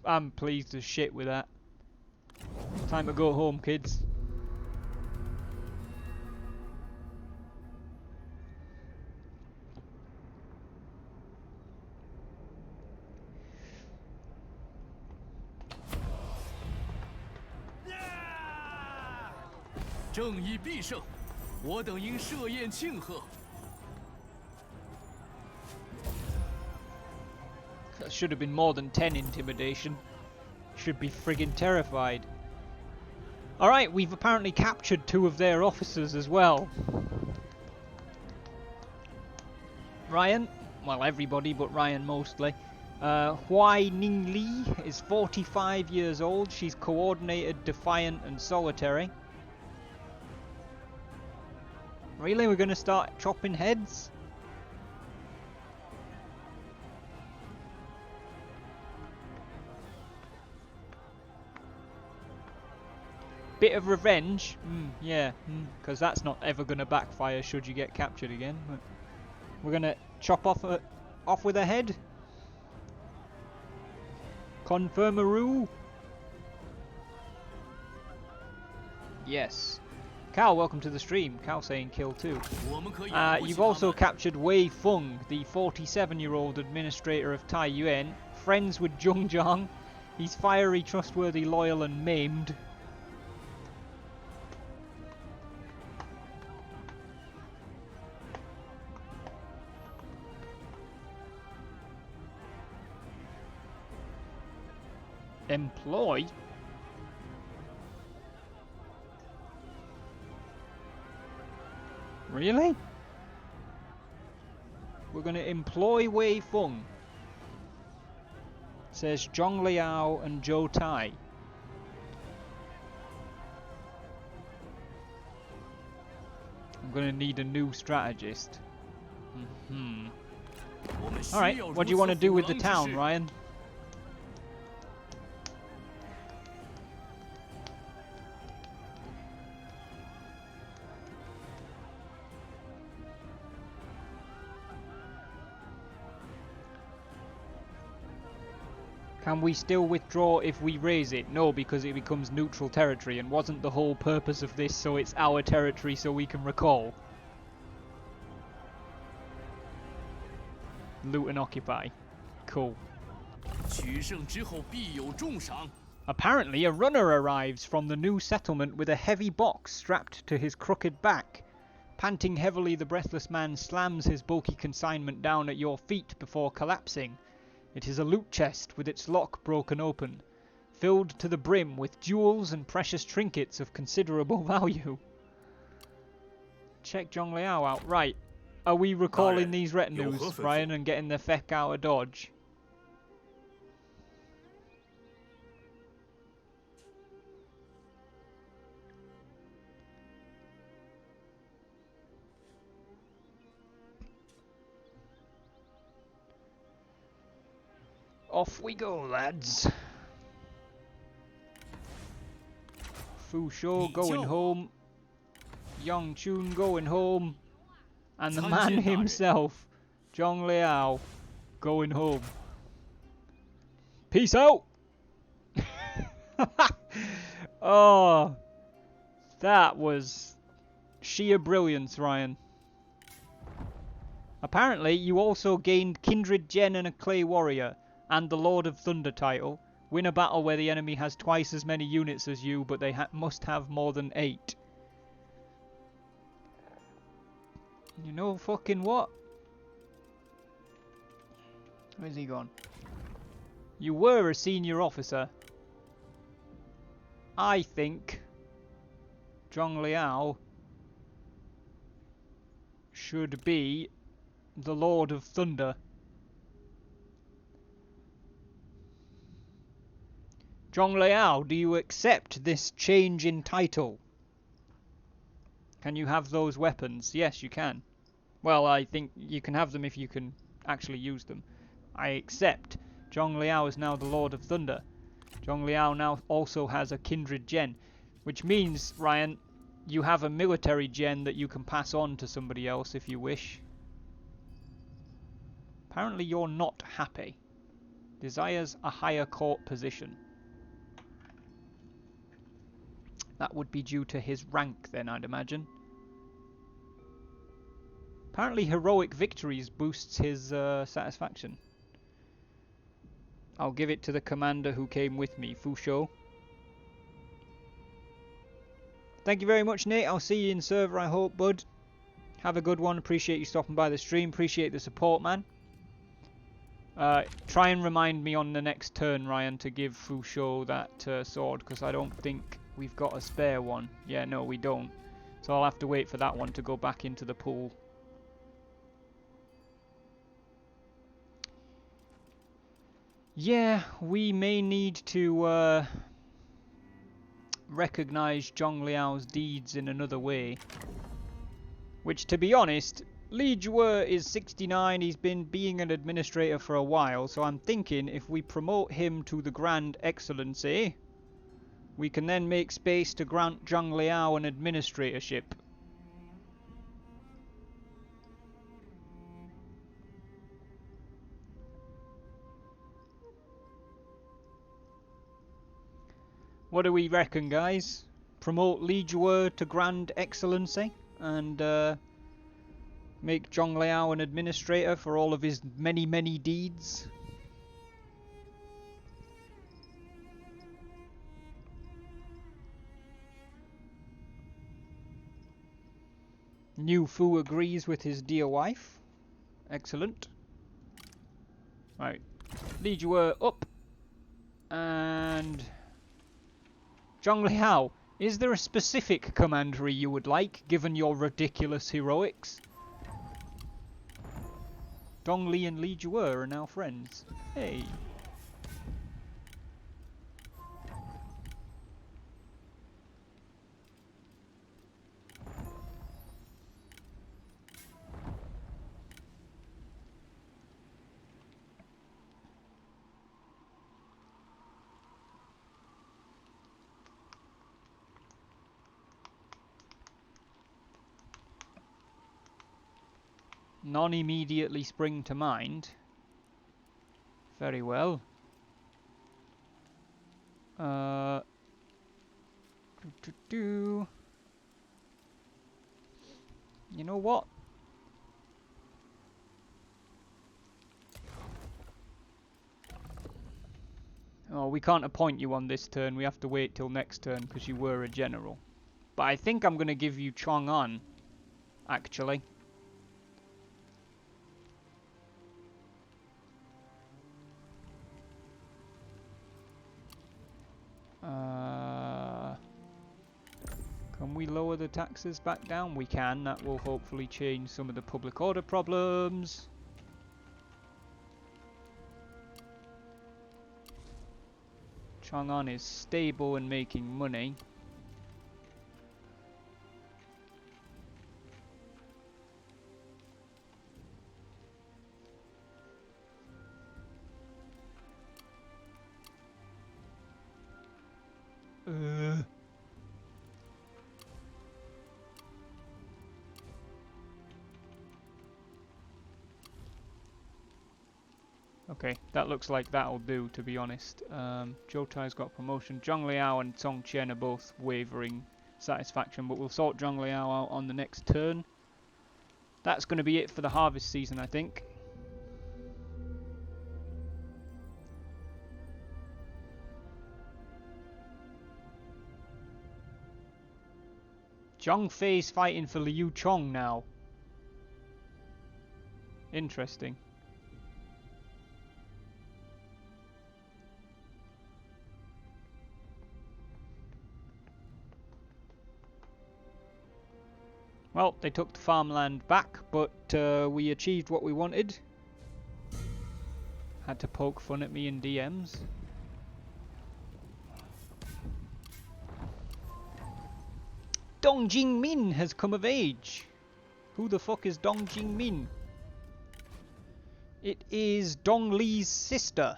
I'm pleased as shit with that. Time to go home, kids. Yeah! 正义必胜，我等应设宴庆贺。 That should have been more than 10 intimidation. Should be friggin' terrified. Alright, we've apparently captured 2 of their officers as well. Ryan, well everybody but Ryan mostly. Huai Ningli is 45 years old. She's coordinated, defiant and solitary. Really? We're gonna start chopping heads? Bit of revenge, yeah, because that's not ever going to backfire should you get captured again. But we're going to chop off with a head. Confirmaroo. Yes. Cal, welcome to the stream. Cal saying kill too. You've also captured Wei Feng, the 47-year-old administrator of Taiyuan, friends with Zhong Jiang. He's fiery, trustworthy, loyal and maimed. Employ? Really? We're going to employ Wei Feng. It says Zhong Liao and Zhou Tai. I'm going to need a new strategist. Alright, what do you want to do with the town, Ryan? Can we still withdraw if we raise it? No, because it becomes neutral territory, and wasn't the whole purpose of this so it's our territory so we can recall? Loot and occupy. Cool. Apparently a runner arrives from the new settlement with a heavy box strapped to his crooked back. Panting heavily, the breathless man slams his bulky consignment down at your feet before collapsing. It is a loot chest with its lock broken open, filled to the brim with jewels and precious trinkets of considerable value. Check Zhong Liao out. Right. Are we recalling these retinues, Ryan, and getting the feck out of Dodge? Off we go, lads. Fu Shou going home. Yang Chun going home. And the man himself, Zhong Liao, going home. Peace out! Oh, that was sheer brilliance, Ryan. Apparently, you also gained Kindred Gen and a Clay Warrior, and the Lord of Thunder title. Win a battle where the enemy has twice as many units as you, but they must have more than 8. You know fucking what? Where's he gone? You were a senior officer. I think Zhong Liao should be the Lord of Thunder. Zhong Liao, do you accept this change in title? Can you have those weapons? Yes, you can. Well, I think you can have them if you can actually use them. I accept. Zhong Liao is now the Lord of Thunder. Zhong Liao now also has a kindred gen, which means, Ryan, you have a military gen that you can pass on to somebody else if you wish. Apparently you're not happy. Desires a higher court position. That would be due to his rank then, I'd imagine. Apparently heroic victories boosts his satisfaction. I'll give it to the commander who came with me, Fusho. Thank you very much, Nate. I'll see you in server, I hope, bud. Have a good one. Appreciate you stopping by the stream. Appreciate the support, man. Try and remind me on the next turn, Ryan, to give Fusho that sword, because I don't think we've got a spare one. Yeah, no, we don't. So I'll have to wait for that one to go back into the pool. Yeah, we may need to recognize Zhong Liao's deeds in another way. Which, to be honest, Li Zhuo is 69, he's been being an administrator for a while, so I'm thinking if we promote him to the Grand Excellency, we can then make space to grant Zhong Liao an administratorship. What do we reckon, guys? Promote Li Zhuo to Grand Excellency and make Zhong Liao an administrator for all of his many, many deeds? New Fu agrees with his dear wife. Excellent. Right. Li Zhuo up. And Zhong Liao, is there a specific commandery you would like, given your ridiculous heroics? Dong Li and Li Zhuo are now friends. Hey. None immediately spring to mind. Very well. You know what? Oh, we can't appoint you on this turn. We have to wait till next turn because you were a general. But I think I'm going to give you Chang'an, actually. Can we lower the taxes back down? We can. That will hopefully change some of the public order problems. Chang'an is stable and making money. Okay, that looks like that'll do, to be honest. Zhou Tai's got promotion. Zhong Liao and Song Chen are both wavering satisfaction, but we'll sort Zhong Liao out on the next turn. That's going to be it for the harvest season, I think. Zhang Fei's fighting for Liu Chong now. Interesting. Well, they took the farmland back, but we achieved what we wanted. Had to poke fun at me in DMs. Dong Jingmin has come of age. Who the fuck is Dong Jingmin? It is Dong Li's sister.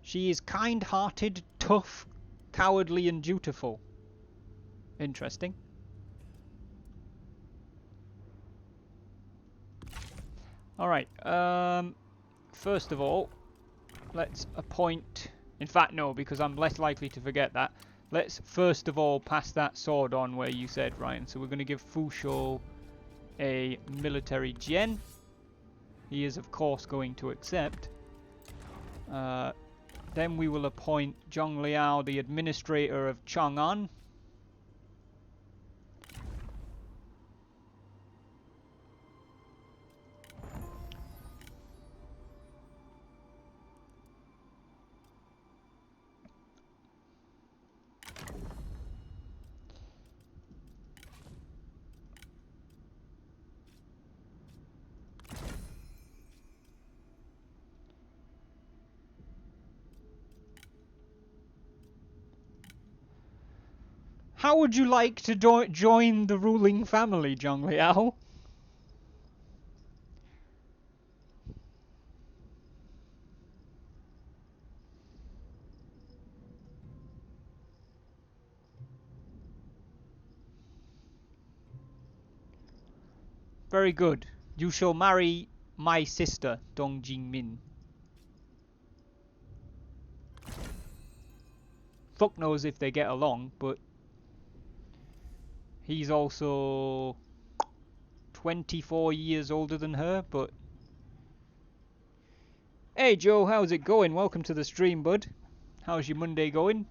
She is kind-hearted, tough, cowardly and dutiful. Interesting. Alright, first of all, let's appoint... In fact, no, because I'm less likely to forget that. Let's first of all pass that sword on where you said, Ryan. So we're going to give Fu Shou a military gen. He is, of course, going to accept. Then we will appoint Zhong Liao the administrator of Chang'an. How would you like to join the ruling family, Zhong Liao? Very good. You shall marry my sister, Dong Jingmin. Fuck knows if they get along, but he's also 24 years older than her, but... Hey Joe, how's it going? Welcome to the stream, bud. How's your Monday going?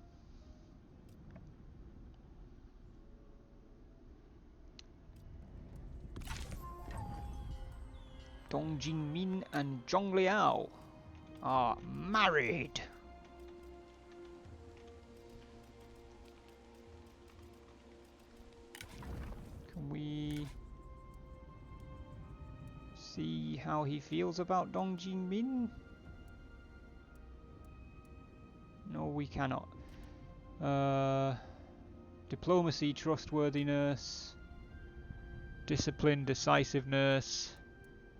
Dong Jingmin and Zhong Liao are married. Can we see how he feels about Dong Jingmin? No, we cannot. Diplomacy, trustworthiness, discipline, decisiveness.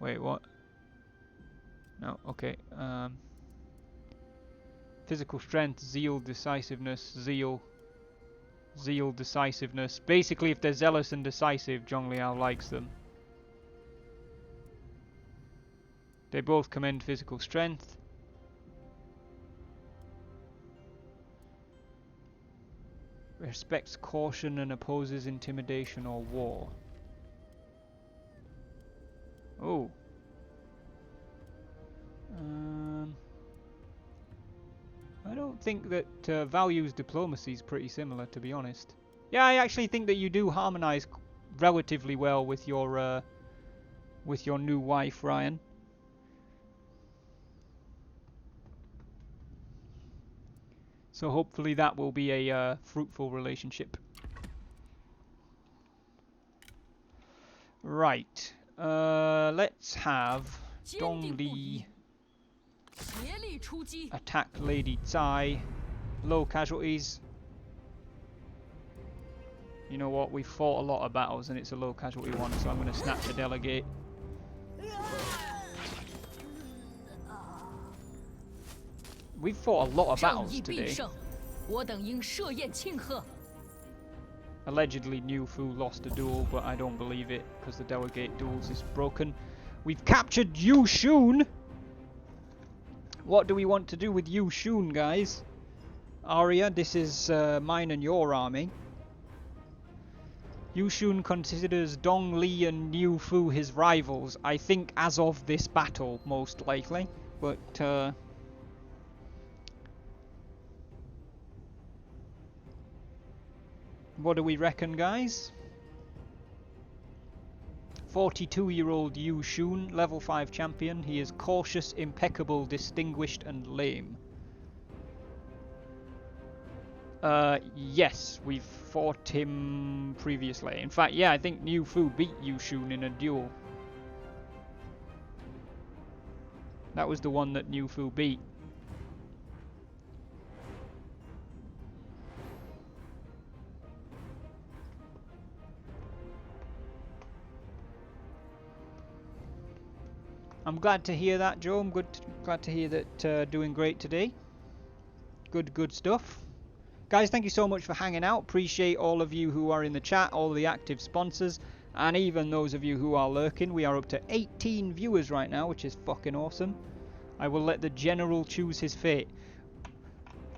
Wait, what? No, okay. Physical strength, zeal, decisiveness, zeal, decisiveness. Basically, if they're zealous and decisive, Zhong Liao likes them. They both commend physical strength. Respects caution and opposes intimidation or war. Oh. I don't think that values diplomacy is pretty similar, to be honest. Yeah, I actually think that you do harmonize relatively well with your new wife, Ryan. So hopefully that will be a fruitful relationship. Right. Let's have Dong Li attack Lady Tsai. Low casualties. You know what? We've fought a lot of battles and it's a low casualty one, so I'm going to snatch a delegate. We've fought a lot of battles today. Allegedly, Niu Fu lost a duel, but I don't believe it because the delegate duels is broken. We've captured Yu Shun. What do we want to do with Yu Shun, guys? Arya, this is mine and your army. Yu Shun considers Dong Li and Niu Fu his rivals. I think as of this battle, most likely. But what do we reckon, guys? 42-year-old Yu Shun, level 5 champion. He is cautious, impeccable, distinguished and lame. Yes, we've fought him previously. In fact, yeah, I think Niu Fu beat Yu Shun in a duel. That was the one that Niu Fu beat. I'm glad to hear that, Joe. I'm glad to hear that doing great today. Good stuff. Guys, thank you so much for hanging out. Appreciate all of you who are in the chat, all the active sponsors, and even those of you who are lurking. We are up to 18 viewers right now, which is fucking awesome. I will let the general choose his fate.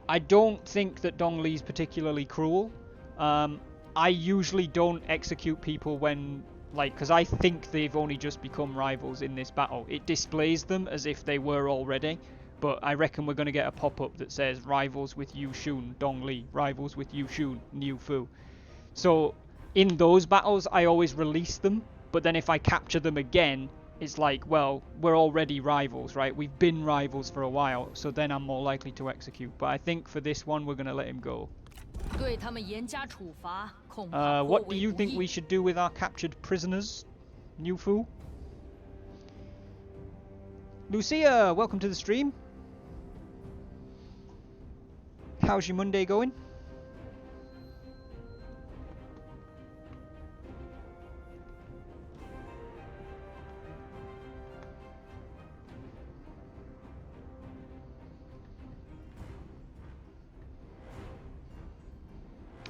I don't think that Dong Li's particularly cruel. I usually don't execute people when, like, because I think they've only just become rivals in this battle. It displays them as if they were already, but I reckon we're going to get a pop-up that says rivals with Yu Shun, Dong Li, rivals with Yu Shun, Niu Fu. So in those battles, I always release them, but then if I capture them again, it's like, well, we're already rivals, right? We've been rivals for a while, so then I'm more likely to execute. But I think for this one, we're going to let him go. What do you think we should do with our captured prisoners, Niu Fu? Lucia, welcome to the stream. How's your Monday going?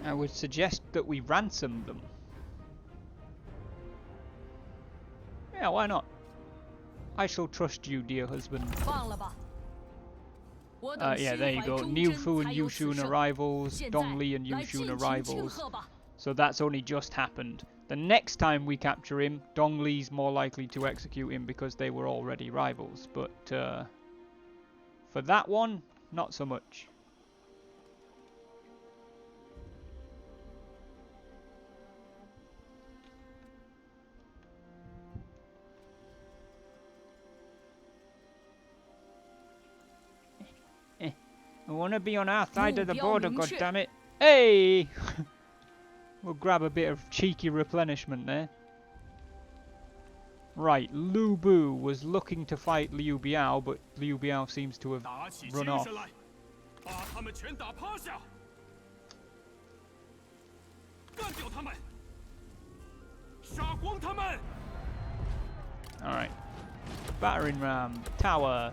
I would suggest that we ransom them. Yeah, why not? I shall trust you, dear husband. Yeah, there you go. Niu Fu and Yu Shun are rivals. Dong Li and Yu Shun are rivals. So that's only just happened. The next time we capture him, Dong Li's more likely to execute him because they were already rivals. But for that one, not so much. I want to be on our side of the border, goddammit. Hey! We'll grab a bit of cheeky replenishment there. Right, Lu Bu was looking to fight Liu Biao, but Liu Biao seems to have run off. Alright. Battering ram. Tower.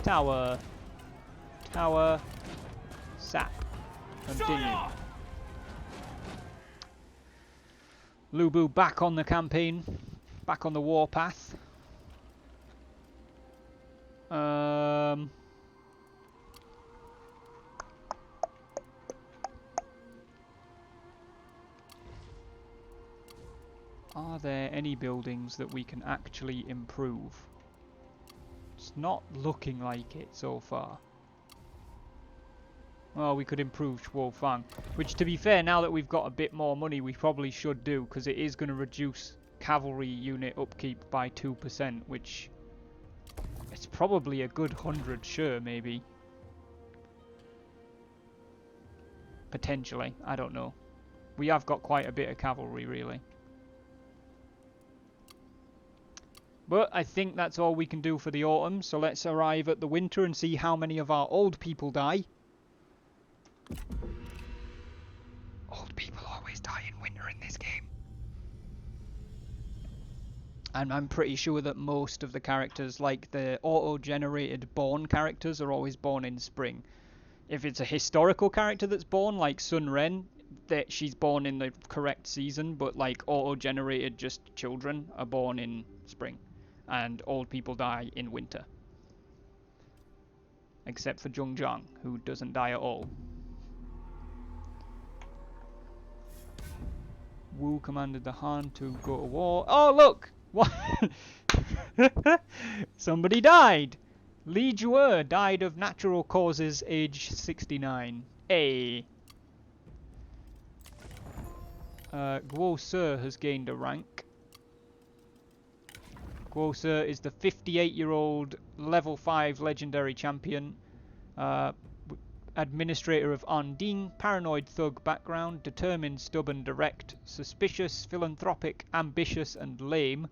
Tower. Tower. Sap. Continue. Lu Bu back on the campaign. Back on the warpath. Are there any buildings that we can actually improve? It's not looking like it so far. Well, we could improve Zhuo Fang, which, to be fair, now that we've got a bit more money, we probably should do, because it is going to reduce cavalry unit upkeep by 2%, which it's probably a good 100, sure, maybe. Potentially, I don't know. We have got quite a bit of cavalry, really. But I think that's all we can do for the autumn, so let's arrive at the winter and see how many of our old people die. Old people always die in winter in this game. And I'm pretty sure that most of the characters, like the auto-generated born characters, are always born in spring. If it's a historical character that's born, like Sun Ren, that she's born in the correct season, but like auto-generated just children are born in spring. And old people die in winter. Except for Zhong Zhang, who doesn't die at all. Wu commanded the Han to go to war. Oh, look! What? Somebody died! Li Zhuo died of natural causes, age 69. A. Guo Se has gained a rank. Guo Se is the 58-year-old level 5 legendary champion. administrator of Undine, paranoid thug background, determined, stubborn, direct, suspicious, philanthropic, ambitious, and lame.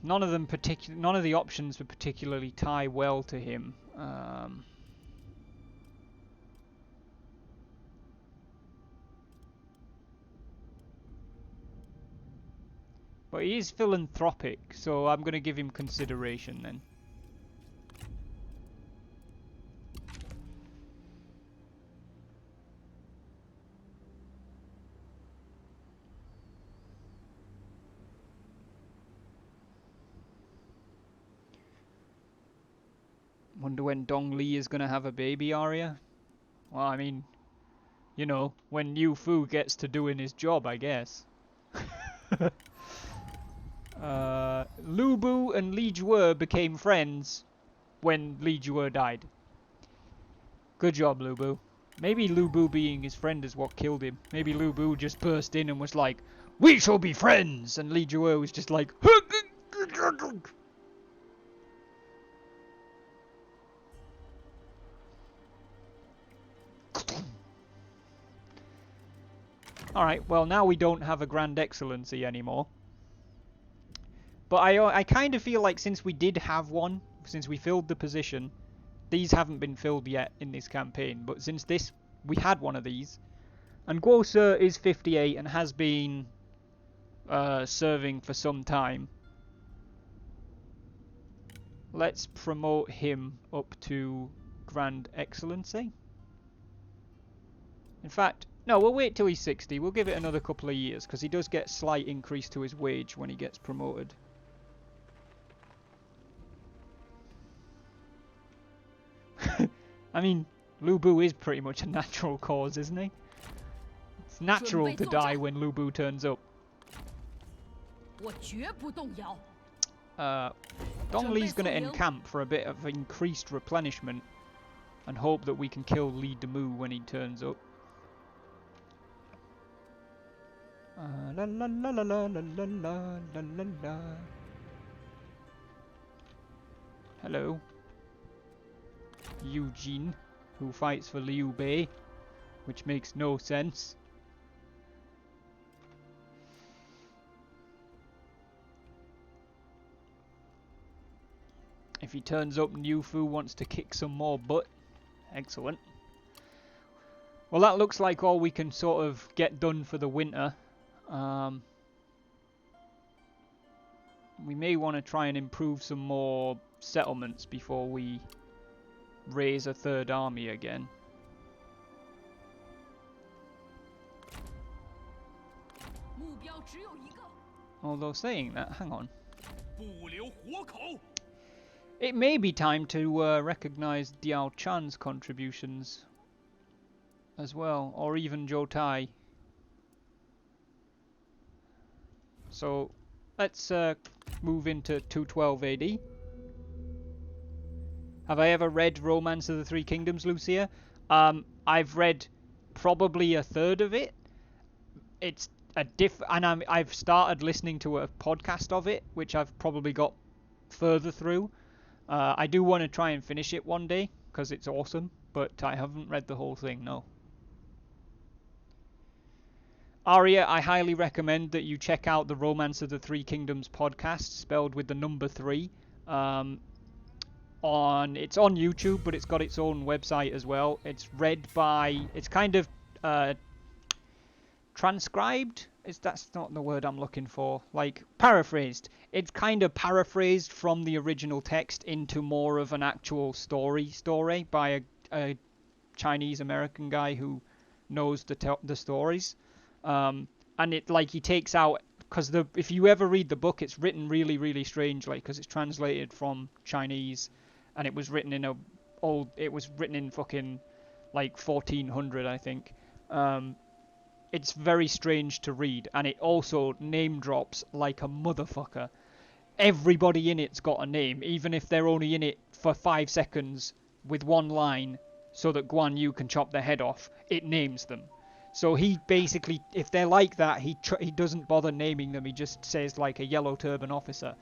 None of the options would particularly tie well to him. But he is philanthropic, so I'm going to give him consideration then. Wonder when Dong Li is going to have a baby, Arya? Well, I mean, you know, when Yu Fu gets to doing his job, I guess. Lu Bu and Li Zhuo became friends when Li Zhuo died. Good job, Lu Bu. Maybe Lu Bu being his friend is what killed him. Maybe Lu Bu just burst in and was like, "We shall be friends!" And Li Zhuo was just like, Alright, well now we don't have a Grand Excellency anymore. But I kind of feel like since we did have one, since we filled the position, these haven't been filled yet in this campaign, but since we had one of these, and Guo Se is 58 and has been serving for some time, let's promote him up to Grand Excellency. In fact, no, we'll wait till he's 60. We'll give it another couple of years, because he does get a slight increase to his wage when he gets promoted. I mean, Lu Bu is pretty much a natural cause, isn't he? It's natural to die when Lu Bu turns up. Dong Li's going to encamp for a bit of increased replenishment and hope that we can kill Li Demu when he turns up. La la la la la la la la la la. Hello. Eugene, who fights for Liu Bei, which makes no sense. If he turns up and Yu Fu wants to kick some more butt, excellent. Well, that looks like all we can sort of get done for the winter. We may want to try and improve some more settlements before we raise a third army again. Although saying that, hang on. It may be time to recognize Diao Chan's contributions as well, or even Zhou Tai. So let's move into 212 AD. Have I ever read Romance of the Three Kingdoms, Lucia? I've read probably a third of it. It's a and I've started listening to a podcast of it, which I've probably got further through. I do want to try and finish it one day, because it's awesome, but I haven't read the whole thing, no. Arya, I highly recommend that you check out the Romance of the Three Kingdoms podcast, spelled with the number 3. It's on YouTube, but it's got its own website as well. It's read by, it's kind of transcribed. That's not the word I'm looking for. Like paraphrased. It's kind of paraphrased from the original text into more of an actual story by a Chinese American guy who knows the stories. And it like he takes out, because if you ever read the book, it's written really, really strangely because it's translated from Chinese. And it was written in fucking like 1400, I think. It's very strange to read, and it also name drops like a motherfucker. Everybody in it's got a name, even if they're only in it for 5 seconds with one line. so that Guan Yu can chop their head off, it names them. So he basically, if they're like that, he doesn't bother naming them. He just says like a yellow turban officer.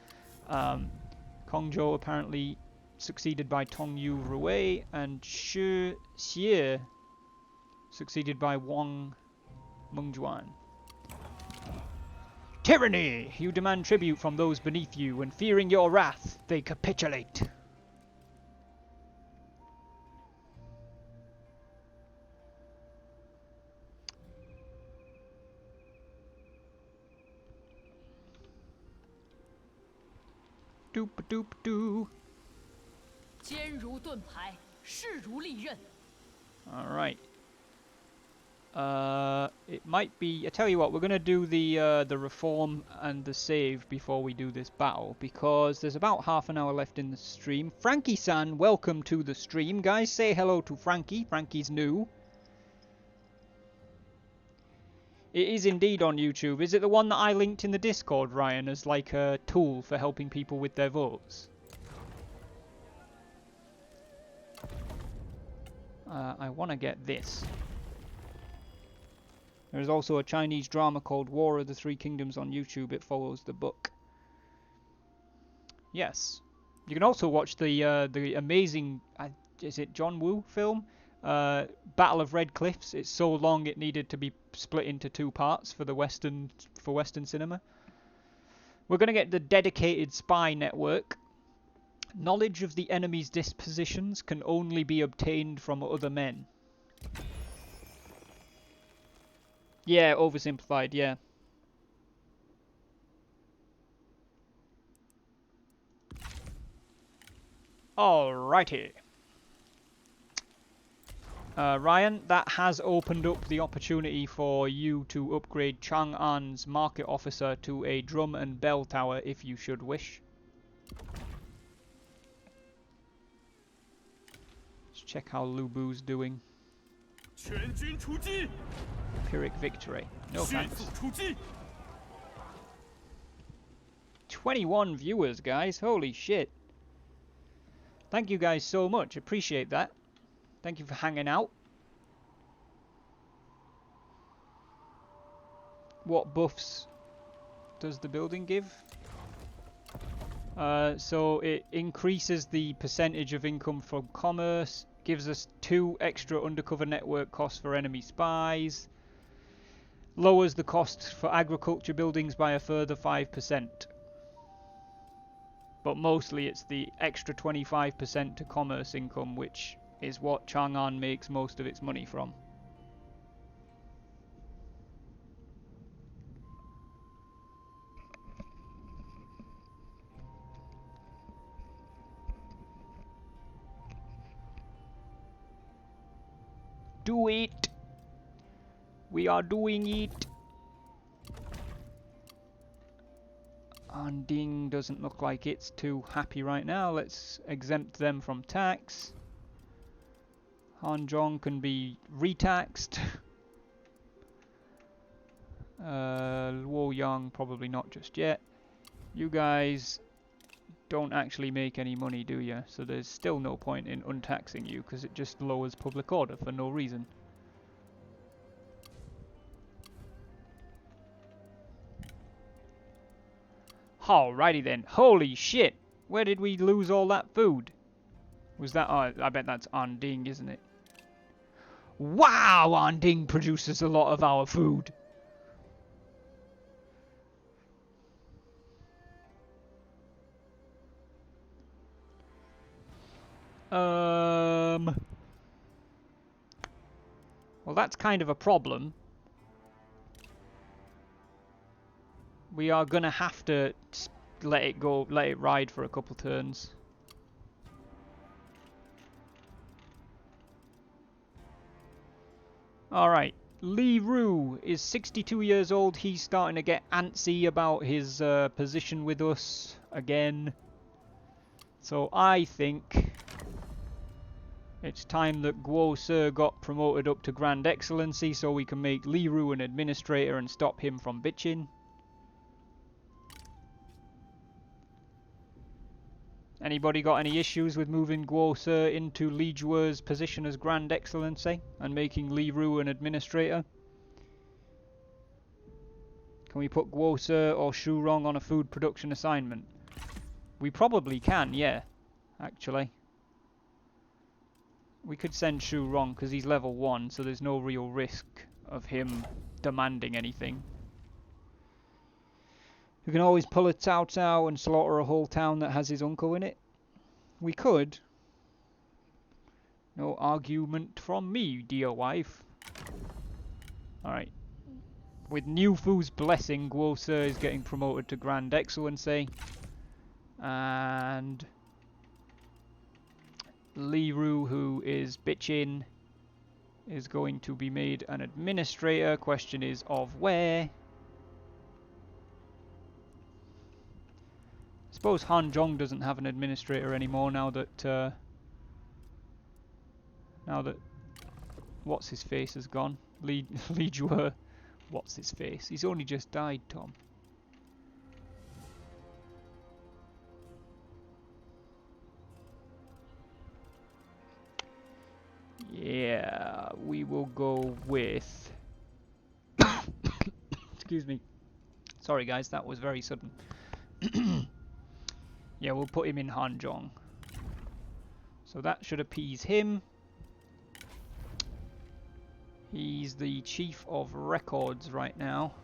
Kongzhou apparently succeeded by Tong Yu Rui, and Shi Xie succeeded by Wang Mengjuan. Tyranny! You demand tribute from those beneath you, and fearing your wrath, they capitulate. Doop doop doo. 坚如盾牌，势如利刃。 All right. It might be. I tell you what, we're gonna do the reform and the save before we do this battle, because there's about half an hour left in the stream. Frankie-san, welcome to the stream, guys. Say hello to Frankie. Frankie's new. It is indeed on YouTube. Is it the one that I linked in the Discord, Ryan, as like a tool for helping people with their votes? I want to get this. There's also a Chinese drama called War of the Three Kingdoms on YouTube. It follows the book. Yes. You can also watch the amazing, is it John Woo film? Battle of Red Cliffs. It's so long it needed to be split into 2 parts for Western cinema. We're going to get the dedicated spy network. Knowledge of the enemy's dispositions can only be obtained from other men. Yeah, oversimplified, yeah. Alrighty. Ryan, that has opened up the opportunity for you to upgrade Chang'an's market officer to a drum and bell tower if you should wish. Let's check how Lu Bu's doing. 全军出击！ Pyrrhic victory. No 迅 thanks. 速出击！ 21 viewers, guys. Holy shit. Thank you guys so much. Appreciate that. Thank you for hanging out. What buffs does the building give? So it increases the percentage of income from commerce, gives us 2 extra undercover network costs for enemy spies, lowers the cost for agriculture buildings by a further 5%. But mostly it's the extra 25% to commerce income, which is what Chang'an makes most of its money from. Do it! We are doing it! Anding doesn't look like it's too happy right now. Let's exempt them from tax. Hanzhong can be retaxed. Luoyang probably not just yet. You guys don't actually make any money, do you? So there's still no point in untaxing you, because it just lowers public order for no reason. Alrighty then. Holy shit! Where did we lose all that food? Was that... Oh, I bet that's Anding, isn't it? Wow! Anding produces a lot of our food. Well, that's kind of a problem. We are gonna have to let it go, let it ride for a couple turns. Alright, Li Ru is 62 years old. He's starting to get antsy about his position with us again. So I think it's time that Guo Se got promoted up to Grand Excellency so we can make Li Ru an administrator and stop him from bitching. Anybody got any issues with moving Guo Se into Li Zhuo's position as Grand Excellency and making Li Ru an administrator? Can we put Guo Se or Shu Rong on a food production assignment? We probably can, yeah, actually. We could send Shu Rong because he's level 1, so there's no real risk of him demanding anything. We can always pull a Cao Cao and slaughter a whole town that has his uncle in it. We could. No argument from me, dear wife. Alright. With Niu Fu's blessing, Guo Se is getting promoted to Grand Excellency. And Li Ru, who is bitching, is going to be made an administrator. Question is of where? I suppose Han Zhong doesn't have an administrator anymore now that what's his face has gone. Li Zhuo. What's his face? He's only just died, Tom. Yeah, we will go with excuse me. Sorry guys, that was very sudden. Yeah, we'll put him in Hanzhong. So that should appease him. He's the chief of records right now.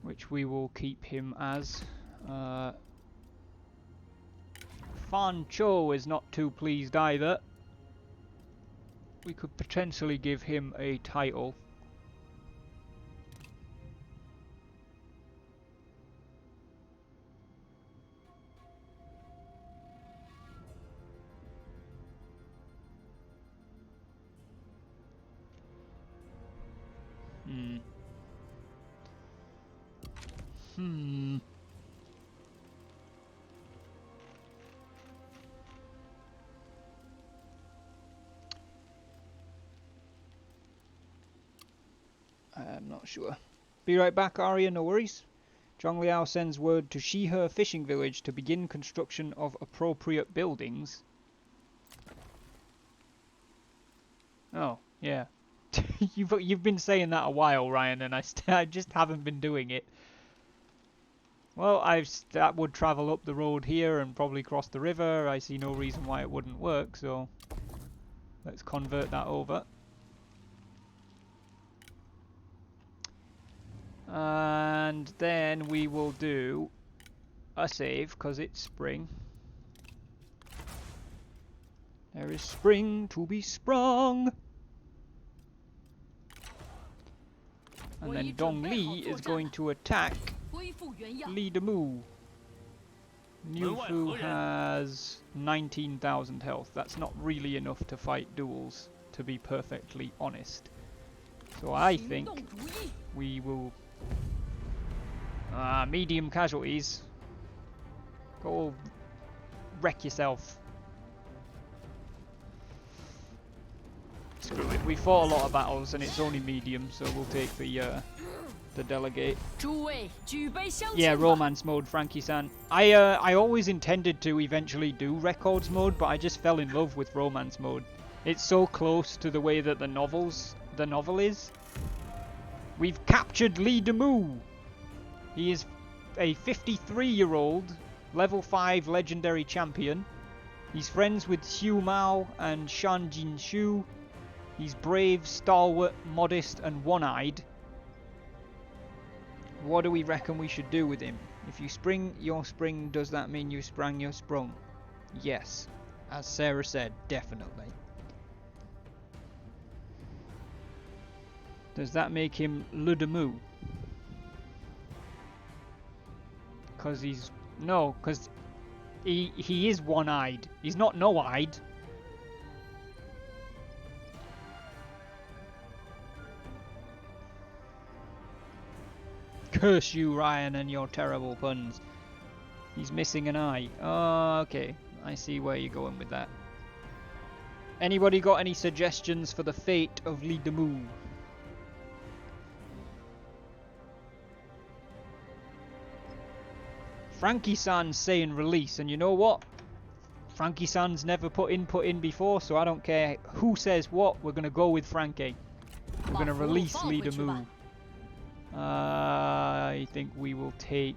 Which we will keep him as. Fan Cho is not too pleased either. We could potentially give him a title. I'm not sure. Be right back, Arya, no worries. Zhang Liao sends word to Shihe fishing village to begin construction of appropriate buildings. Oh, yeah. You've been saying that a while, Ryan, and I just haven't been doing it. Well, that would travel up the road here and probably cross the river. I see no reason why it wouldn't work, so let's convert that over. And then we will do a save because it's spring. There is spring to be sprung. And then Dong Li is going to attack Li Demu. Niu Fu has 19,000 health. That's not really enough to fight duels, to be perfectly honest. So I think we will... medium casualties. Go wreck yourself. Screw it. We fought a lot of battles and it's only medium, so we'll take the delegate. Yeah, romance mode, Frankie-san. I always intended to eventually do records mode, but I just fell in love with romance mode. It's so close to the way that the novel is. We've captured Li Demu. He is a 53-year-old, level 5 legendary champion. He's friends with Xiu Mao and Shan Jinshu. He's brave, stalwart, modest, and one-eyed. What do we reckon we should do with him? If you spring your spring, does that mean you sprang your sprung? Yes. As Sarah said, definitely. Does that make him Le Demu? Because he's... No, because he is one-eyed. He's not no-eyed. Curse you, Ryan, and your terrible puns. He's missing an eye. Okay, I see where you're going with that. Anybody got any suggestions for the fate of Li Demu? Frankie-san's saying release, and you know what? Frankie-san's never put in before, so I don't care who says what, we're going to go with Frankie. We're going to release Li Demu. I think we will take...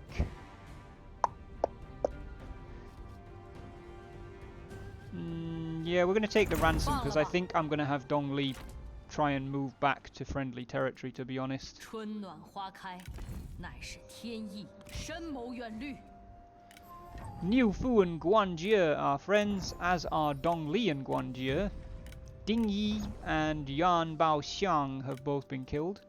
yeah, we're going to take the ransom, because I think I'm going to have Dong Li try and move back to friendly territory, to be honest. Niu Fu and Guanjie are friends, as are Dong Li and Guanjie. Ding Yi and Yan Baoxiang have both been killed.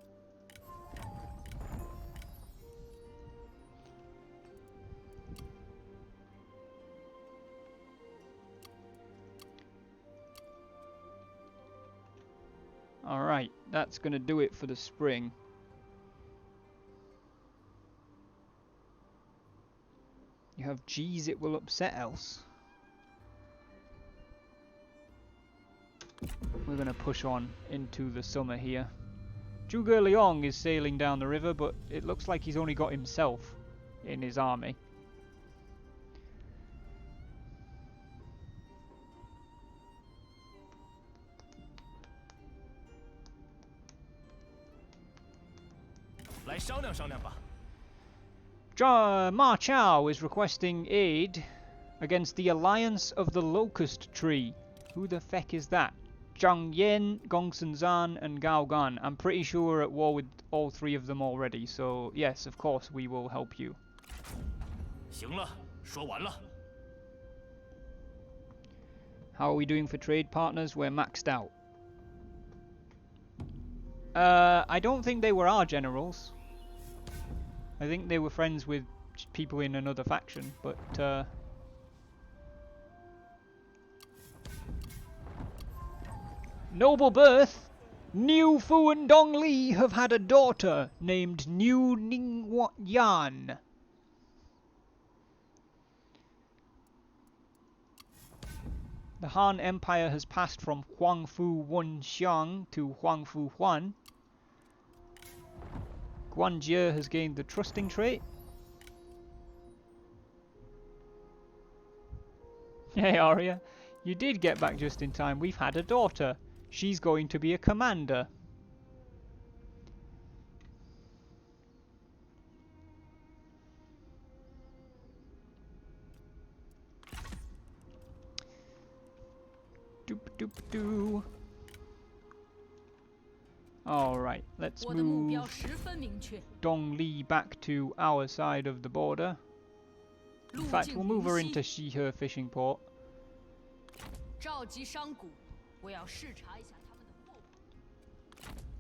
Alright, that's going to do it for the spring. You have G's it will upset else. We're going to push on into the summer here. Zhuge Liang is sailing down the river, but it looks like he's only got himself in his army. Ma Chao is requesting aid against the Alliance of the Locust Tree. Who the feck is that? Zhang Yan, Gongsun Zan, and Gao Gan. I'm pretty sure we're at war with all three of them already, so yes, of course, we will help you. 行了，说完了。 How are we doing for trade partners? We're maxed out. I don't think they were our generals. I think they were friends with people in another faction, but noble birth! Niu Fu and Dong Li have had a daughter named Niu Ning Yan. The Han Empire has passed from Huangfu Wenxiang to Huangfu Huan. Guanjie has gained the trusting trait. Hey Arya, you did get back just in time. We've had a daughter. She's going to be a commander. Doop doop doo. Alright, let's move Dong Li back to our side of the border. In fact, we'll move her into Shihe fishing port.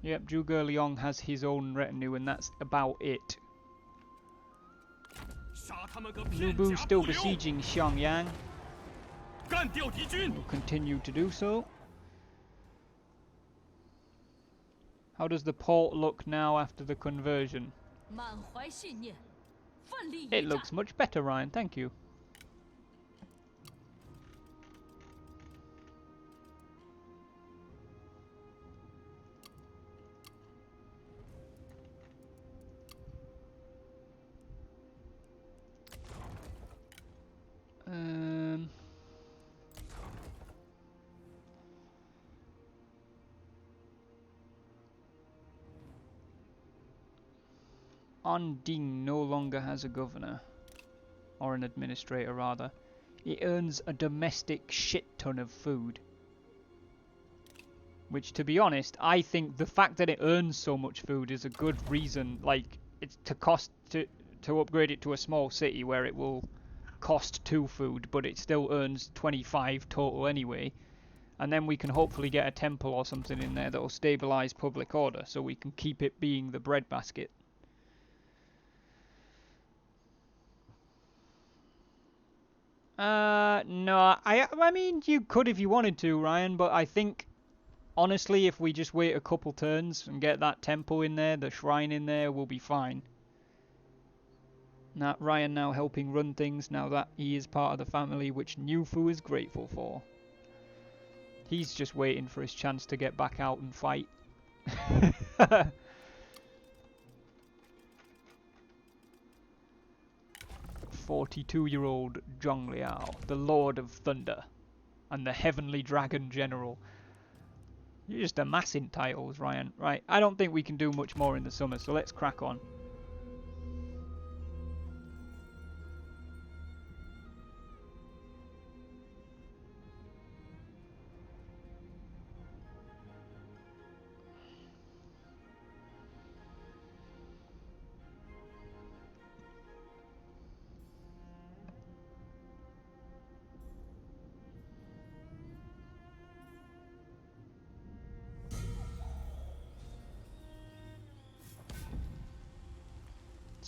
Yep, Zhuge Liang has his own retinue and that's about it. Lu Bu still besieging Xiangyang. Will continue to do so. How does the port look now after the conversion? It looks much better, Ryan, thank you. Anding no longer has a governor, or an administrator rather. It earns a domestic shit ton of food. Which, to be honest, I think the fact that it earns so much food is a good reason. Like, it's to cost to upgrade it to a small city where it will cost 2 food, but it still earns 25 total anyway. And then we can hopefully get a temple or something in there that will stabilize public order, so we can keep it being the breadbasket. No, I mean, you could if you wanted to, Ryan, but I think, honestly, if we just wait a couple turns and get that temple in there, the shrine in there, we'll be fine. Ryan now helping run things now that he is part of the family, which Niufu is grateful for. He's just waiting for his chance to get back out and fight. 42-year-old Zhong Liao, the Lord of Thunder, and the Heavenly Dragon General. You're just amassing titles, Ryan. Right, I don't think we can do much more in the summer, so let's crack on.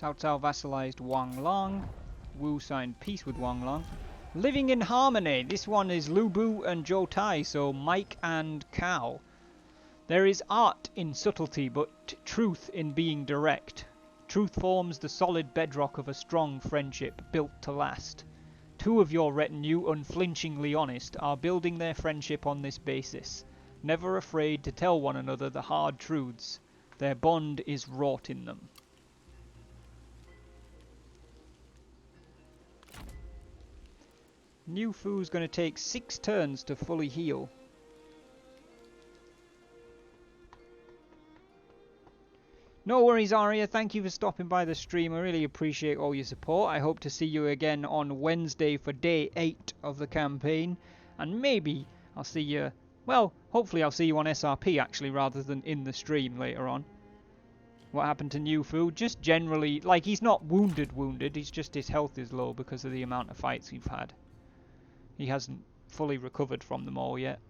Cao Cao vassalized Wang Long. Wu signed peace with Wang Long. Living in harmony. This one is Lu Bu and Zhou Tai, so Mike and Cao. There is art in subtlety, but truth in being direct. Truth forms the solid bedrock of a strong friendship built to last. Two of your retinue, unflinchingly honest, are building their friendship on this basis, never afraid to tell one another the hard truths. Their bond is wrought in them. Niufu's going to take 6 turns to fully heal. No worries, Aria. Thank you for stopping by the stream. I really appreciate all your support. I hope to see you again on Wednesday for day 8 of the campaign. And maybe I'll see you... Well, hopefully I'll see you on SRP, actually, rather than in the stream later on. What happened to Niufu? Just generally... Like, he's not wounded. He's just his health is low because of the amount of fights we've had. He hasn't fully recovered from them all yet.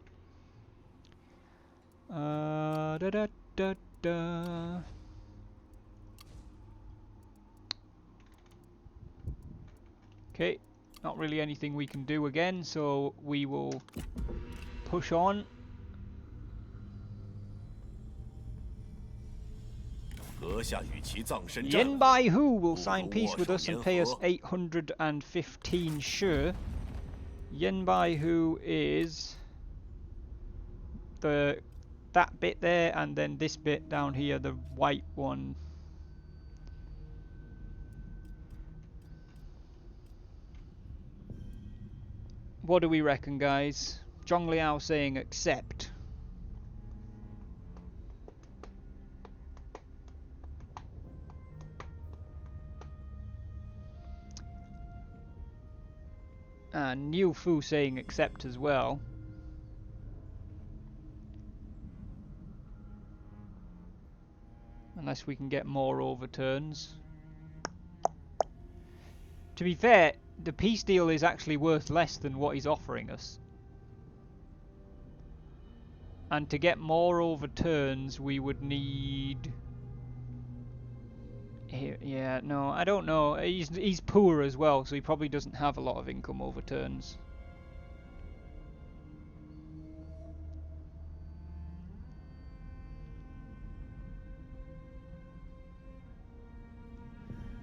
Okay, not really anything we can do again, so we will push on. Yen Bai Hu will sign peace with us and pay us 815 Shi. Yen Bai Hu is that bit there, and then this bit down here, the white one. What do we reckon, guys? Zhong Liao saying accept. And Niufu saying accept as well. Unless we can get more overturns. To be fair, the peace deal is actually worth less than what he's offering us. And to get more overturns, we would need... Yeah, no, I don't know. He's poor as well, so he probably doesn't have a lot of income overturns.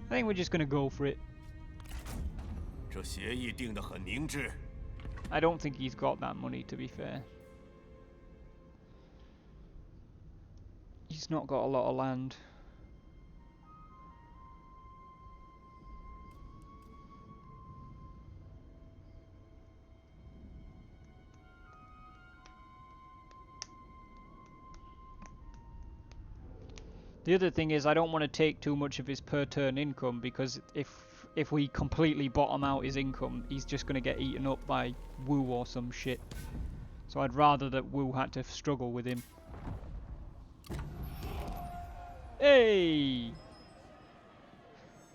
I think we're just going to go for it. I don't think he's got that money, to be fair. He's not got a lot of land. The other thing is, I don't want to take too much of his per turn income, because if we completely bottom out his income, he's just going to get eaten up by Wu or some shit. So I'd rather that Wu had to struggle with him. Hey!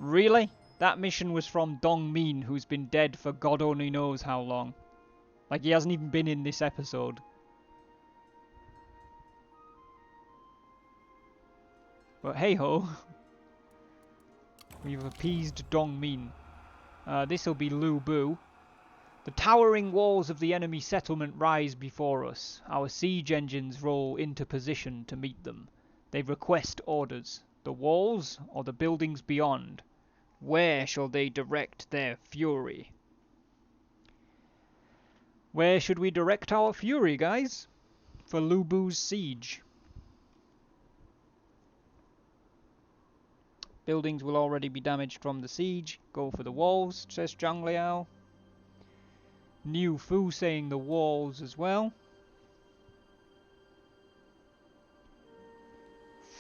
Really? That mission was from Dong Min, who's been dead for God only knows how long. Like, he hasn't even been in this episode. But hey ho, we've appeased Dong Min. This will be Lu Bu. The towering walls of the enemy settlement rise before us. Our siege engines roll into position to meet them. They request orders. The walls or the buildings beyond? Where shall they direct their fury? Where should we direct our fury, guys? For Lu Bu's siege. Buildings will already be damaged from the siege. Go for the walls, says Zhang Liao. Niu Fu saying the walls as well.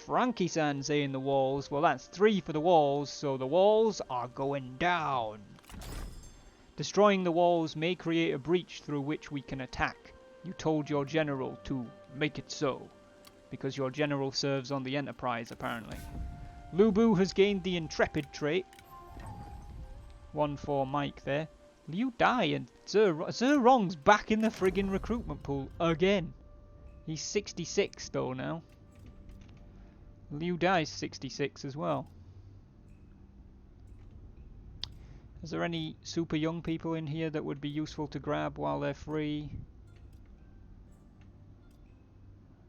Frankie-san saying the walls. Well, that's 3 for the walls, so the walls are going down. Destroying the walls may create a breach through which we can attack. You told your general to make it so, because your general serves on the Enterprise, apparently. Lu Bu has gained the Intrepid trait. 1 for Mike there. Liu Dai and Zerong's back in the friggin' recruitment pool again. He's 66 though now. Liu Dai's 66 as well. Is there any super young people in here that would be useful to grab while they're free?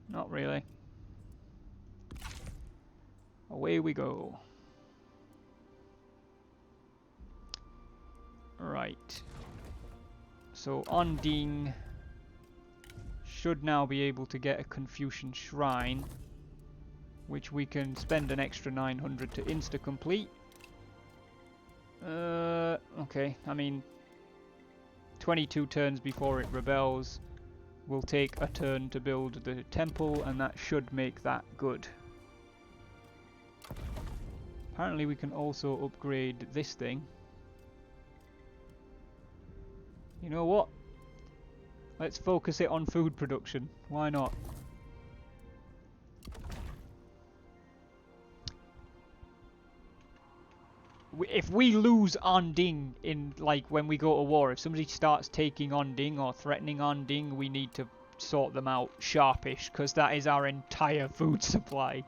Not really. Away we go. Right. So Onding should now be able to get a Confucian Shrine, which we can spend an extra 900 to insta-complete. Okay, I mean, 22 turns before it rebels. We'll take a turn to build the temple, and that should make that good. Apparently we can also upgrade this thing. You know what? Let's focus it on food production. Why not? If we lose Onding in, like, when we go to war, if somebody starts taking Onding or threatening Onding, we need to sort them out sharpish, because that is our entire food supply.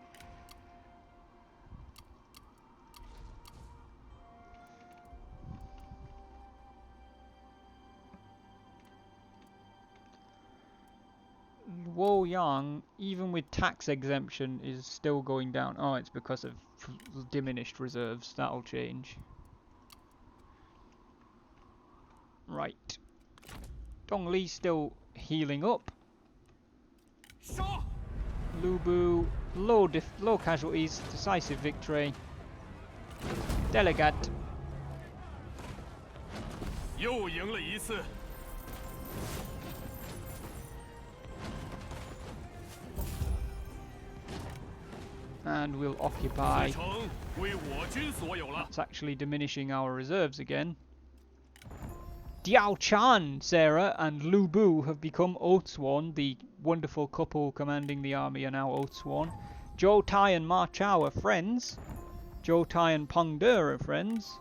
Luoyang, even with tax exemption, is still going down. Oh, it's because of diminished reserves. That'll change. Right. Dongli's still healing up. Lu Bu, low casualties, decisive victory. Delegate. 又赢了一次。 And we'll occupy. That's actually diminishing our reserves again. Diao Chan, Sarah, and Lu Bu have become Oathsworn. The wonderful couple commanding the army are now Oathsworn. Zhou Tai and Ma Chao are friends. Zhou Tai and Peng De are friends.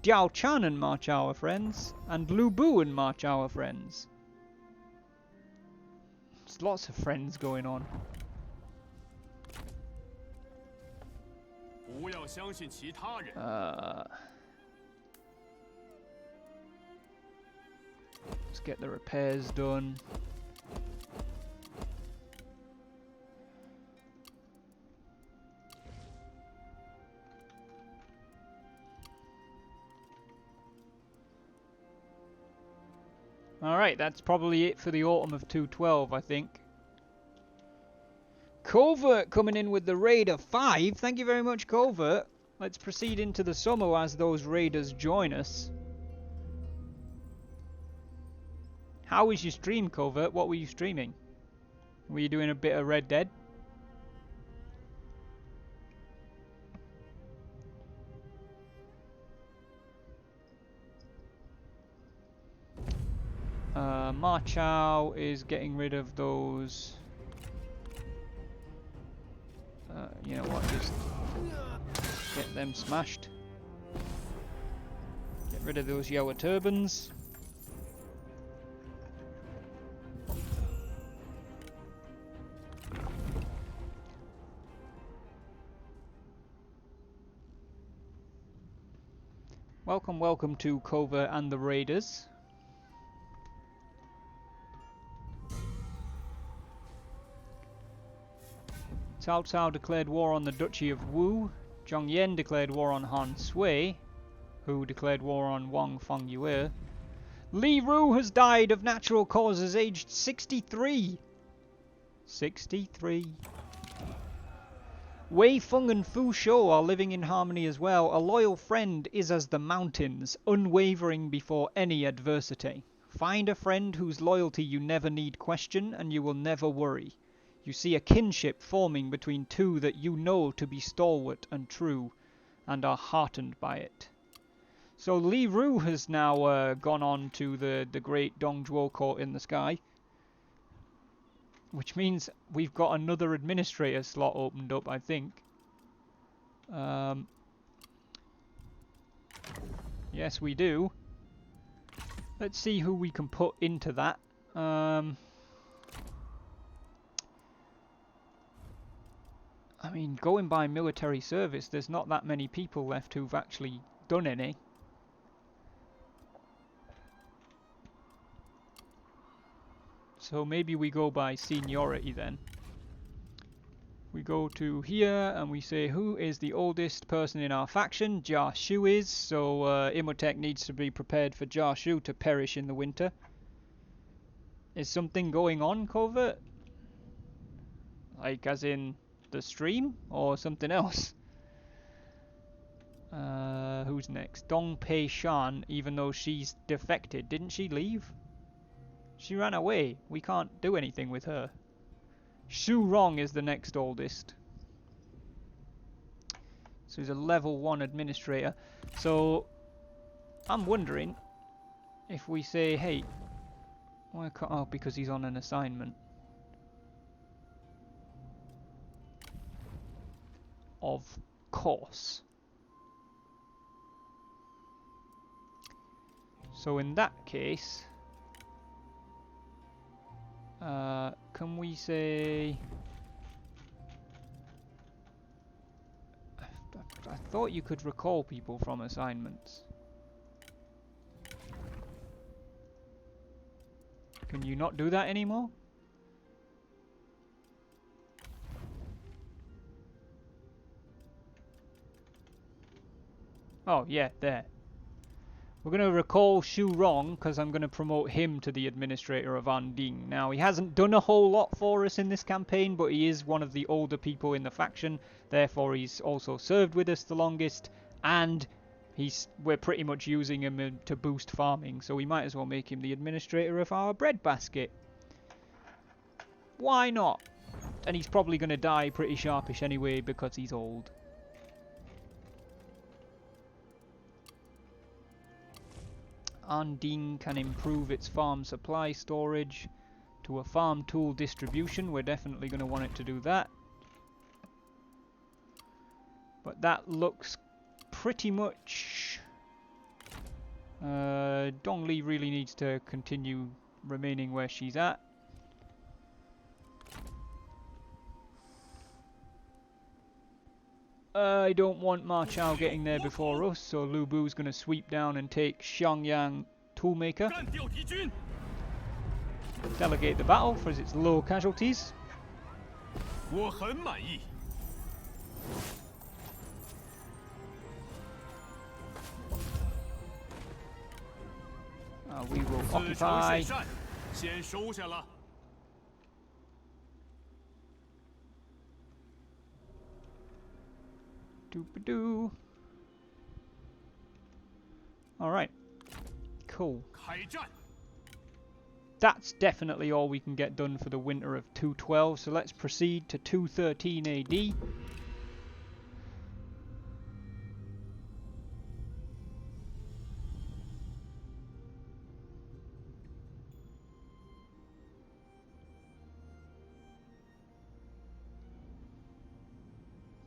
Diao Chan and Ma Chao are friends. And Lu Bu and Ma Chao are friends. There's lots of friends going on. Let's get the repairs done. Alright, that's probably it for the autumn of 212, I think. Covert coming in with the raid of 5. Thank you very much, Covert. Let's proceed into the summer as those raiders join us. How was your stream, Covert? What were you streaming? Were you doing a bit of Red Dead? Ma Chao is getting rid of those. You know what, just get them smashed. Get rid of those yellow turbans. Welcome, welcome to Covert and the Raiders. Cao Cao declared war on the Duchy of Wu. Zhong Yan declared war on Han Sui, who declared war on Wang Fengyue. Li Ru has died of natural causes, aged 63. 63. Wei Feng and Fu Shou are living in harmony as well. A loyal friend is as the mountains, unwavering before any adversity. Find a friend whose loyalty you never need question, and you will never worry. You see a kinship forming between two that you know to be stalwart and true, and are heartened by it. So Li Ru has now gone on to the great Dongzhuo court in the sky. Which means we've got another administrator slot opened up, I think. Yes, we do. Let's see who we can put into that. I mean, going by military service, there's not that many people left who've actually done any. So maybe we go by seniority then. We go to here and we say who is the oldest person in our faction. Jia Shu is, so Imhotep needs to be prepared for Jia Shu to perish in the winter. Is something going on, Covert? Like as in the stream or something else? Who's next? Dong Pei Shan, even though she's defected. Didn't she leave? She ran away. We can't do anything with her. Shu Rong is the next oldest. So he's a level 1 administrator. So I'm wondering if we say, hey, why can't... Oh, because he's on an assignment. Of course. So in that case... can we say... I thought you could recall people from assignments. Can you not do that anymore? Oh, yeah, there. We're going to recall Shu Rong, because I'm going to promote him to the administrator of Anding. Now, he hasn't done a whole lot for us in this campaign, but he is one of the older people in the faction. Therefore, he's also served with us the longest, and we're pretty much using him to boost farming, so we might as well make him the administrator of our breadbasket. Why not? And he's probably going to die pretty sharpish anyway, because he's old. Anding can improve its farm supply storage to a farm tool distribution. We're definitely going to want it to do that. But that looks pretty much... Dongli really needs to continue remaining where she's at. I don't want Ma Chao getting there before us, so Lu Bu's going to sweep down and take Xiangyang Toolmaker. Delegate the battle for its low casualties. We will occupy. Doop-a-doo. Alright. Cool. That's definitely all we can get done for the winter of 212, so let's proceed to 213 AD.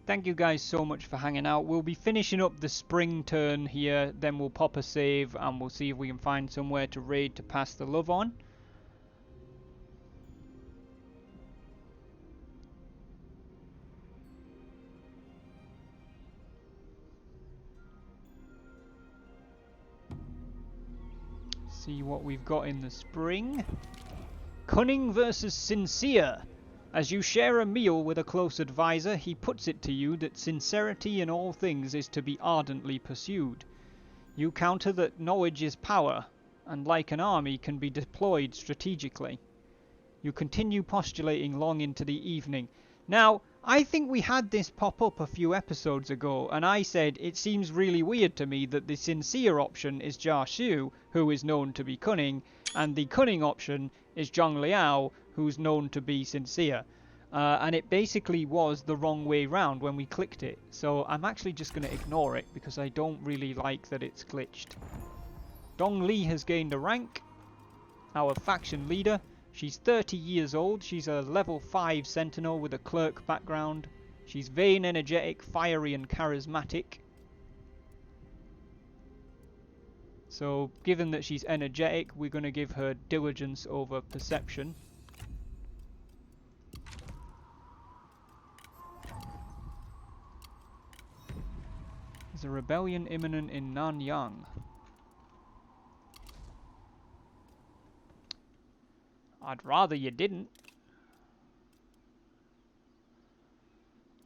Thank you guys so much for hanging out. We'll be finishing up the spring turn here, then we'll pop a save and we'll see if we can find somewhere to raid to pass the love on. See what we've got in the spring. Cunning versus Sincere. As you share a meal with a close advisor, he puts it to you that sincerity in all things is to be ardently pursued. You counter that knowledge is power, and like an army can be deployed strategically. You continue postulating long into the evening. Now, I think we had this pop up a few episodes ago, and I said it seems really weird to me that the sincere option is Jia Xu, who is known to be cunning, and the cunning option is Zhang Liao, who's known to be sincere. And it basically was the wrong way round when we clicked it, so I'm actually just going to ignore it because I don't really like that it's glitched. Dong Li has gained a rank, our faction leader. She's 30 years old, she's a level 5 sentinel with a clerk background. She's vain, energetic, fiery and charismatic. So, given that she's energetic, we're going to give her diligence over perception. There's a rebellion imminent in Nanyang. I'd rather you didn't.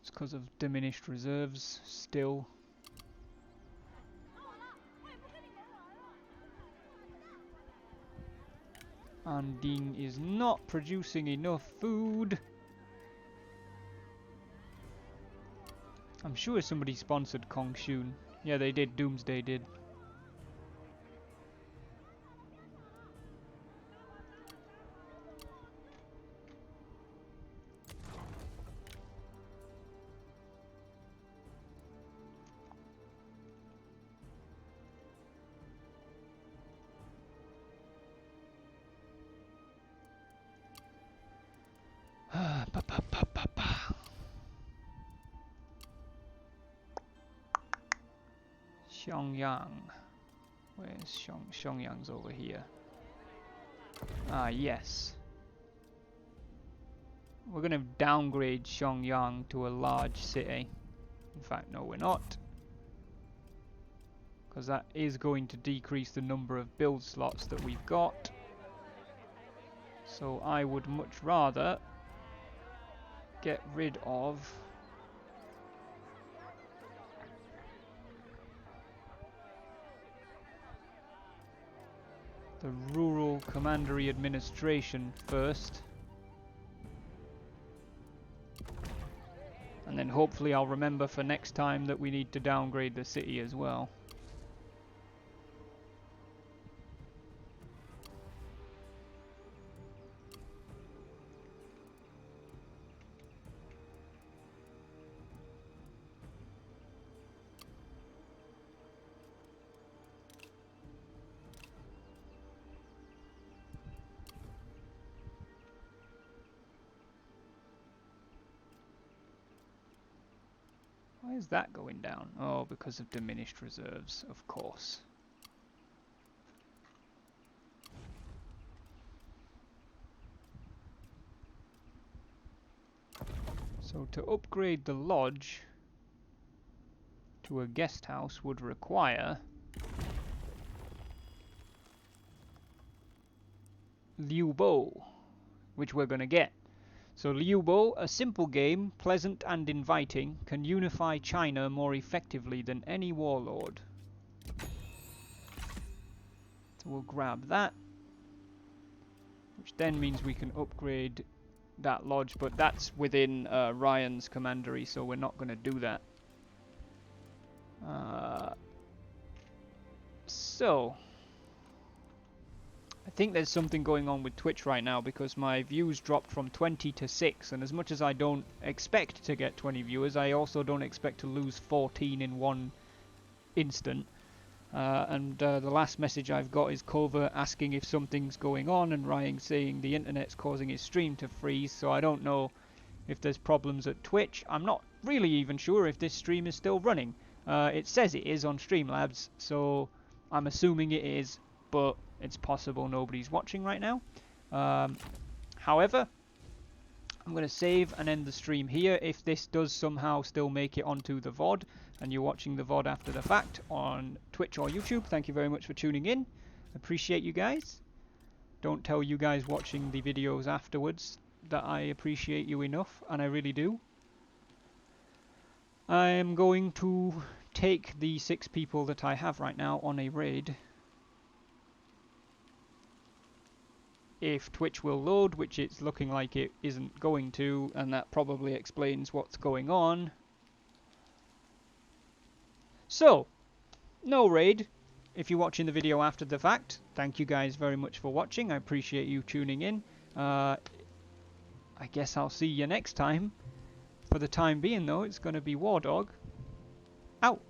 It's because of diminished reserves still. Andine is not producing enough food. I'm sure somebody sponsored Kongshun. Yeah, they did. Doomsday did. Xiangyang. Where's Xiangyang's over here. Ah, yes. We're going to downgrade Xiangyang to a large city. In fact, no, we're not. Because that is going to decrease the number of build slots that we've got. So I would much rather get rid of the rural commandery administration first, and then hopefully I'll remember for next time that we need to downgrade the city as well. Why is that going down? Oh, because of diminished reserves, of course. So to upgrade the lodge to a guest house would require Liu Bo, which we're going to get. So Liu Bo, a simple game, pleasant and inviting, can unify China more effectively than any warlord. So we'll grab that, which then means we can upgrade that lodge, but that's within Ryan's commandery, so we're not going to do that. So I think there's something going on with Twitch right now because my views dropped from 20 to 6, and as much as I don't expect to get 20 viewers, I also don't expect to lose 14 in one instant. The last message I've got is Covert asking if something's going on, and Ryan saying the internet's causing his stream to freeze, so I don't know if there's problems at Twitch. I'm not really even sure if this stream is still running. It says it is on Streamlabs, so I'm assuming it is, but it's possible nobody's watching right now. However, I'm going to save and end the stream here. If this does somehow still make it onto the VOD, and you're watching the VOD after the fact on Twitch or YouTube, thank you very much for tuning in. Appreciate you guys. Don't tell you guys watching the videos afterwards that I appreciate you enough, and I really do. I am going to take the 6 people that I have right now on a raid. If Twitch will load, which it's looking like it isn't going to, and that probably explains what's going on. So, no raid. If you're watching the video after the fact, thank you guys very much for watching. I appreciate you tuning in. I guess I'll see you next time. For the time being though, it's going to be Wardog out.